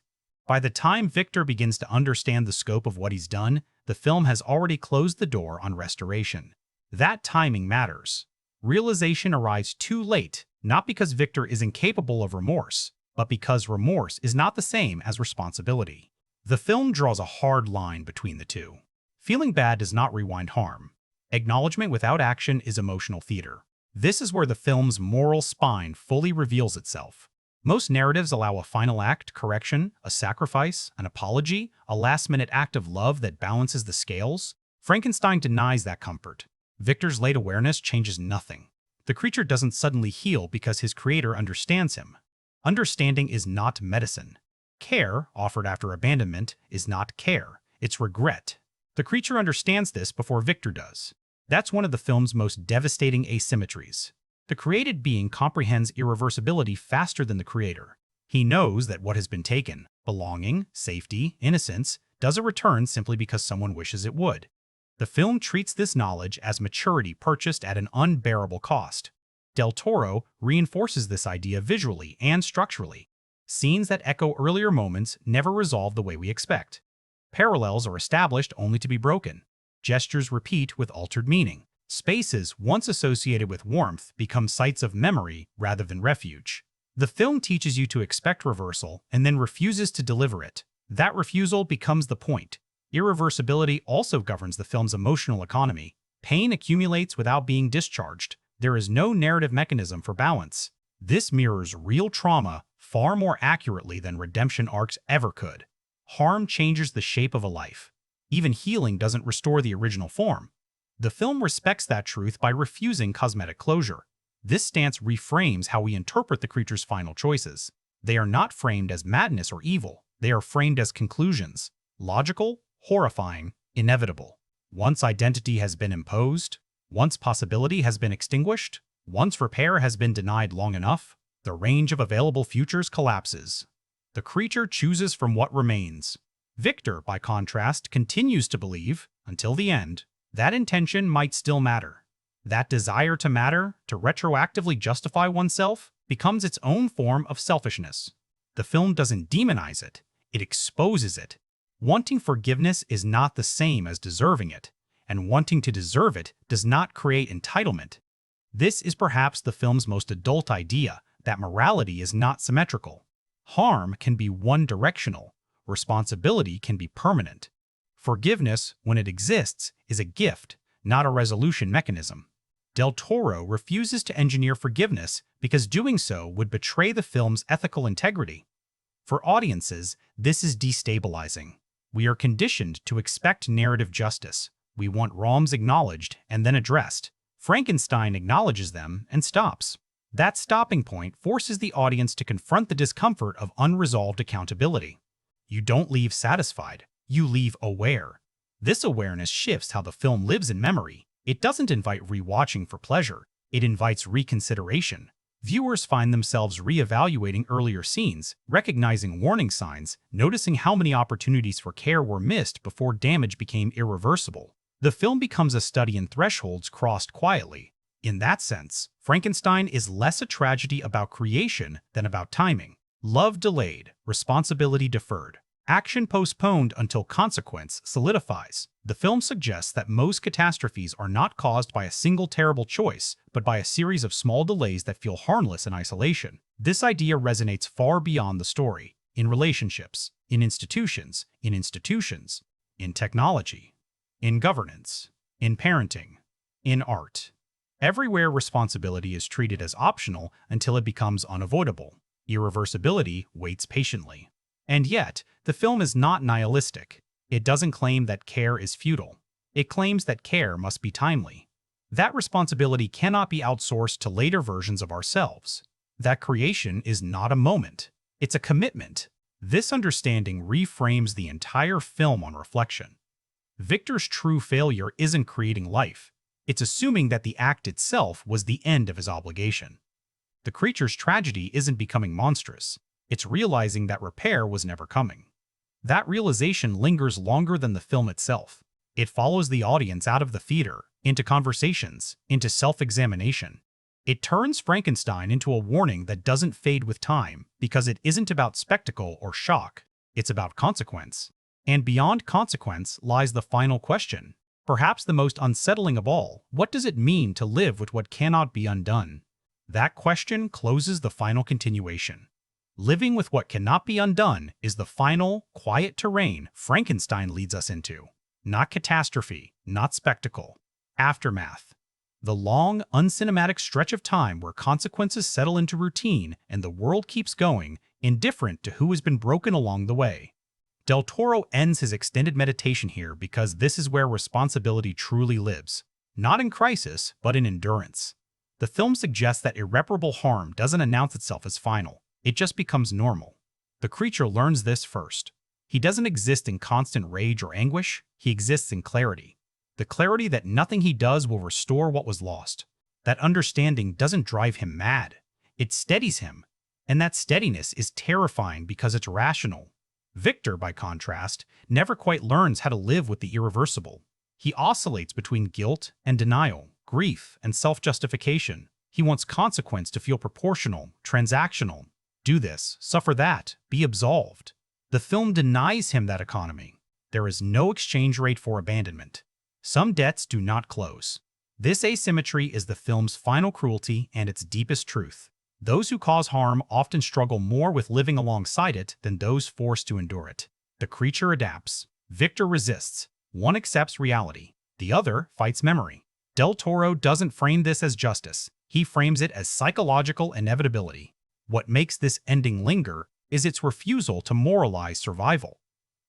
Speaker 4: By the time Victor begins to understand the scope of what he's done, the film has already closed the door on restoration. That timing matters. Realization arrives too late, not because Victor is incapable of remorse, but because remorse is not the same as responsibility. The film draws a hard line between the two. Feeling bad does not rewind harm. Acknowledgement without action is emotional theater. This is where the film's moral spine fully reveals itself. Most narratives allow a final act, correction, a sacrifice, an apology, a last-minute act of love that balances the scales. Frankenstein denies that comfort. Victor's late awareness changes nothing. The creature doesn't suddenly heal because his creator understands him. Understanding is not medicine. Care, offered after abandonment, is not care. It's regret. The creature understands this before Victor does. That's one of the film's most devastating asymmetries. The created being comprehends irreversibility faster than the creator. He knows that what has been taken, belonging, safety, innocence, doesn't return simply because someone wishes it would. The film treats this knowledge as maturity purchased at an unbearable cost. Del Toro reinforces this idea visually and structurally. Scenes that echo earlier moments never resolve the way we expect. Parallels are established only to be broken. Gestures repeat with altered meaning. Spaces once associated with warmth become sites of memory rather than refuge. The film teaches you to expect reversal and then refuses to deliver it. That refusal becomes the point. Irreversibility also governs the film's emotional economy. Pain accumulates without being discharged. There is no narrative mechanism for balance. This mirrors real trauma far more accurately than redemption arcs ever could. Harm changes the shape of a life. Even healing doesn't restore the original form. The film respects that truth by refusing cosmetic closure. This stance reframes how we interpret the creature's final choices. They are not framed as madness or evil. They are framed as conclusions. Logical, horrifying, inevitable. Once identity has been imposed, Once possibility has been extinguished, once repair has been denied long enough, the range of available futures collapses. The creature chooses from what remains. Victor, by contrast, continues to believe, until the end, that intention might still matter. That desire to matter, to retroactively justify oneself, becomes its own form of selfishness. The film doesn't demonize it, it exposes it. Wanting forgiveness is not the same as deserving it, and wanting to deserve it does not create entitlement. This is perhaps the film's most adult idea, that morality is not symmetrical. Harm can be one-directional, responsibility can be permanent. Forgiveness, when it exists, is a gift, not a resolution mechanism. Del Toro refuses to engineer forgiveness because doing so would betray the film's ethical integrity. For audiences, this is destabilizing. We are conditioned to expect narrative justice. We want wrongs acknowledged and then addressed. Frankenstein acknowledges them and stops. That stopping point forces the audience to confront the discomfort of unresolved accountability. You don't leave satisfied, you leave aware. This awareness shifts how the film lives in memory. It doesn't invite rewatching for pleasure, it invites reconsideration. Viewers find themselves re-evaluating earlier scenes, recognizing warning signs, noticing how many opportunities for care were missed before damage became irreversible. The film becomes a study in thresholds crossed quietly. In that sense, Frankenstein is less a tragedy about creation than about timing. Love delayed, responsibility deferred, action postponed until consequence solidifies. The film suggests that most catastrophes are not caused by a single terrible choice, but by a series of small delays that feel harmless in isolation. This idea resonates far beyond the story, in relationships, in institutions, in technology, in governance, in parenting, in art. Everywhere responsibility is treated as optional until it becomes unavoidable. Irreversibility waits patiently. And yet, the film is not nihilistic. It doesn't claim that care is futile. It claims that care must be timely. That responsibility cannot be outsourced to later versions of ourselves. That creation is not a moment. It's a commitment. This understanding reframes the entire film on reflection. Victor's true failure isn't creating life. It's assuming that the act itself was the end of his obligation. The creature's tragedy isn't becoming monstrous. It's realizing that repair was never coming. That realization lingers longer than the film itself. It follows the audience out of the theater, into conversations, into self-examination. It turns Frankenstein into a warning that doesn't fade with time because it isn't about spectacle or shock. It's about consequence. And beyond consequence lies the final question. Perhaps the most unsettling of all, what does it mean to live with what cannot be undone? That question closes the final continuation. Living with what cannot be undone is the final, quiet terrain Frankenstein leads us into. Not catastrophe, not spectacle. Aftermath. The long, uncinematic stretch of time where consequences settle into routine and the world keeps going, indifferent to who has been broken along the way. Del Toro ends his extended meditation here because this is where responsibility truly lives. Not in crisis, but in endurance. The film suggests that irreparable harm doesn't announce itself as final. It just becomes normal. The creature learns this first. He doesn't exist in constant rage or anguish. He exists in clarity. The clarity that nothing he does will restore what was lost. That understanding doesn't drive him mad. It steadies him. And that steadiness is terrifying because it's rational. Victor, by contrast, never quite learns how to live with the irreversible. He oscillates between guilt and denial, grief and self-justification. He wants consequence to feel proportional, transactional. Do this, suffer that, be absolved. The film denies him that economy. There is no exchange rate for abandonment. Some debts do not close. This asymmetry is the film's final cruelty and its deepest truth. Those who cause harm often struggle more with living alongside it than those forced to endure it. The creature adapts. Victor resists. One accepts reality. The other fights memory. Del Toro doesn't frame this as justice. He frames it as psychological inevitability. What makes this ending linger is its refusal to moralize survival.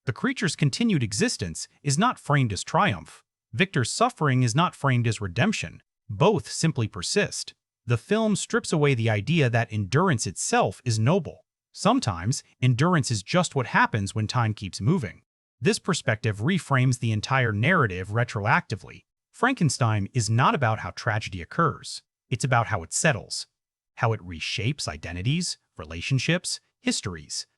Speaker 4: The creature's continued existence is not framed as triumph. Victor's suffering is not framed as redemption. Both simply persist. The film strips away the idea that endurance itself is noble. Sometimes, endurance is just what happens when time keeps moving. This perspective reframes the entire narrative retroactively. Frankenstein is not about how tragedy occurs. It's about how it settles, how it reshapes identities, relationships, histories,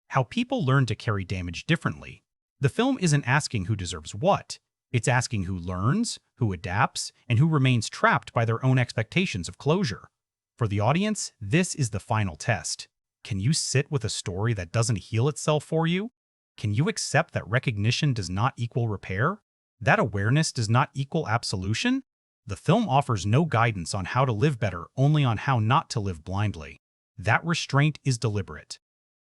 Speaker 4: how people learn to carry damage differently. The film isn't asking who deserves what. It's asking who learns, who adapts, and who remains trapped by their own expectations of closure. For the audience, this is the final test. Can you sit with a story that doesn't heal itself for you? Can you accept that recognition does not equal repair? That awareness does not equal absolution? The film offers no guidance on how to live better, only on how not to live blindly. That restraint is deliberate.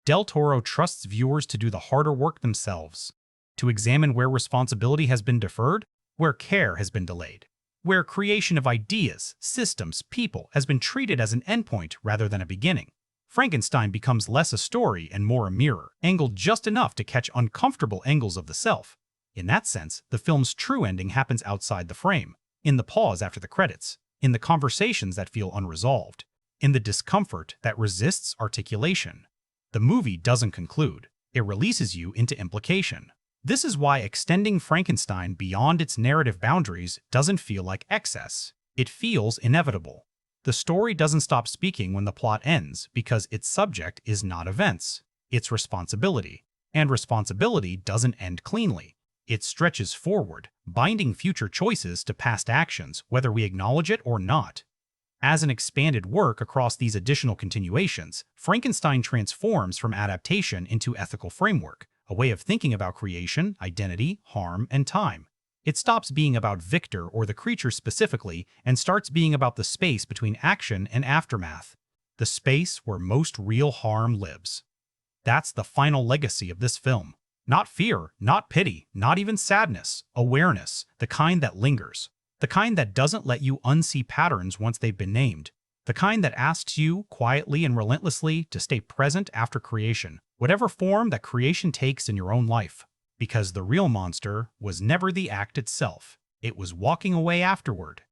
Speaker 4: Del Toro trusts viewers to do the harder work themselves, to examine where responsibility has been deferred, where care has been delayed, where creation of ideas, systems, people has been treated as an endpoint rather than a beginning. Frankenstein becomes less a story and more a mirror, angled just enough to catch uncomfortable angles of the self. In that sense, the film's true ending happens outside the frame, in the pause after the credits, in the conversations that feel unresolved, in the discomfort that resists articulation. The movie doesn't conclude. It releases you into implication. This is why extending Frankenstein beyond its narrative boundaries doesn't feel like excess. It feels inevitable. The story doesn't stop speaking when the plot ends because its subject is not events. It's responsibility. And responsibility doesn't end cleanly. It stretches forward, binding future choices to past actions, whether we acknowledge it or not. As an expanded work across these additional continuations, Frankenstein transforms from adaptation into ethical framework, a way of thinking about creation, identity, harm, and time. It stops being about Victor or the creature specifically and starts being about the space between action and aftermath, the space where most real harm lives. That's the final legacy of this film. Not fear, not pity, not even sadness, awareness, the kind that lingers. The kind that doesn't let you unsee patterns once they've been named. The kind that asks you, quietly and relentlessly, to stay present after creation, whatever form that creation takes in your own life. Because the real monster was never the act itself. It was walking away afterward,